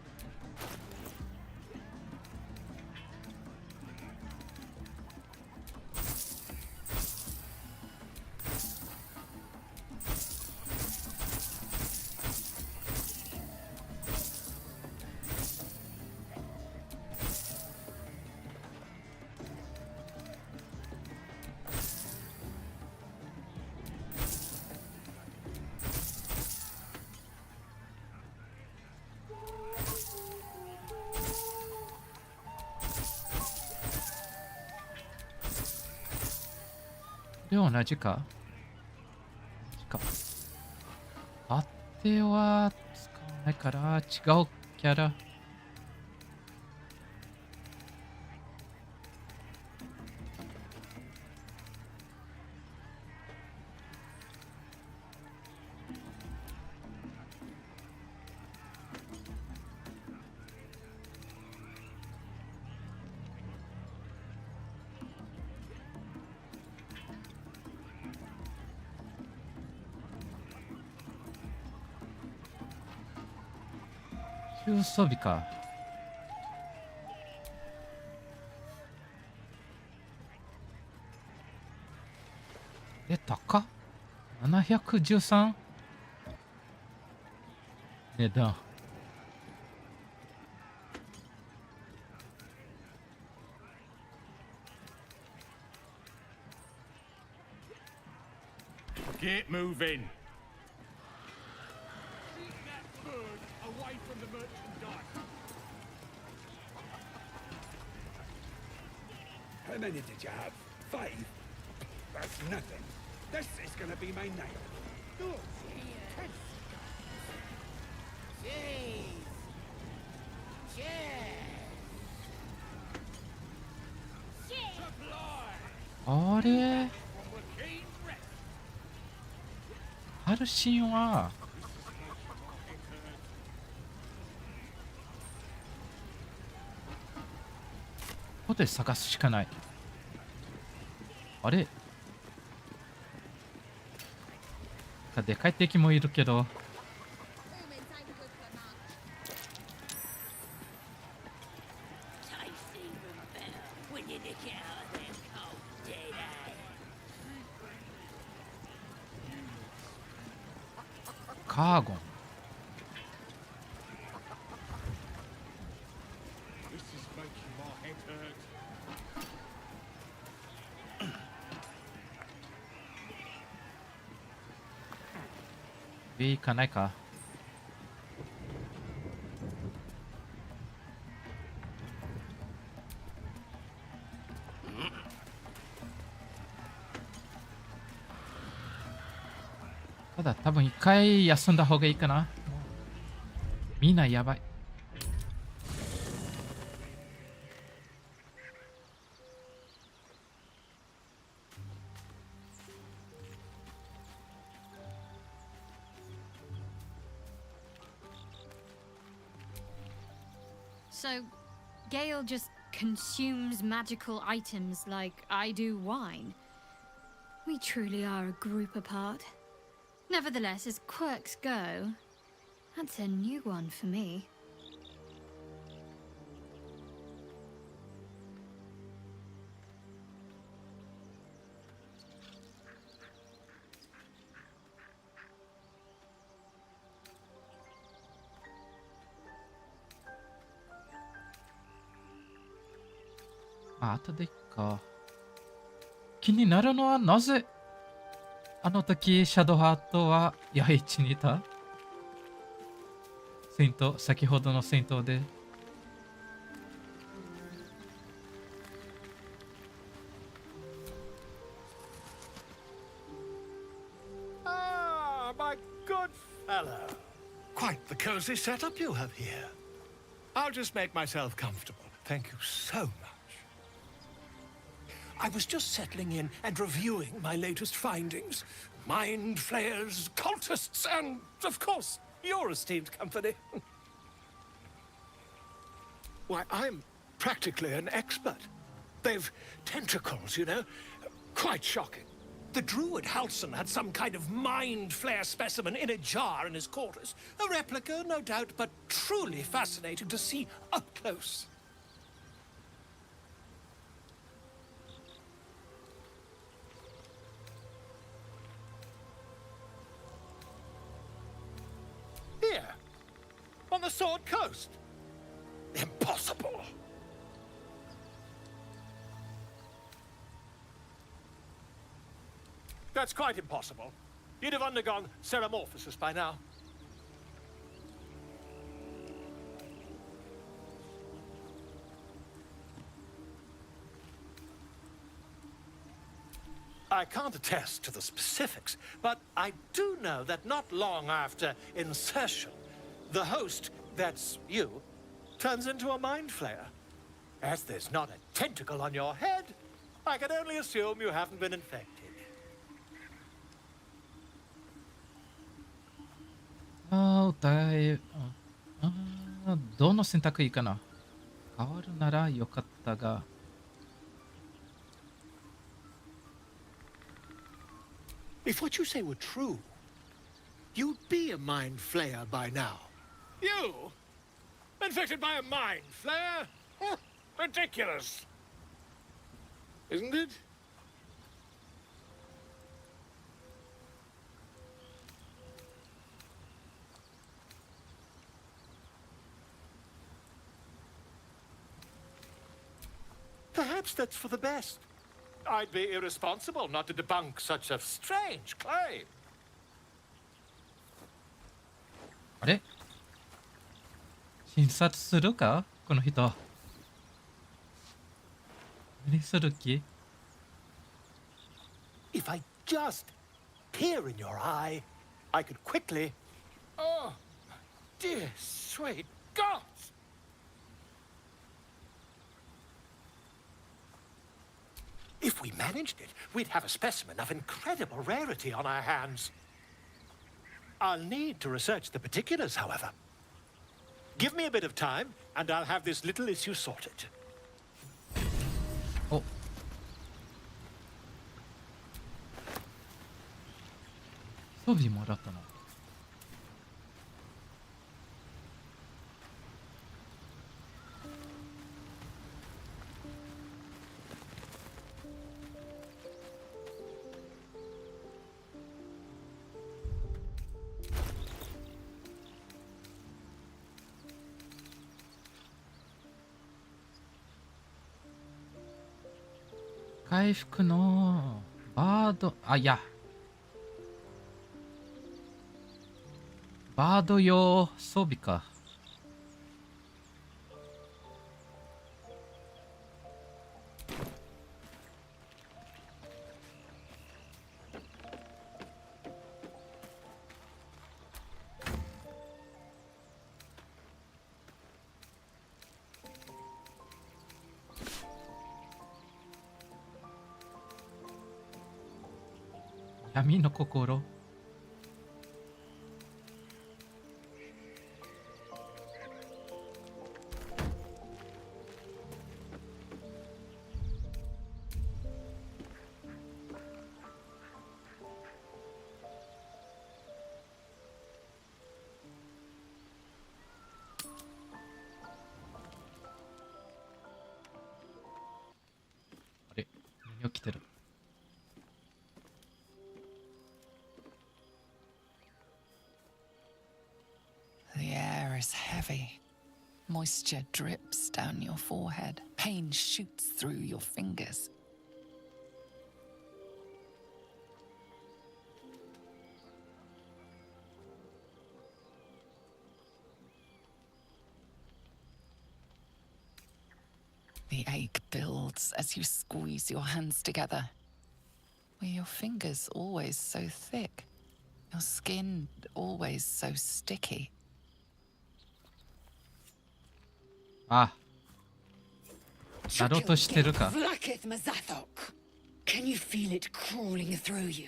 で同じか？当ては使わないから違うキャラ。中装備か。高っ。713値段。Get moving. How many did you have? 5? That's nothing. This is gonna be my night. Oh,あれ？ハルシンはここで探すしかない。あれ？でかい敵もいるけど。カーゴン。行かないか。ただ多分一回休んだ方がいいかな。みんなやばい。So, Gale just consumes magical items like I do wine. We truly are a group apart. Nevertheless, as quirks go, that's a new one for me.あとでいっか。気になるのはなぜあの時シャドウハートは八重地にいた？戦闘、先ほどの戦闘で。Ah, my good fellow. Quite the cozy setup you have here. I'll just make myself comfortable. Thank you so much. I was just settling in and reviewing my latest findings. Mind flayers, cultists, and, of course, your esteemed company. Why, I'm practically an expert. They've tentacles, you know. Quite shocking. The druid Halson had some kind of mind flayer specimen in a jar in his quarters. A replica, no doubt, but truly fascinating to see up close. Here, on the Sword Coast. Impossible. That's quite impossible. You'd have undergone ceramorphosis by now. I can't attest to the specifics, but I do know that not long after insertion, the host, that's you, turns into a mind flayer. As there's not a tentacle on your head, I can only assume you haven't been infected. お互い、どの選択いいかな。変わるならよかったが。If what you say were true, you'd be a mind flayer by now. You? Infected by a mind flayer? Ridiculous. Isn't it? Perhaps that's for the best. I'd be irresponsible not to debunk such a strange claim. あれ診察するかこの人。何する気 If I just peer in your eye, I could quickly... Oh, dear sweet gods! If we managed it, we'd have a specimen of incredible rarity on our hands. I'll need to research the particulars, however. Give me a bit of time, and I'll have this little issue sorted. お装備もらったの。回復のバード、あ、いや。バード用装備か。闇の心。あれ、何起きてる。The air is heavy. Moisture drips down your forehead. Pain shoots through your fingers. The ache builds as you squeeze your hands together. Were your fingers always so thick? Your skin always so sticky? あ、なろうとしてるか。 Vlakith Mazathok. Can you feel it crawling through you?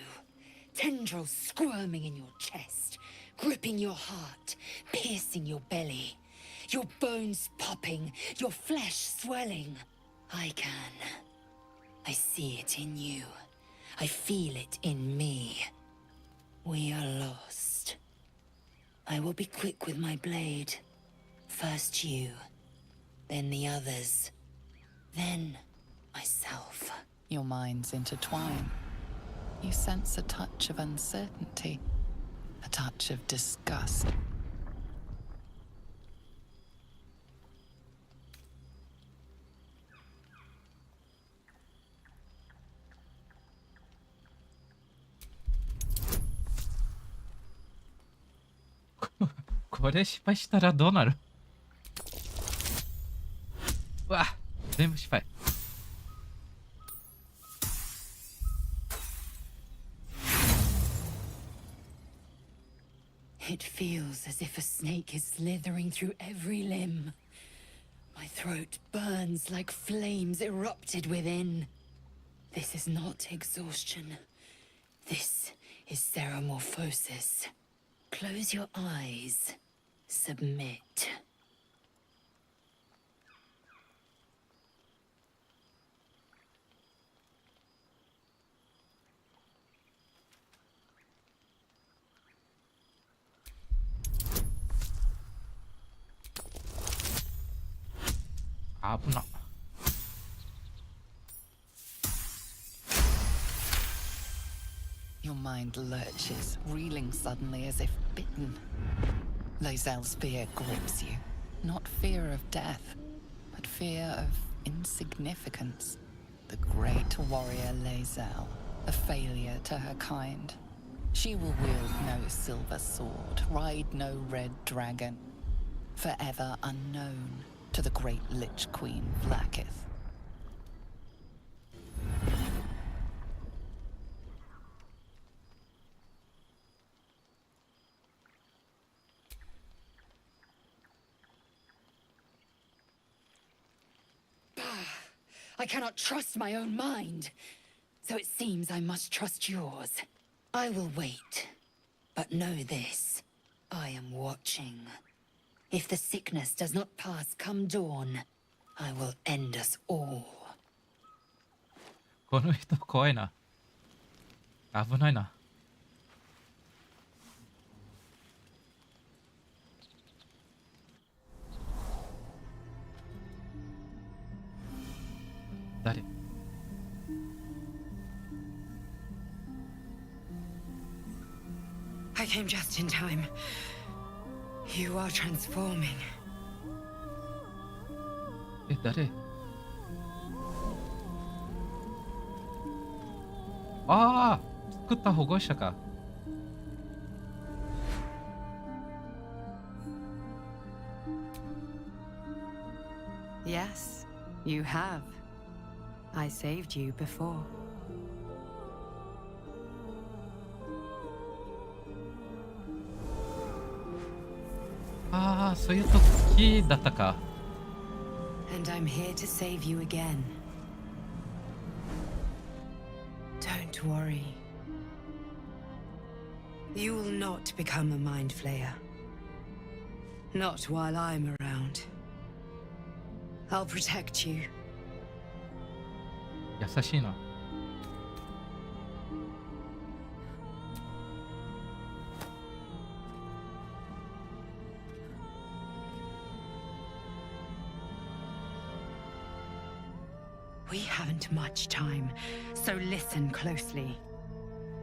Tendrils squirming in your chest, gripping your heart, piercing your belly. Your bones popping, your flesh swelling. I can. I see it in you. I feel it in me. We are lost. I will be quick with my blade. First you, then the others, then myself. Your minds intertwine. You sense a touch of uncertainty, a touch of disgust. これ失敗したらどうなる？うわ、全部失敗。It feels as if a snake is slithering through every limb. My throat burns like flames erupted within. This is not exhaustion. This is ceremorphosis. Close your eyes. Submit. Your mind lurches, reeling suddenly as if bitten. Lae'zel's fear grips you. Not fear of death, but fear of insignificance. The great warrior Lae'zel, a failure to her kind. She will wield no silver sword, ride no red dragon. Forever unknown to the great Lich Queen Vlakith. I cannot trust my own mind. So it seems I must trust yours. I will wait. But know this. I am watching. If the sickness does not pass come dawn, I will end us all. この人怖いな。危ないな。誰？ I came just in time. You are transforming. え、誰？ああ、作った保護者か。Yes, you have. I saved you before. ああ、そういう時だったか。And I'm here to save you again. Don't worry. You will not become a mind flayer. Not while I'm around. I'll protect you. 優しいな。We haven't much time, so listen closely.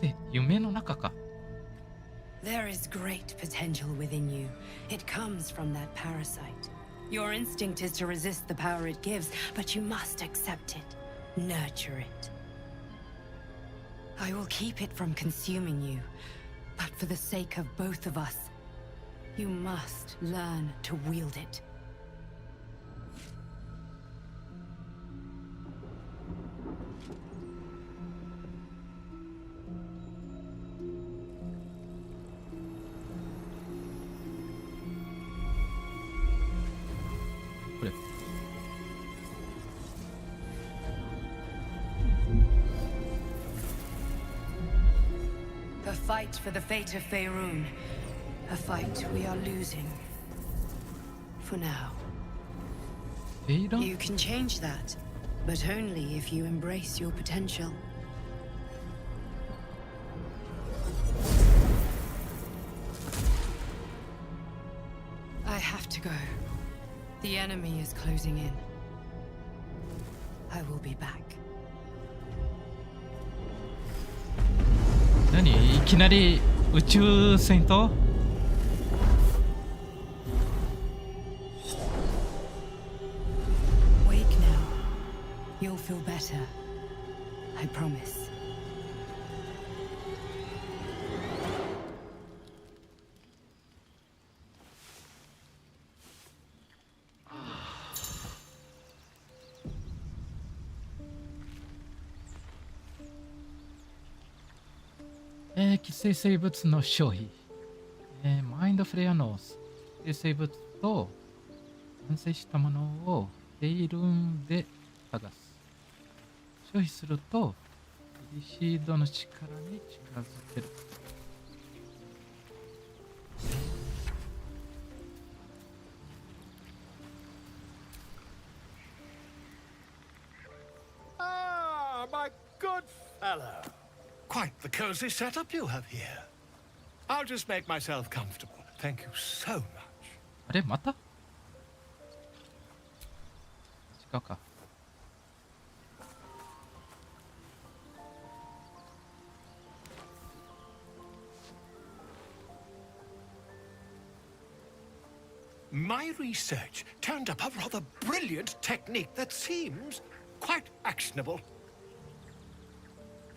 で、夢の中か。 There is great potential within you. It comes from that parasite. Your instinct is to resist the power it gives, but you must accept it. Nurture it. I will keep it from consuming you, but for the sake of both of us, you must learn to wield it. fight for the fate of Faerun. A fight we are losing. For now. You can change that, but only if you embrace your potential. I have to go. The enemy is closing in. I will be back. 何いきなり宇宙戦闘 Wake now. You'll feel better. I promise. 寄生生物の消費、マインドフレアの寄生生物と完成したものをフェイルンで探す。消費するとリシードの力に近づける。Ah, my good fellow. Quite the cozy setup you have here. I'll just make myself comfortable. Thank you so much. あれまた違うか。My research turned up a rather brilliant technique that seems quite actionable.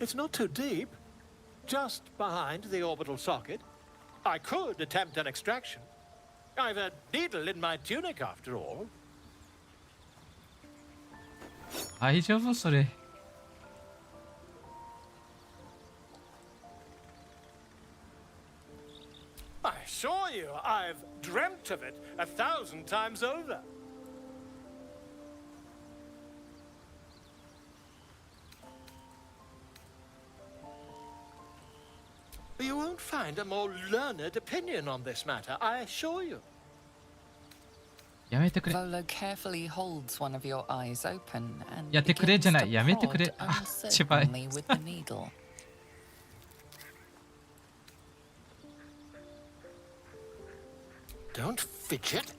It's not too deep, just behind the orbital socket. I could attempt an extraction. I've a needle in my tunic after all. 大丈夫それ。I assure you, I've dreamt of it 1,000 times over. You won't find a more learned opinion on this matter, I assure you. やめてくれ。 Volo carefully holds one of your eyes open and やってくれじゃない。 begins to やめてくれ。 prod あ、千葉。 uncertainly with the needle. Don't fidget.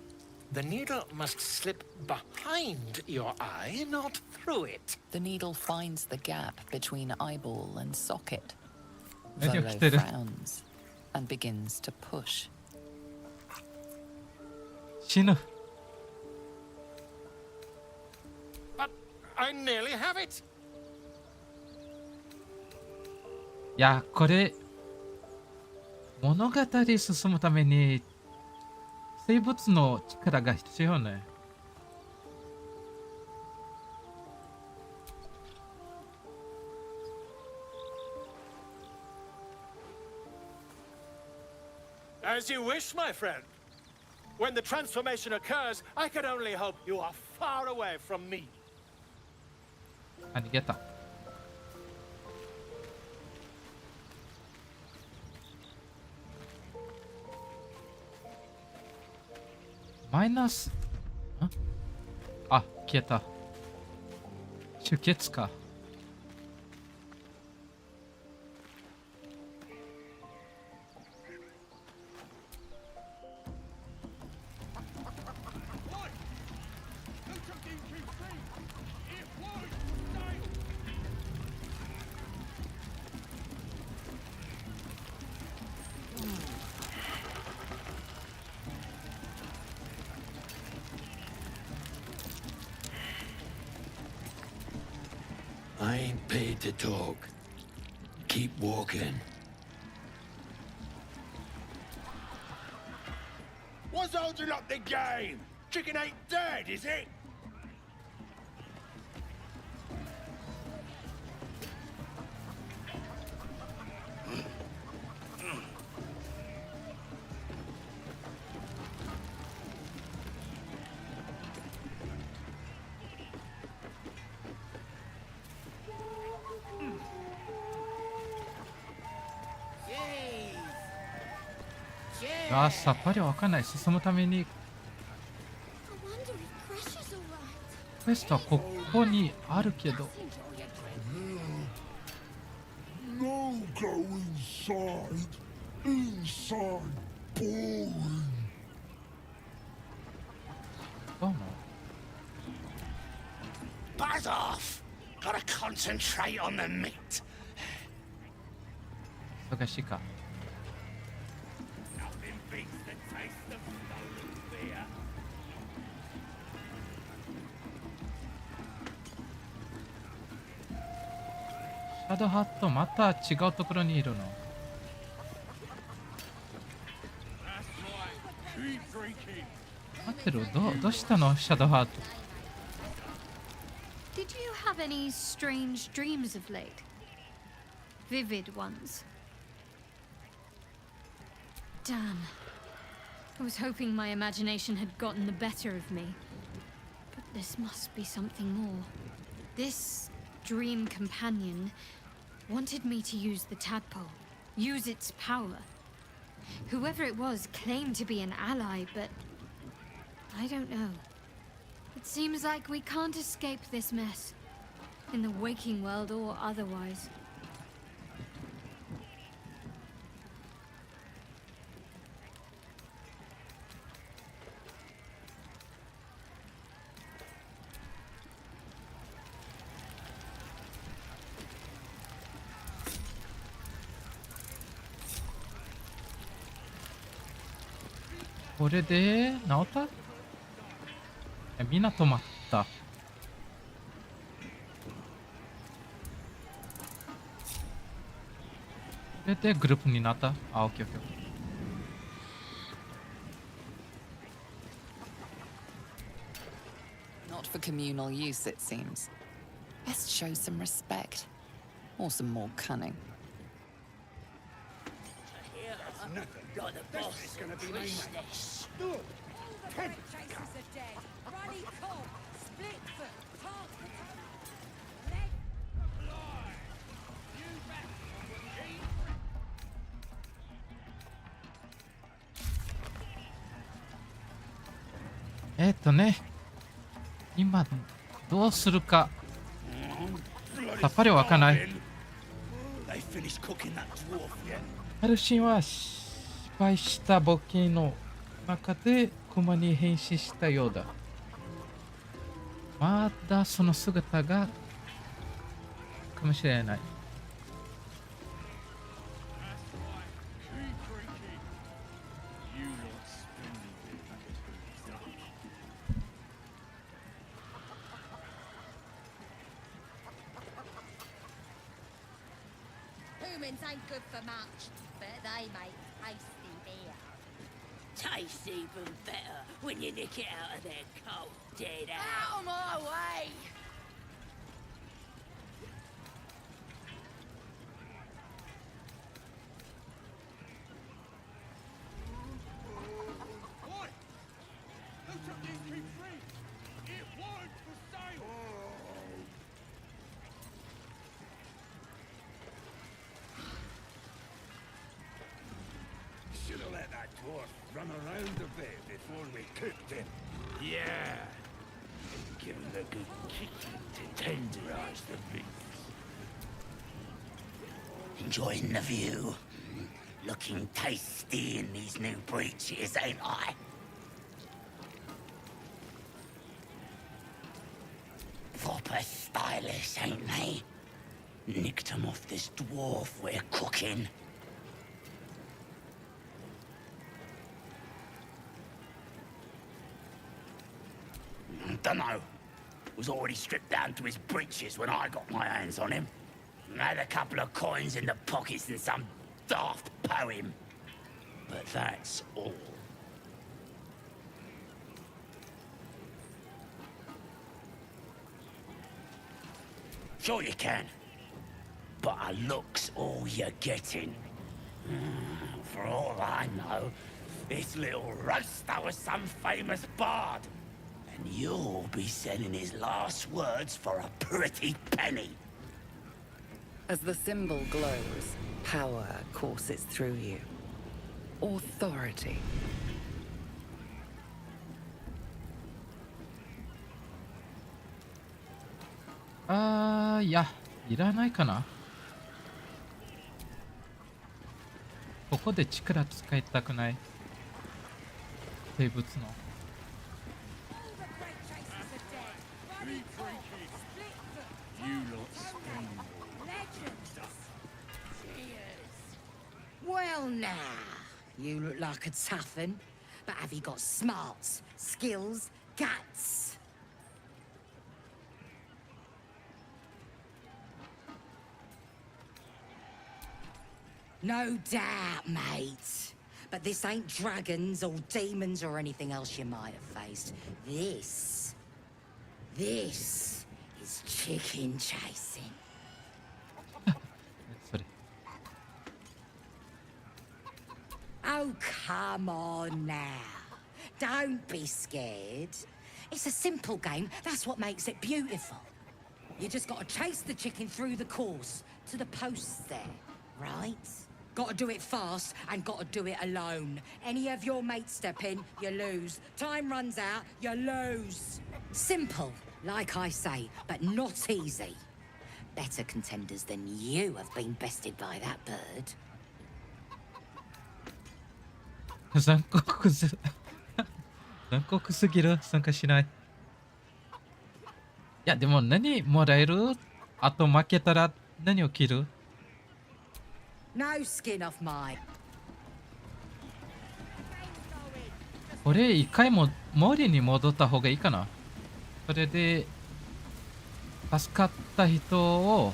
The needle must slip behind your eye, not through it. The needle finds the gap between eyeball and socket. 何 Volo 起きてる frowns and begins to push. 死ぬ。 But I nearly have it. いや、これ物語進むために生物の力が必要ね。As you wish, my friend. When the transformation occurs, I can only hope you are far away from me. あ、逃げた。マイナス。あ、消えた。出血か。I ain't paid to talk. Keep walking. What's holding up the game? Chicken ain't dead, is it? あ、さっぱりわかんない。進むために クエストはここにあるけど。 No go inside. Inside boring. どうも。 Buzz off! Gotta concentrate on the meat. 忙しいか。 Nothing beats the taste of stolen beer. シャドウハットまた違うところにいるの。 待ってる。どうしたのシャドウハット。 Did you have any strange dreams of late? Vivid ones? Damn. I was hoping my imagination had gotten the better of me. But this must be something more. This dream companion wanted me to use the tadpole, use its power. Whoever it was claimed to be an ally, but I don't know. It seems like we can't escape this mess, in the waking world or otherwise. これで治った？みんな止まった。これでグループになった。あ、オッケーオッケー。 Not for communal use, it seems. Best show some respect. Or some more cunning. Like the boss is gonna be this.ね、今どうするかさっぱりわかんない。ハルシンは失敗した冒険の中でクマに変身したようだ。まだその姿がかもしれない。Humans ain't good for much, but they make tasty beer. Tastes even better when you nick it out of their cold, dead ass. Out of my way! Should have let that dwarf run around a bit before we cooked him. Yeah. And give him a good kicking to tenderize the beef. Enjoying the view. Looking tasty in these new breeches, ain't I? Proper stylish, ain't they? Nicked 'em off this dwarf we're cooking. Dunno. Was already stripped down to his breeches when I got my hands on him. Had a couple of coins in the pockets and some daft poem. But that's all. Sure you can. But a look's all you're getting. For all I know, this little roaster was some famous bard. And you'll be selling his last words for a pretty penny. As the symbol glows, power courses through you. Authority.いや、いらないかな。ここで力使いたくない。生物の。Well, now, you look like a tough un, but have you got smarts, skills, guts? No doubt, mate. But this ain't dragons or demons or anything else you might have faced. This is chicken chasing. Oh, come on now. Don't be scared. It's a simple game. That's what makes it beautiful. You just gotta chase the chicken through the course to the posts there, right? Gotta do it fast and gotta do it alone. Any of your mates step in, you lose. Time runs out, you lose. Simple, like I say, but not easy. Better contenders than you have been bested by that bird. 残酷す残酷すぎる。参加しない。いやでも何もらえる？あと負けたら何を切る？ No skin off mine. これ一回も森に戻った方がいいかな。それで助かった人を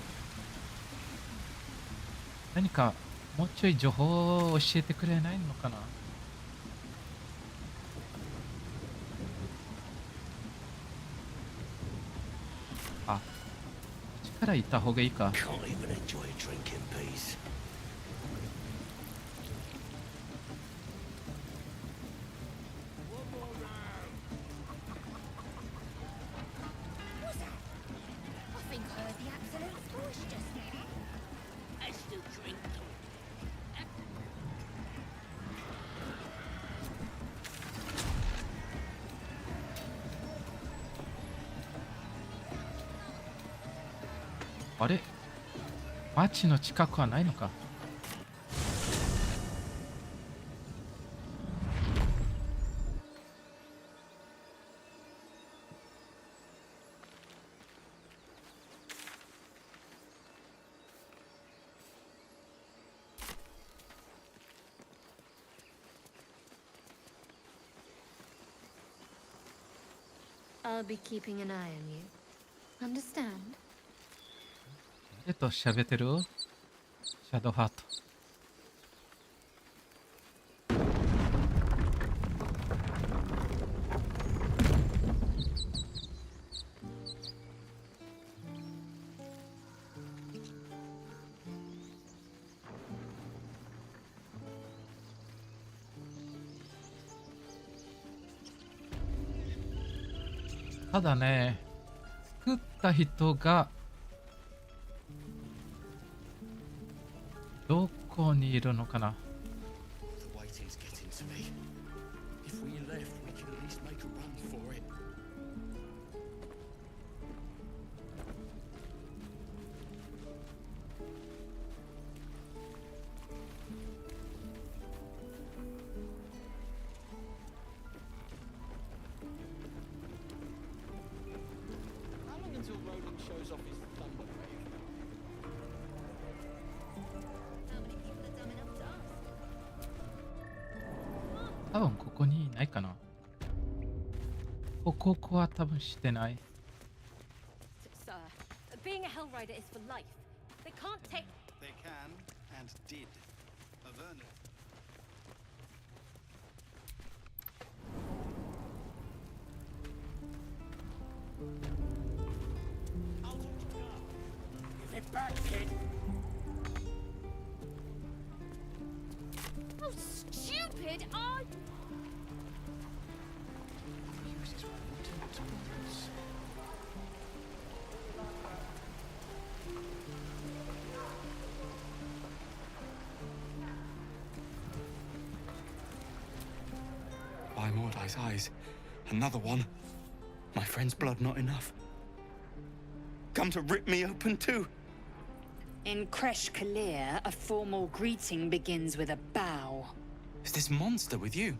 何かもうちょい情報を教えてくれないのかな。あ、こっちから行った方がいいか。あれ、町の近くはないのか。I'll be keeping an eye on you. Understand? 誰と喋ってる？シャドウハート。ただね、作った人がどこにいるのかな。多分ここにいないかな。ここは多分してない。Sir, being a Hellrider is for life. They can't take. They can and did. Avernus. Get back, kid. How stupid are you? Mordai's eyes. Another one. My friend's blood not enough. Come to rip me open too. In Kresh Kalir, a formal greeting begins with a bow. Is this monster with you?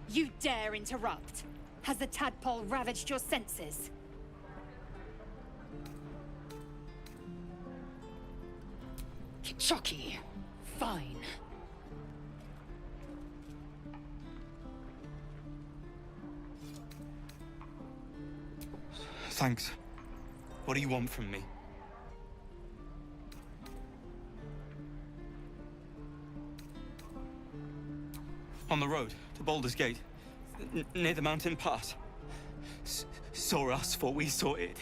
You dare interrupt? Has the tadpole ravaged your senses? Kichoki. Fine. Thanks. What do you want from me? On the road to Baldur's Gate, near the mountain pass. Saw us, for we saw it.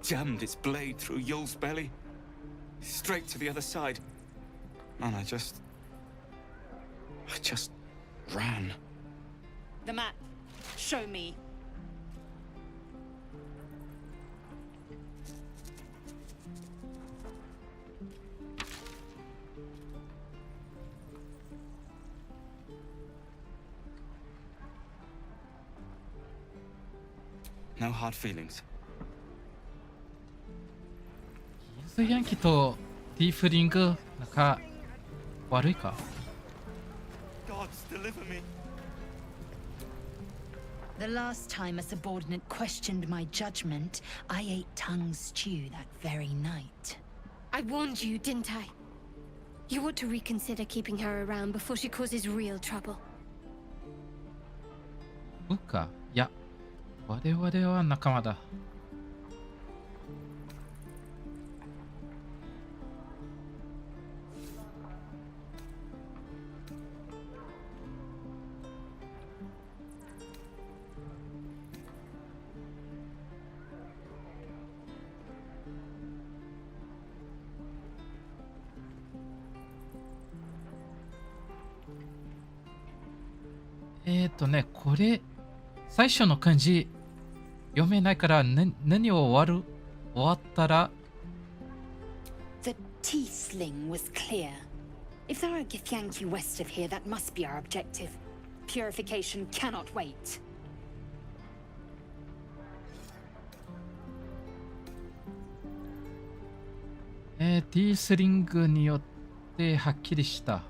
Jammed its blade through Yul's belly, straight to the other side. And I just ran. The map. Show me. No hard feelings. ギーズヤンキとティーフリング仲悪いか？ Gods, deliver me. The last time a subordinate questioned my judgment, I ate tongue stew that very night. I warned you, didn't I? You ought to reconsider keeping her around before she causes real trouble. そうか。いや、我々は仲間だ。これ、最初の漢字読めないから、何を終わったら The T-sling was clear. If there are a Githyanki west of here, that must be our objective. Purification cannot wait. T スリングによってはっきりした。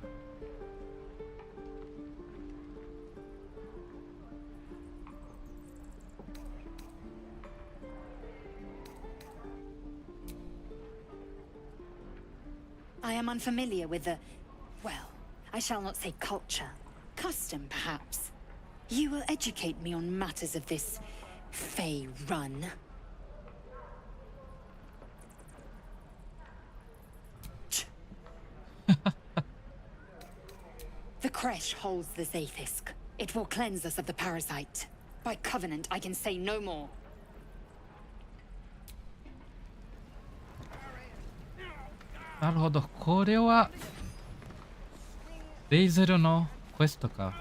I am unfamiliar with the, well, I shall not say culture, custom perhaps. You will educate me on matters of this Fey run. The Kresh holds the Zaithisk. It will cleanse us of the parasite. By covenant, I can say no more. なるほど、これはレイゼルのクエストか。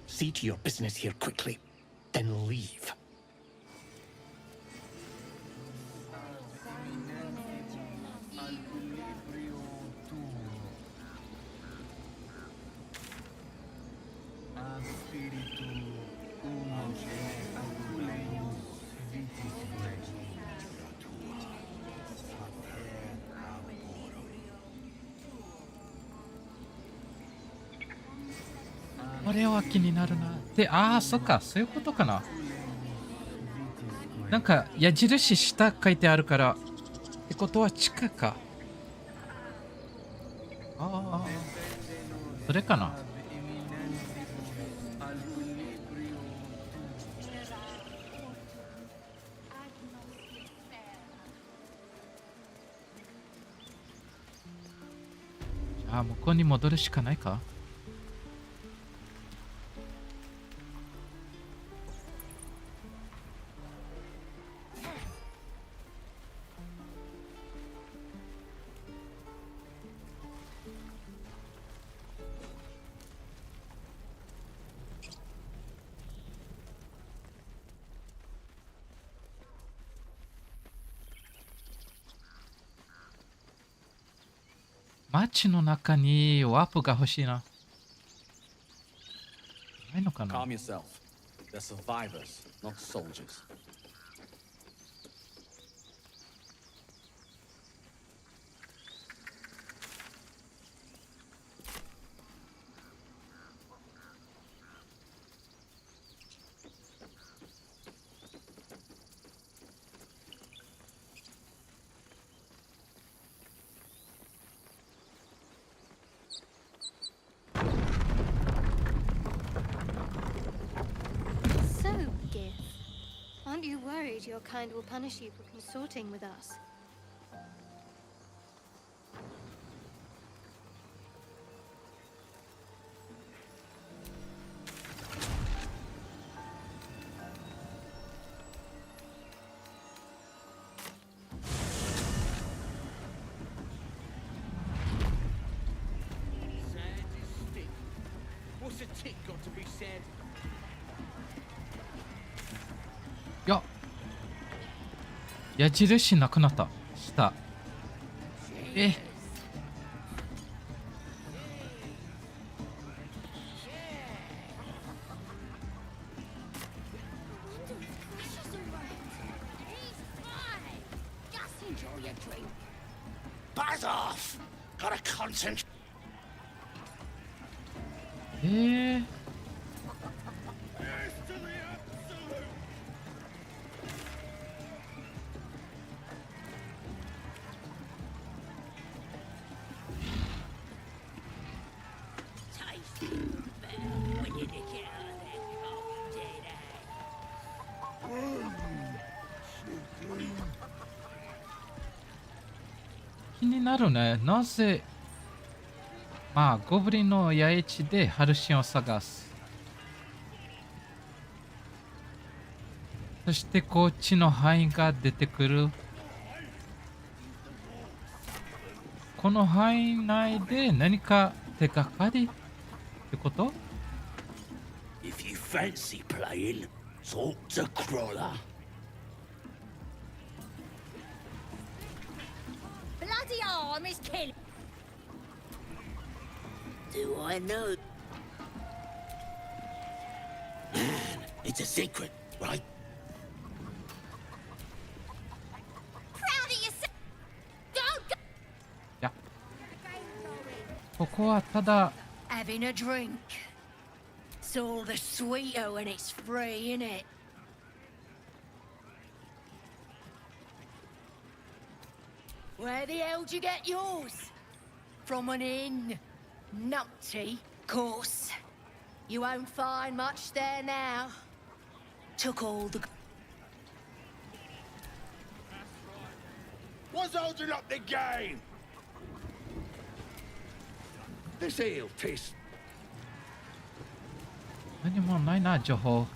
See to your business here quickly, then leave.これは気になるな。で、そっか、そういうことかな。なんか矢印下書いてあるから、ってことは地下か。それかな。じゃあ向こうに戻るしかないか。街の中にワープが欲しいな。ないのかな。 Calm yourself. They're survivors, not soldiers. So, Kiff, aren't you worried your kind will punish you for consorting with us? Sand is stick. What's a tick got to be sand? いや、矢印なくなった。下。え。Just enjoy your drink. Buzz off! Gotta concentrate. 気になるね。なぜ、まあ、ゴブリンの野営地でハルシンを探す。そしてこっちの範囲が出てくる。この範囲内で何か手がかりってこと？ If you fancy playing, talk to Crawler. Bloody arm is killing. Do I know? Man, it's a secret, right? Proud of yourself. Don't go. いや、ここはただ Having a drink. It's all the sweeter when it's free, innit? Where the hell'd you get yours? From an inn. Nutty, course. You won't find much there now. Took all the... What's holding up the game? This eel piss. 何もないな、情報。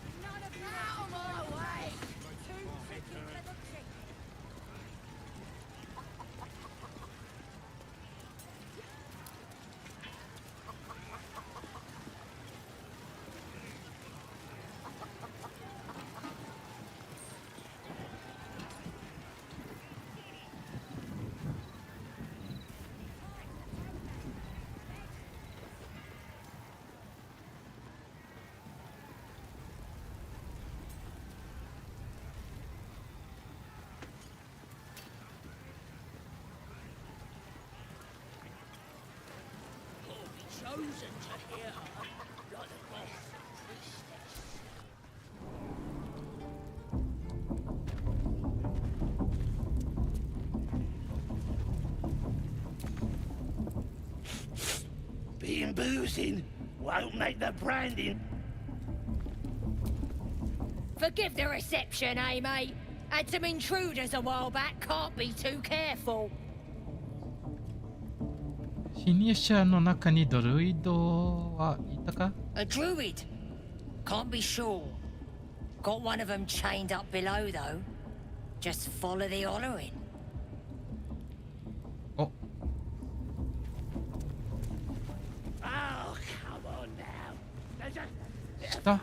Chosen to hear her like the boss priestess. Being boozing won't make the branding. Forgive the reception, eh, mate? Had some intruders a while back, can't be too careful. 侵入者の中にドルイドはいたか？ A druid? Can't be sure. Got one of them chained up below, though. Just follow the hollering. Oh. Oh, come on now. Stop.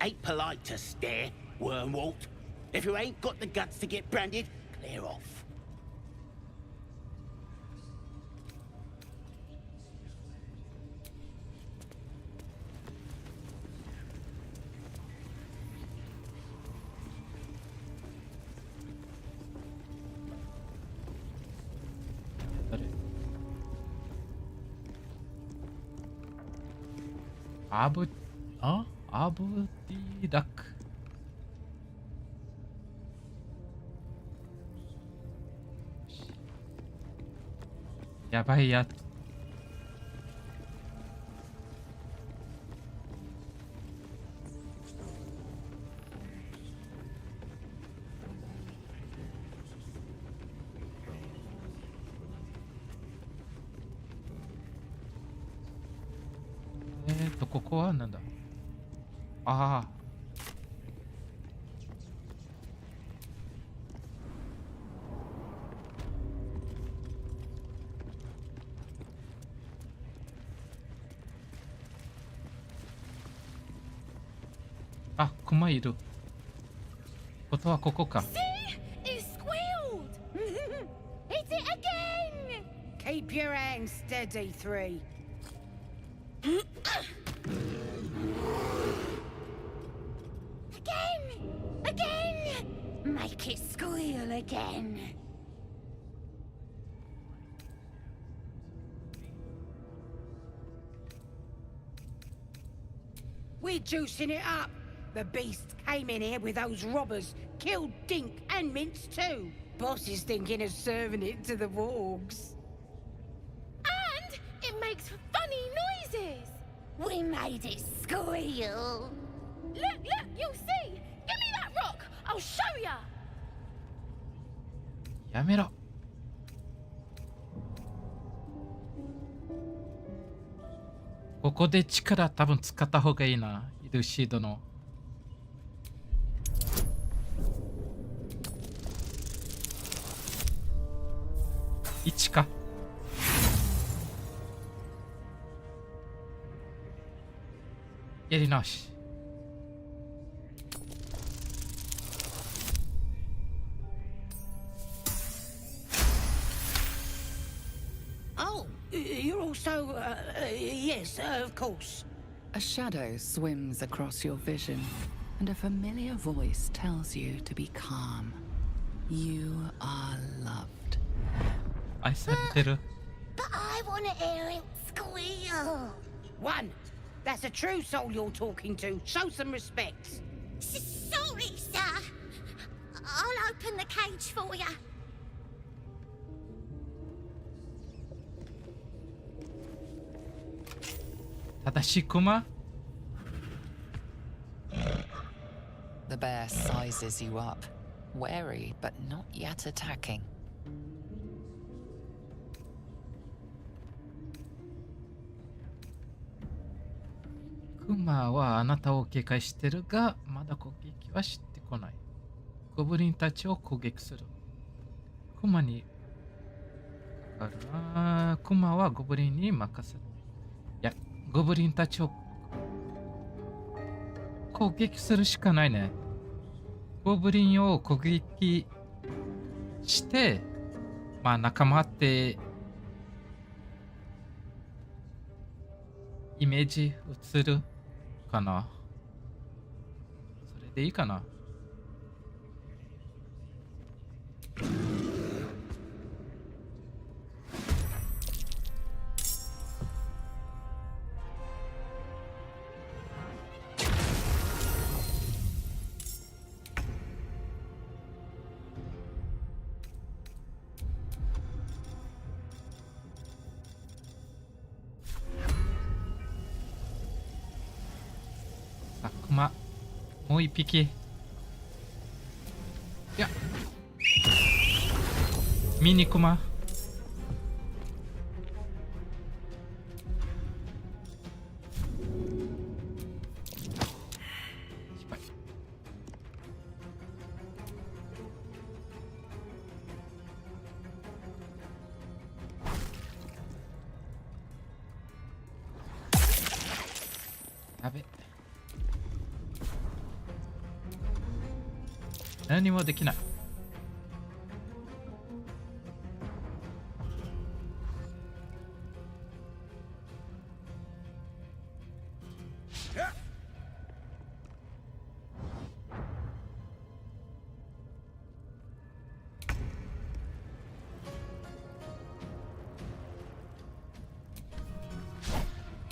Ain't polite to stare, Wormwalt. If you ain't got the guts to get branded, clear off. Abu Dirak. やばいやつ。ここはなんだ。ああ。あ、クマいる。ことはここか。See? It squealed! Hit it again! Keep your hands steady, 3. Again! Make it squeal again. We're juicing it up. The beast came in here with those robbers, killed Dink and Mince too. Boss is thinking of serving it to the wargs. And it makes funny noises. We made it squeal. Look, you'll see. Give me that rock. I'll show ya. やめろ。ここで力多分使った方がいいな。イルシードの。1か。やり直し。Oh, you're also, yes, of course. A shadow swims across your vision, and a familiar voice tells you to be calm. You are loved. 愛されてる。 But I want to hear it squeal. One, that's a true soul you're talking to. Show some respect. Sorry, sir. I'll open the cage for ya. 正しいクマ。 The bear sizes you up, wary but not yet attacking. クマはあなたを警戒してるが、まだ攻撃はしてこない。ゴブリンたちを攻撃する。クマにかかるな。クマはゴブリンに任せる。いや、ゴブリンたちを攻撃するしかないね。ゴブリンを攻撃して、まあ仲間ってイメージ映るかな。それでいいかな。クマもう一匹。いやミニクマ。失敗。やべ。何もできない。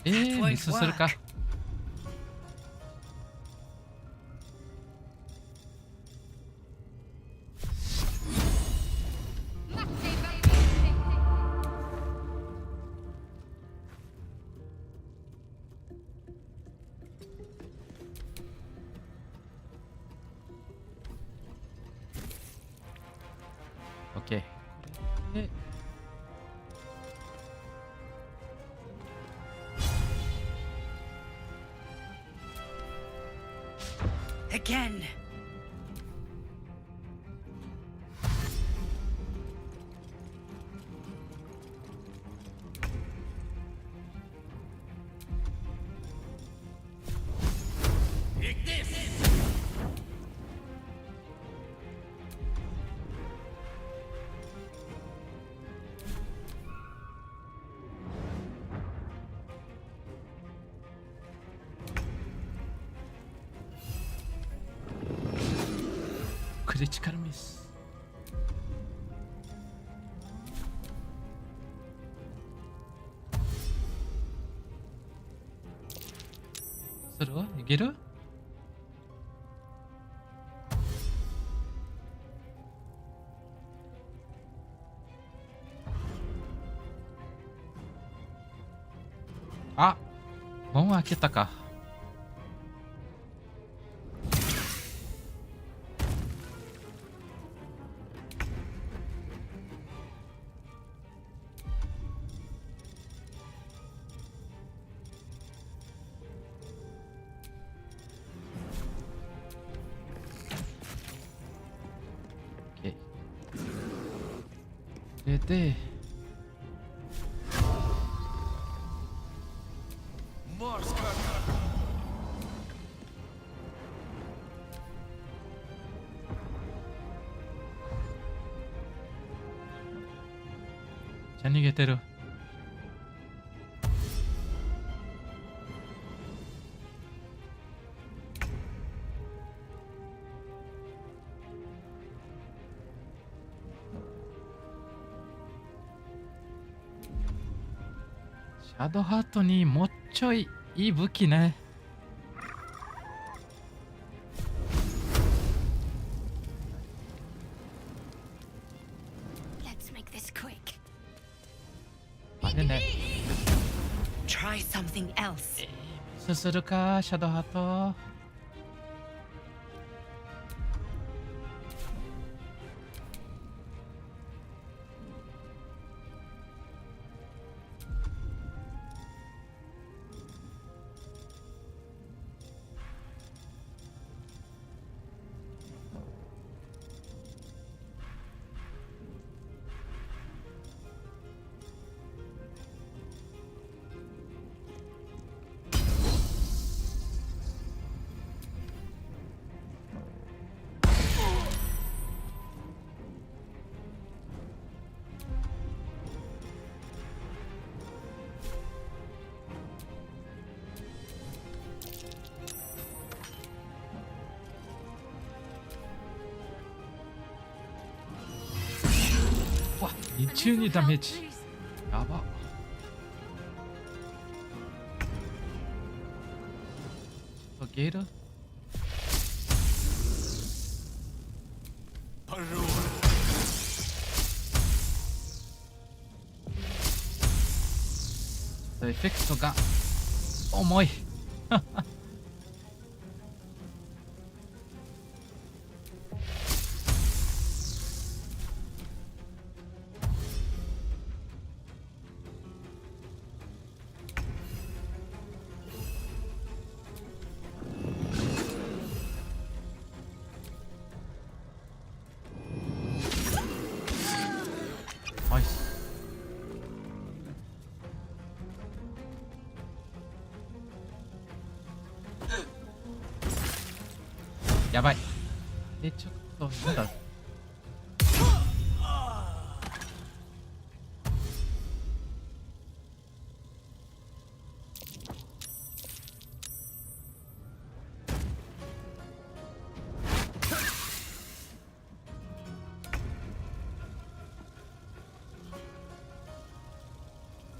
ミスするか。OK。Again. Take this. クリティカルミス。それはいける？あ、門開けたか。でじゃ逃げてる。シャドウハートにもうちょいいい武器ね。あれね。Try something else. すするか、シャドウハート。わ、22ダメージ。やば。ゲールエフェクトが重い。ナイス。やばい。でちょっとなんだ。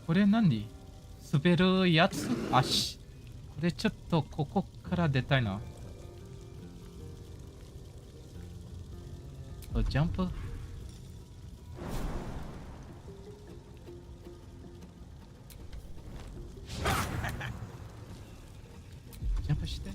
これ何？滑るやつ？足。これちょっとここから出たいな。ジャンプ。ジャンプして。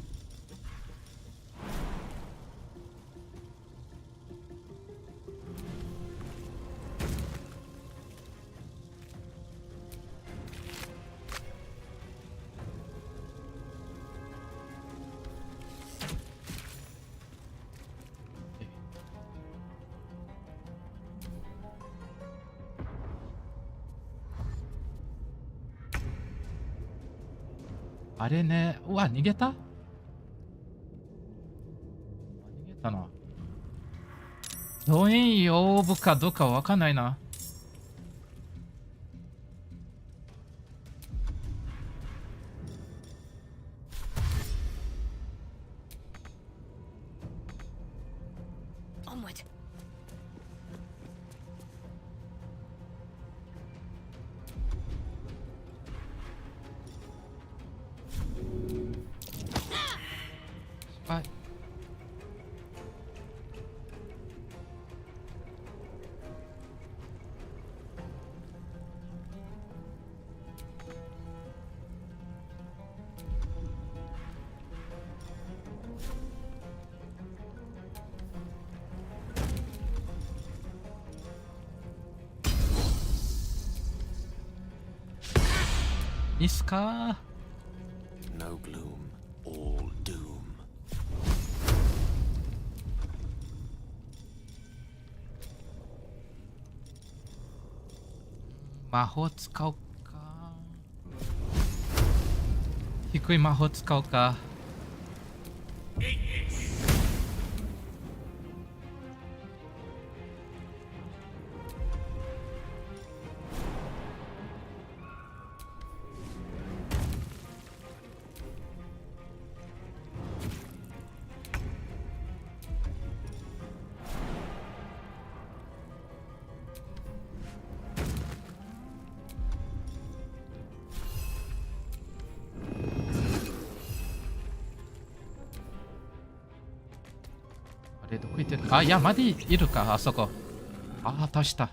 あれね、うわ、逃げた？逃げたな。動員呼ぶかどうかわかんないな。Onward. Bye. Iska. No gloom, all doom. 魔法使おうか。低い魔法使おうか。あれどこ行ってる？あ、いや、まだいるか、あそこ。ああ、倒した。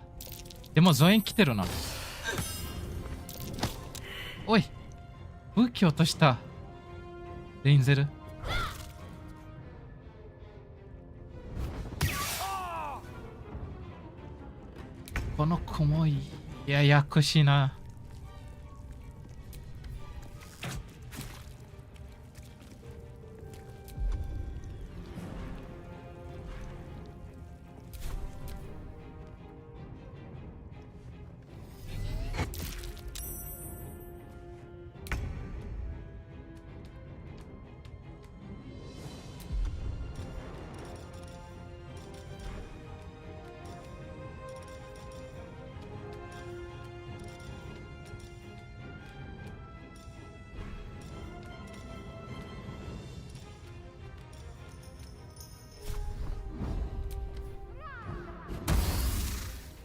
でもゾエン来てるな。おい、武器落とした。レインゼル。この子もややこしいな。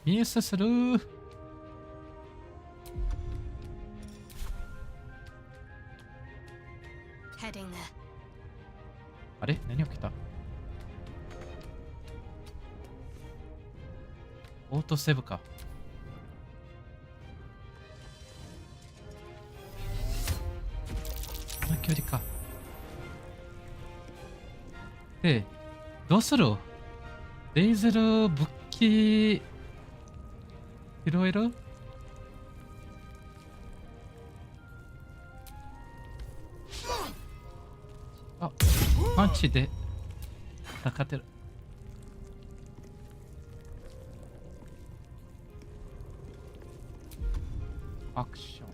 ミスする。あれ何起きた？オートセーブか。この距離か。で、どうする？レイゼル武器拾える？あ、パンチで戦ってる。アクショ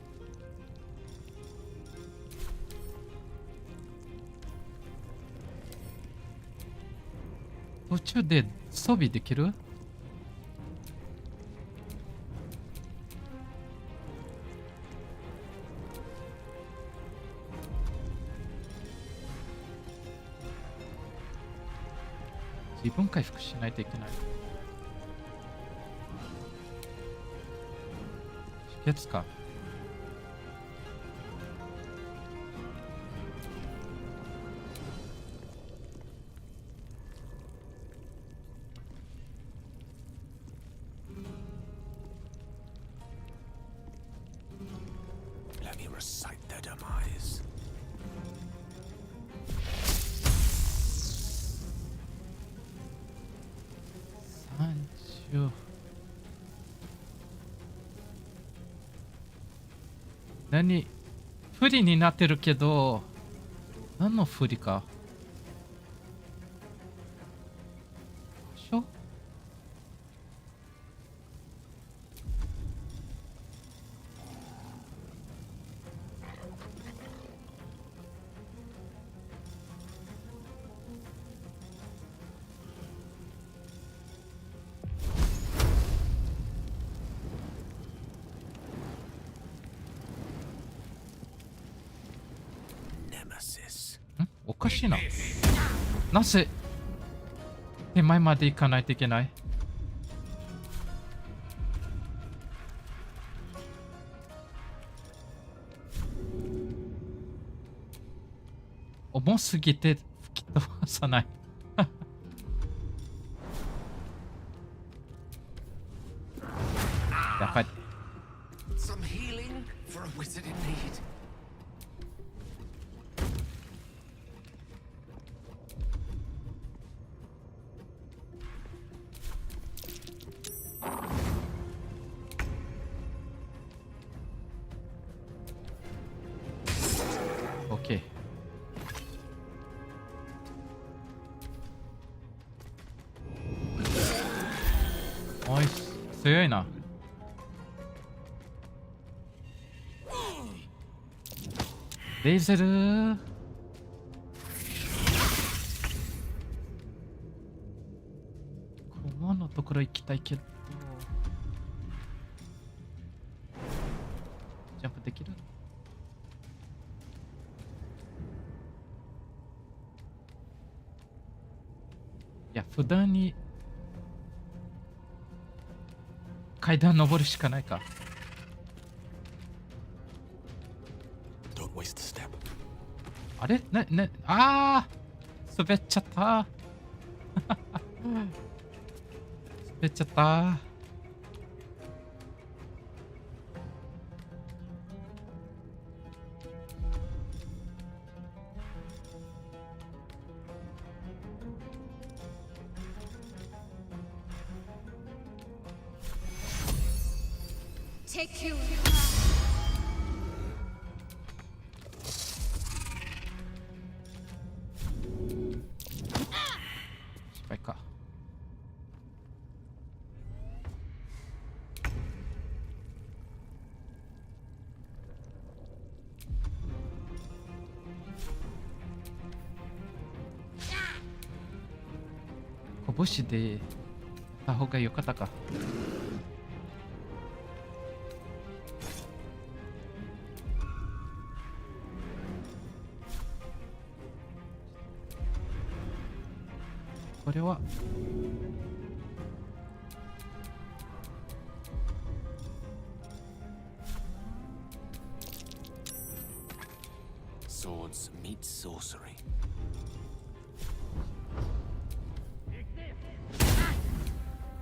ン。途中で装備できる？自分回復しないといけない。止血か。Let me recite their demise. 30。何？不利になってるけど、何の不利か。場所？ん？おかしいな。なぜ手前まで行かないといけない？重すぎて吹き飛ばさない。やっぱり。Some healing for a wizard in need. OK。おい、強いな。レイゼルー。駒のところ行きたいけど。ジャンプできる？いや、普段に階段登るしかないか。あれあー、滑っちゃった。滑っちゃった。Take you. 失敗か。拳でやった方が良かったか。これはSwords meet sorcery.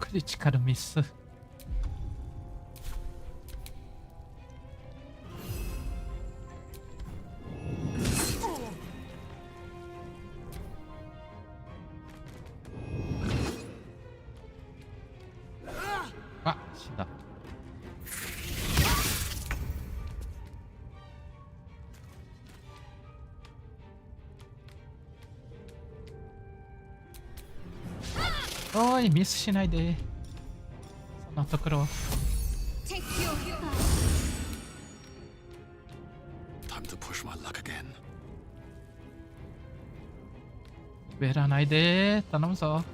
クリティカルミス。あ、死んだ。おい、ミスしないで。そんなところ。Take your Time to push my luck again. 滑らないで。頼むぞ。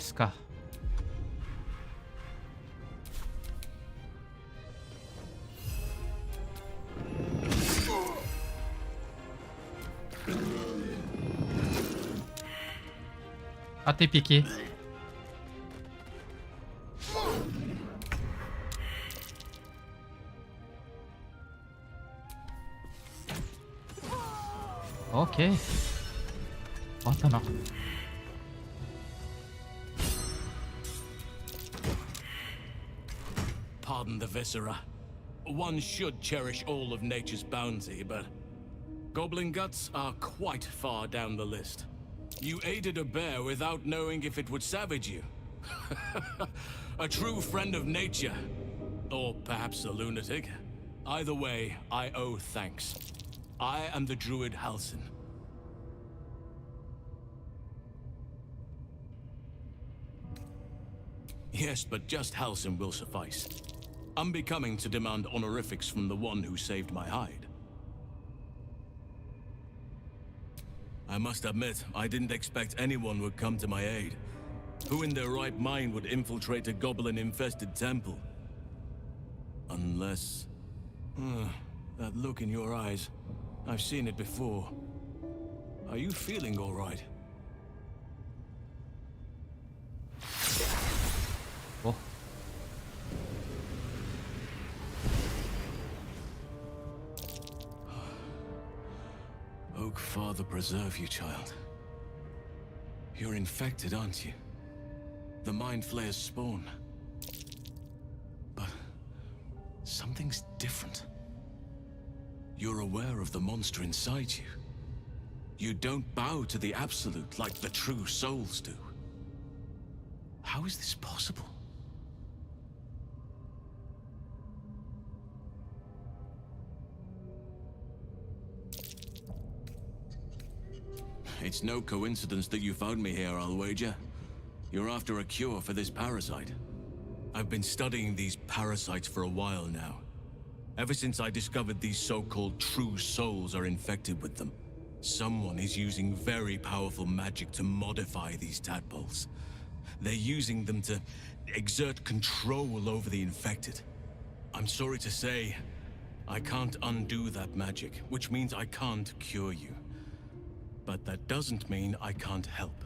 ですか。あと1匹。オッケー。終わったな。Pardon the viscera. One should cherish all of nature's bounty, but goblin guts are quite far down the list. You aided a bear without knowing if it would savage you. A true friend of nature. Or perhaps a lunatic. Either way, I owe thanks. I am the druid Halsin. Yes, but just Halsin will suffice. Unbecoming to demand honorifics from the one who saved my hide. I must admit, I didn't expect anyone would come to my aid. Who in their right mind would infiltrate a goblin-infested temple? Unless... that look in your eyes. I've seen it before. Are you feeling all right? Oh. Oak Father preserve you, child. You're infected, aren't you? The Mind Flayer's spawn. But something's different. You're aware of the monster inside you. You don't bow to the Absolute like the true souls do. How is this possible? It's no coincidence that you found me here, I'll wager. You're after a cure for this parasite. I've been studying these parasites for a while now. Ever since I discovered these so-called true souls are infected with them. Someone is using very powerful magic to modify these tadpoles. They're using them to exert control over the infected. I'm sorry to say, I can't undo that magic, which means I can't cure you. But that doesn't mean I can't help.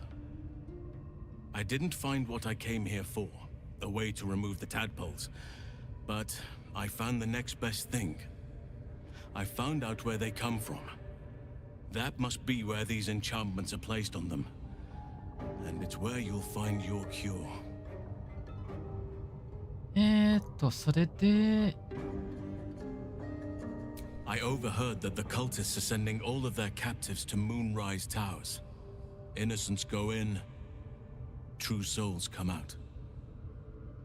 I didn't find what I came here for, a way to remove the tadpoles, but I found the next best thing. I found out where they come from. That must be where these enchantments are placed on them. And it's where you'll find your cure. それで I overheard that the cultists are sending all of their captives to Moonrise Towers. Innocents go in, true souls come out.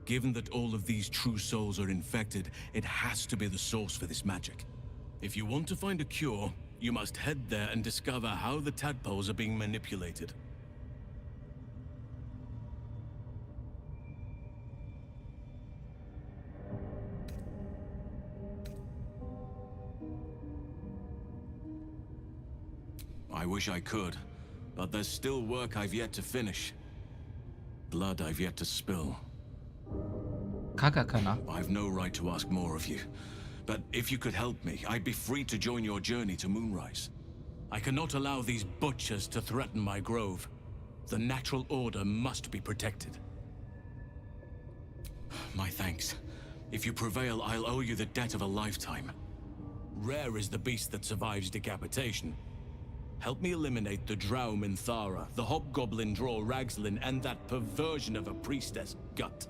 Given that all of these true souls are infected, it has to be the source for this magic. If you want to find a cure, you must head there and discover how the tadpoles are being manipulated. I wish I could, but there's still work I've yet to finish. Blood I've yet to spill. I've no right to ask more of you, but if you could help me, I'd be free to join your journey to Moonrise. I cannot allow these butchers to threaten my grove. The natural order must be protected. My thanks. If you prevail, I'll owe you the debt of a lifetime. Rare is the beast that survives decapitation. Help me eliminate the Drow Minthara, the Hobgoblin Draw Ragslin, and that perversion of a priestess, Gut.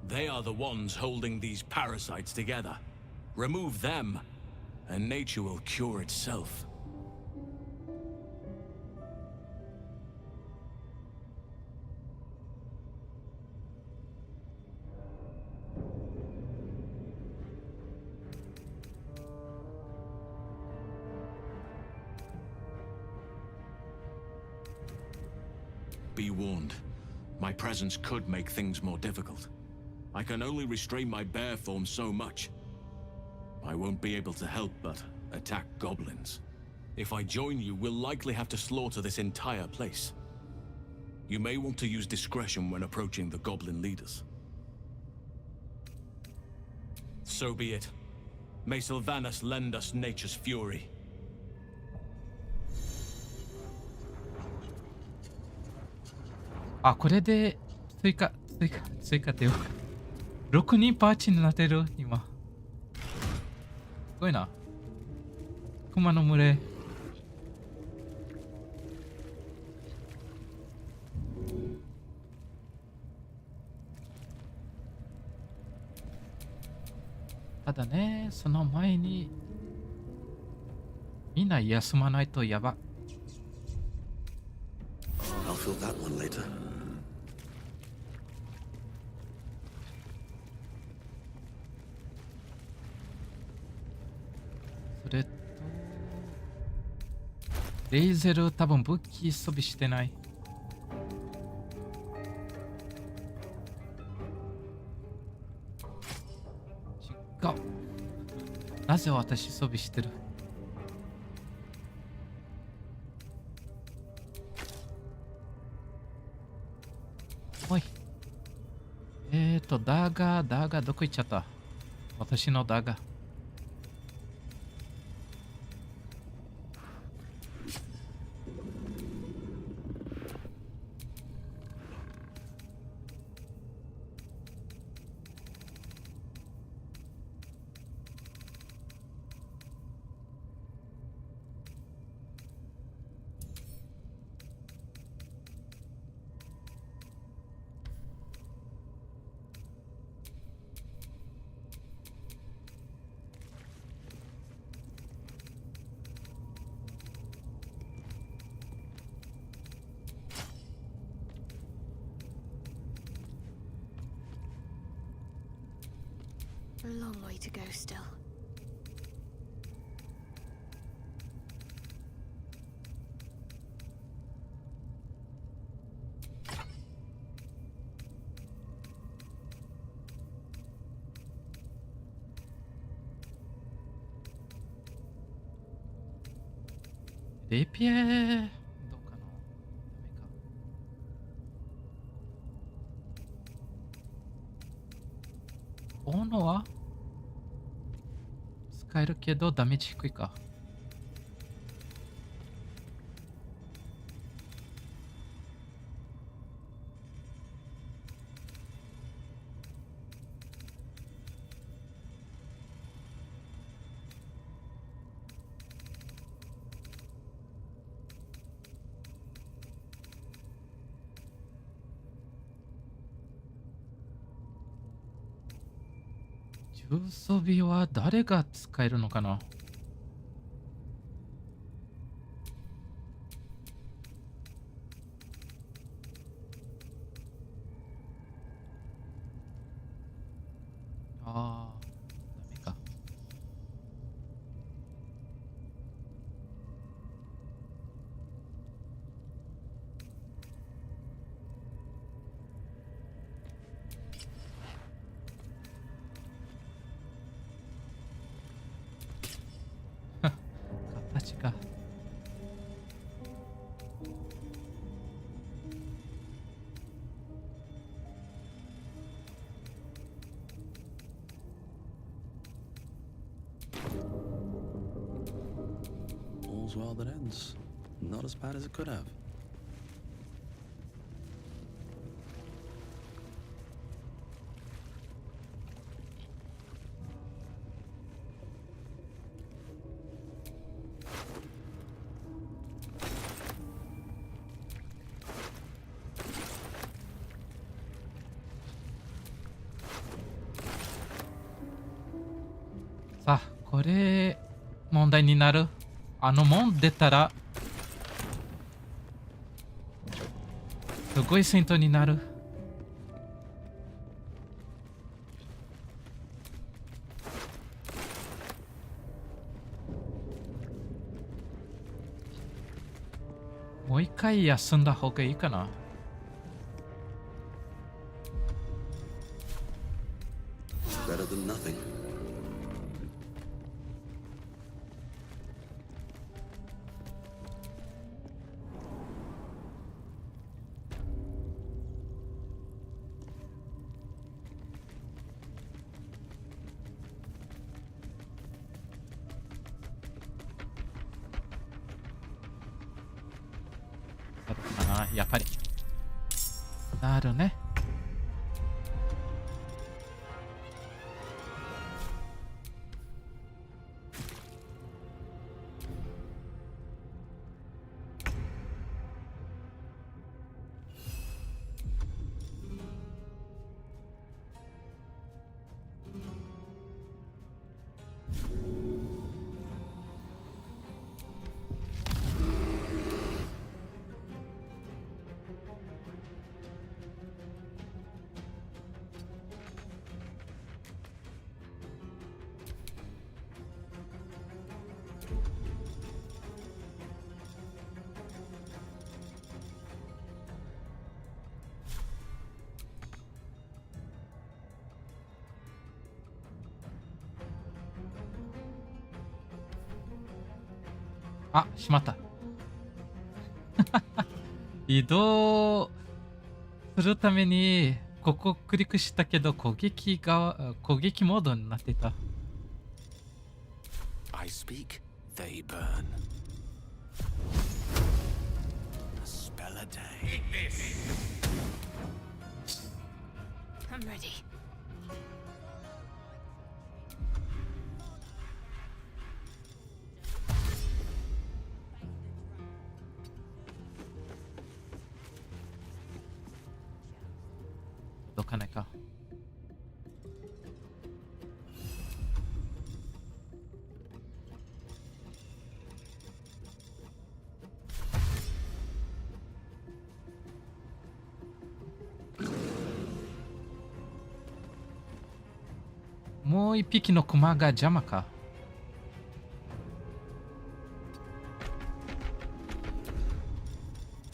They are the ones holding these parasites together. Remove them, and nature will cure itself. Be warned. My presence could make things more difficult. I can only restrain my bear form so much. I won't be able to help but attack goblins. If I join you, we'll likely have to slaughter this entire place. You may want to use discretion when approaching the goblin leaders. So be it. May Sylvanus lend us nature's fury. あ、これで追加ってよ。6人パーチになってる今。すごいな。熊の群れ。ただね、その前にみんな休まないとやば。I'll fill that one later. それとレイゼル多分武器装備してない。違う。なぜ私装備してる？おい。ダガーどこ行っちゃった？私のダガー。A long way to go still. Rapier 斧は使えるけどダメージ低いか。重装備は誰が使えるのかな。ああ、ダメか。形か。All's well that ends. Not as bad as it could have.さあ、これ問題になる。あの門出たらすごい戦闘になる。もう一回休んだ方がいいかな。Better than nothing. かったかな。やっぱり。なるね。あ、しまった。移動するためにここをクリックしたけど攻撃モードになってた。I speak, they burn. A spell a day. I'm ready. どかないか。もう一匹のクマが邪魔か。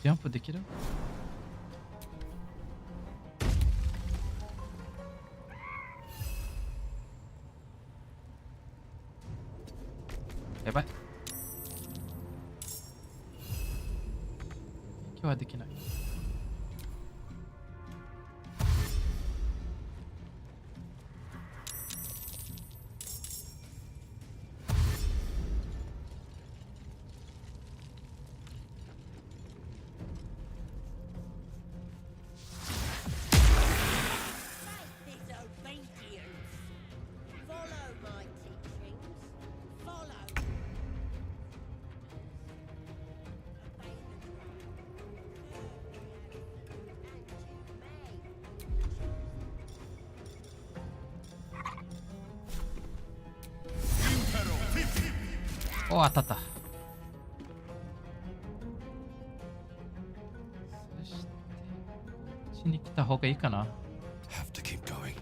ジャンプできる？やばい。今日はできない。お、当たった。そしてこっちに来た方がいいかな。Have to keep going.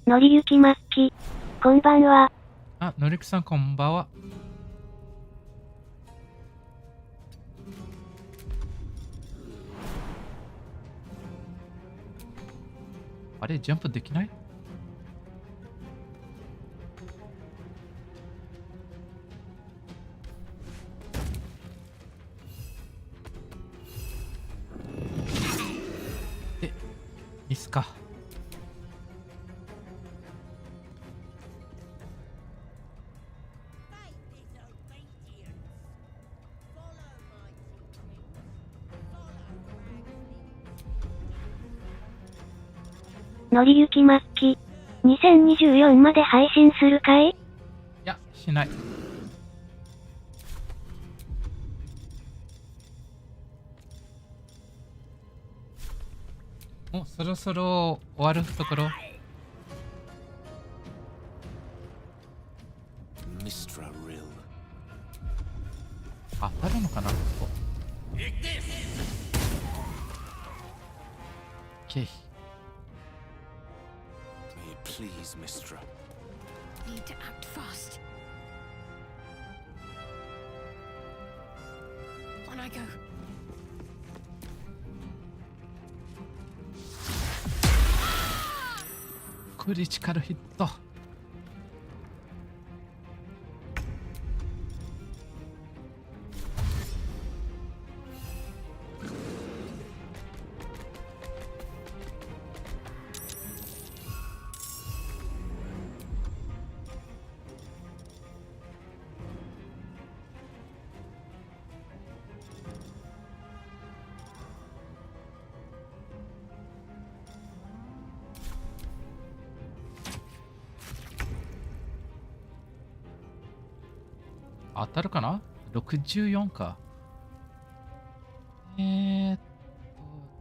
のりゆきまっき、こんばんは。あ、のりくさんこんばんは。あれ、ジャンプできない？で、ミスか。のりゆきまっき、2024まで配信するかい？いや、しない。もうそろそろ終わるところ。Mistra Rill. 当たるのかな？OK。Please, Mistra. Need to act fast. On I go. クリティカルヒット。当たるかな ?64 か。じ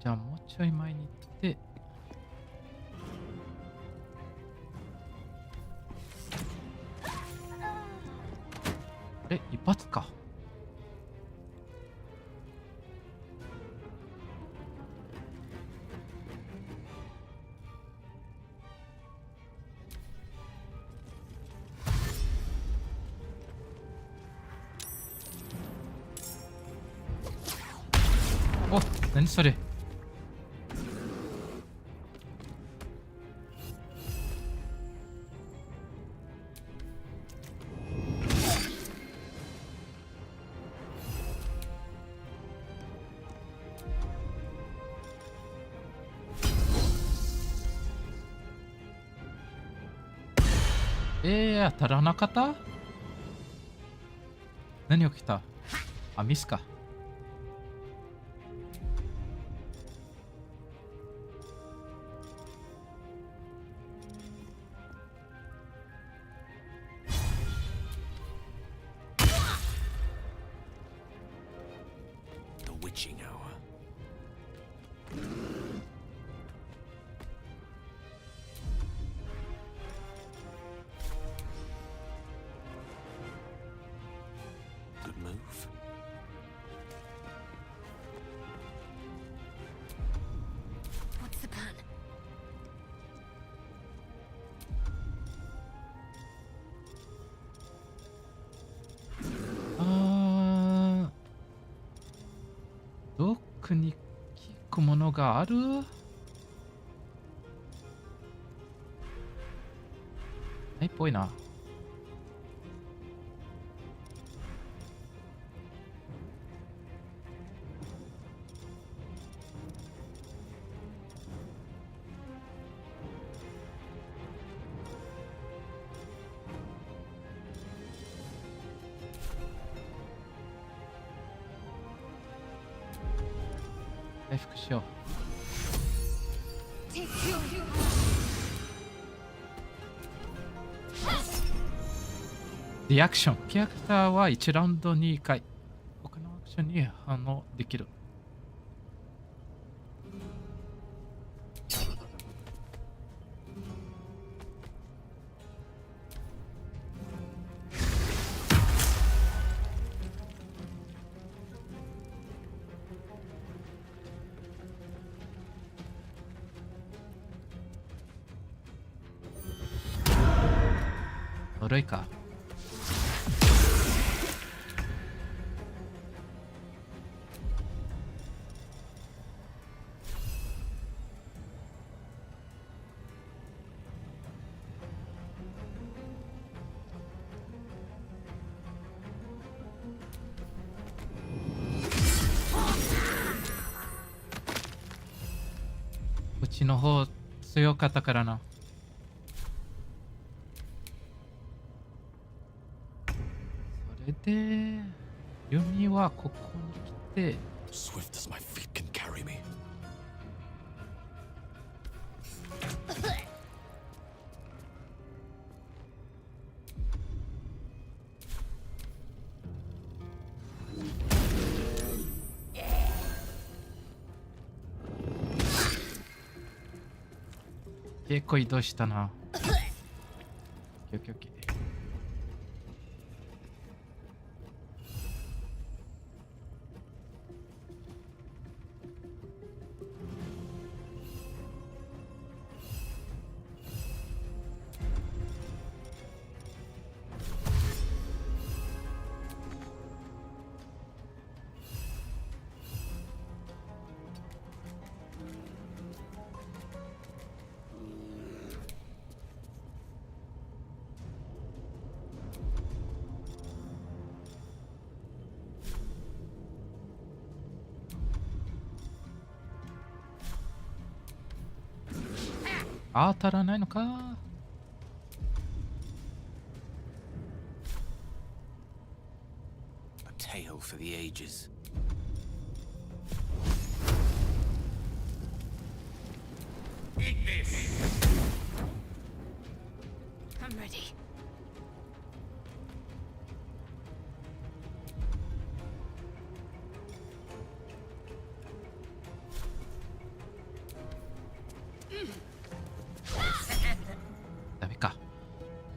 ゃあもうちょい前に行って。あれ一発か。お、何それ。当たらなかった？何起きた？あ、ミスか。The witching hour. Good move. What's the plan? Ah, どっかに聞くものがある？ないっぽいな。回復しよう。リアクション。キャラクターは1ラウンド2回。他のアクションに反応できる。呪いか。うちの方強かったからな。それでユミはここに来て Swift as my feet can carry me. 結構移動したな。オッケーオッケーオッケー。当たらないのか。A tale for the ages. Eat this. I'm ready.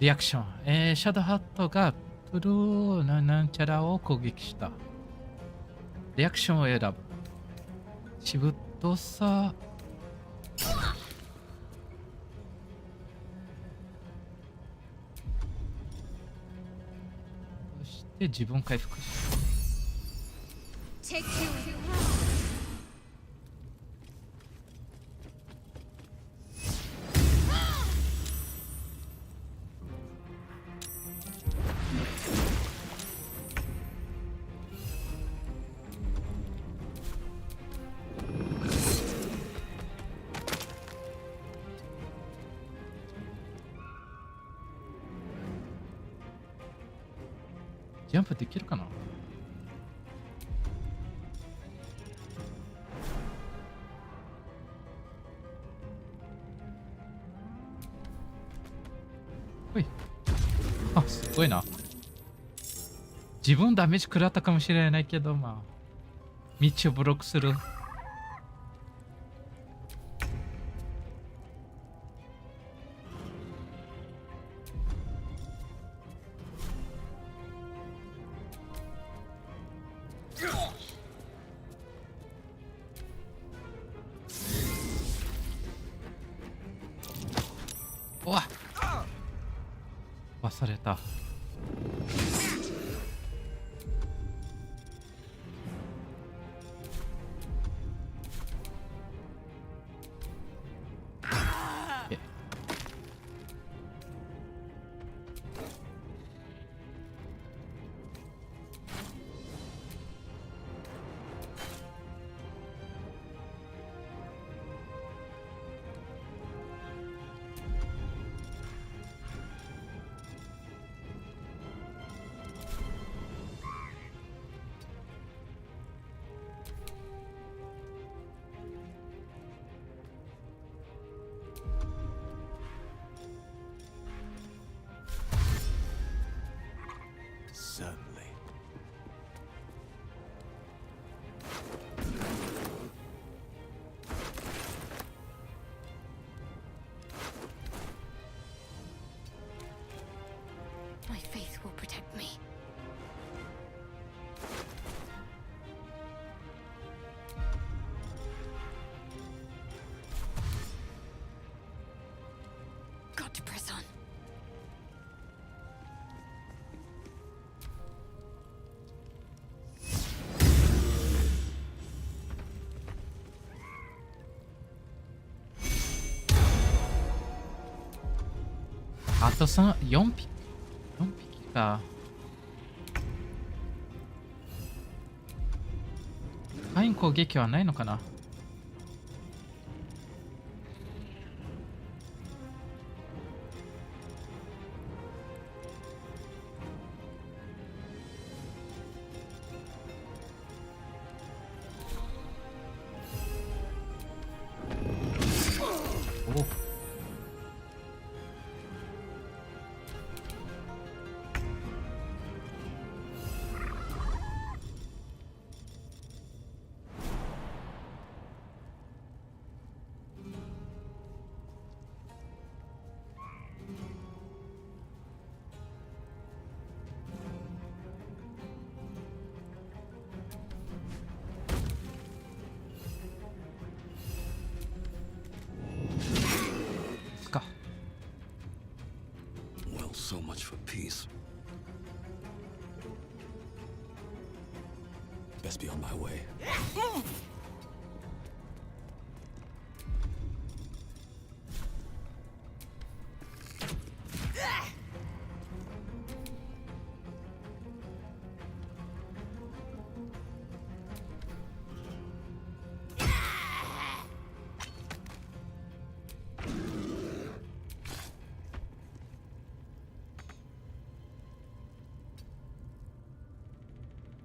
リアクション。シャドウハットがプルーななんちゃらを攻撃した。リアクションを選ぶ。しぶとさ。そして自分回復した。ジャンプできるかな。ほい。あ、すごいな。自分ダメージ食らったかもしれないけど、まあ、道をブロックする。うわっ、忘れた。Certainly. My faith will protect me. Got to press on.あと4匹か。範囲攻撃はないのかな。お、Well, so much for peace. Best be on my way.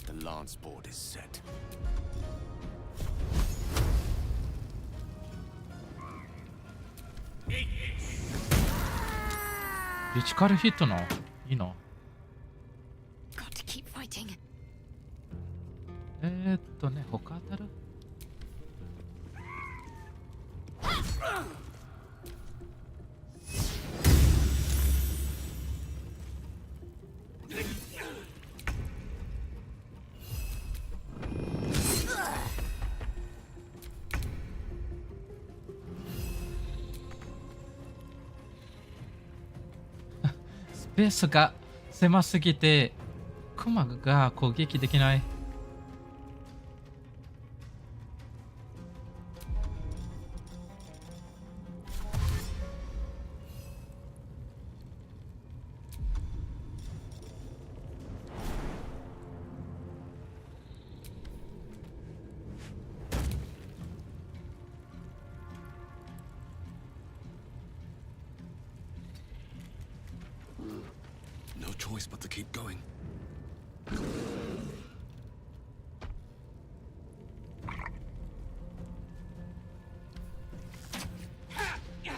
The lance board is set. リチカルヒットのいいの。Got to keep fighting. ね、他当たる。ベースが狭すぎてクマが攻撃できない。No choice but to keep going.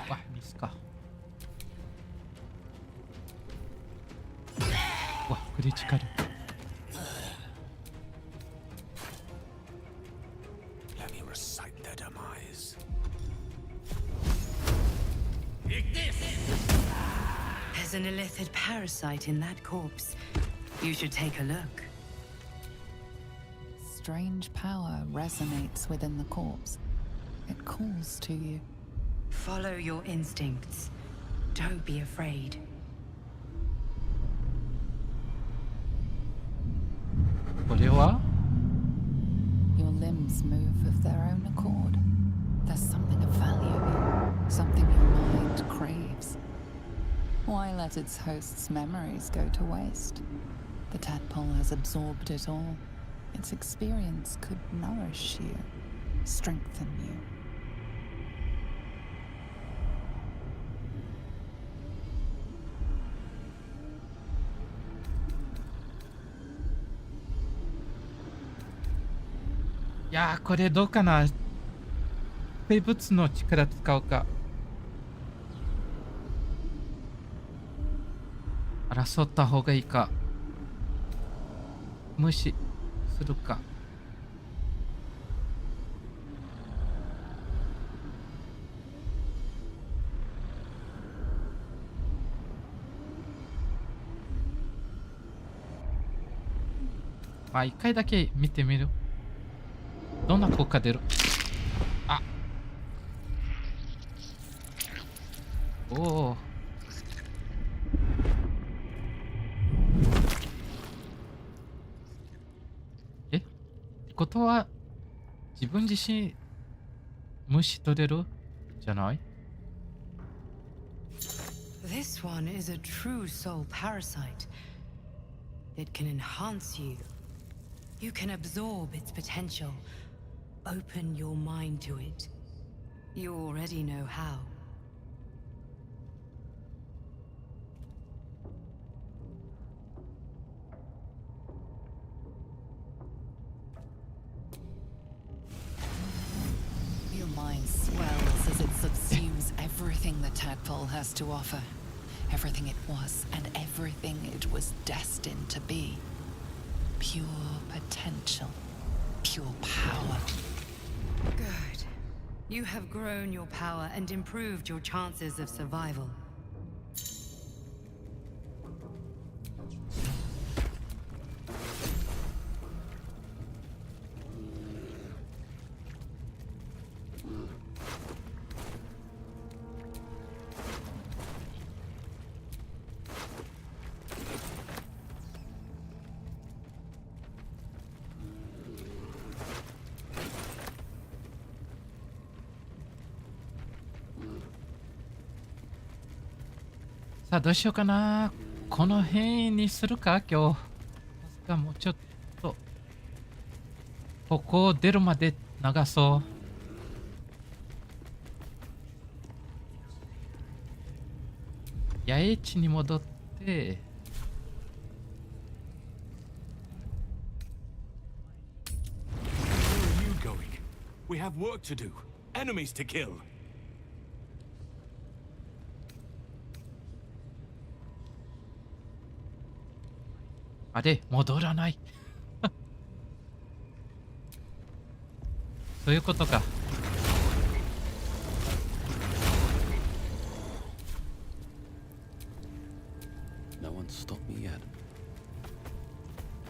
わ、ミスか。わ、クリティカル。Let me recite their demise. There's an illithid parasite in that corpse. You should take a look. Strange power resonates within the corpse. It calls to you. Follow your instincts. Don't be afraid. これは Your limbs move of their own accord. There's something of value, something your mind craves. Why let its host's memories go to waste? The tadpole has absorbed it all. Its experience could nourish you, strengthen you. Yeah, これどうかな。生物の力使うか。争った方がいいか。無視するか。まあ一回だけ見てみる。どんな効果出る？あ。おお。ことは自分自身無視取れるじゃない？ This one is a true soul parasite. It can enhance you. You can absorb its potential. Open your mind to it. You already know how. Your mind swells as it subsumes everything the tadpole has to offer. Everything it was and everything it was destined to be. Pure potential. Pure power. Good. You have grown your power and improved your chances of survival.さあどうしようかな。この辺にするか今日。さもうちょっとここを出るまで流そう。野営地に戻って。Where are you going? We have work to do. Enemies to kill. あれ戻らないそういうことか。No one stopped me yet.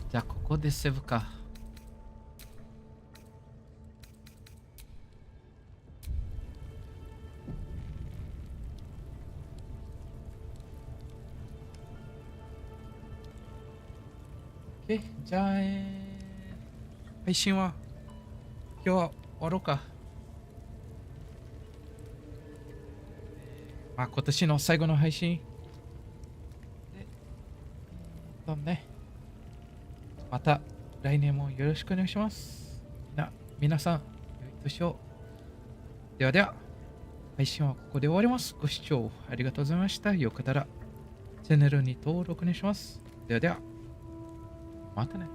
じゃあここでセーブか。OK。じゃあ、配信は今日は終わろうか。まあ、今年の最後の配信。また来年もよろしくお願いします。皆さん、良い年を。ではでは、配信はここで終わります。ご視聴ありがとうございました。よかったらチャンネルに登録お願いします。ではでは、またね。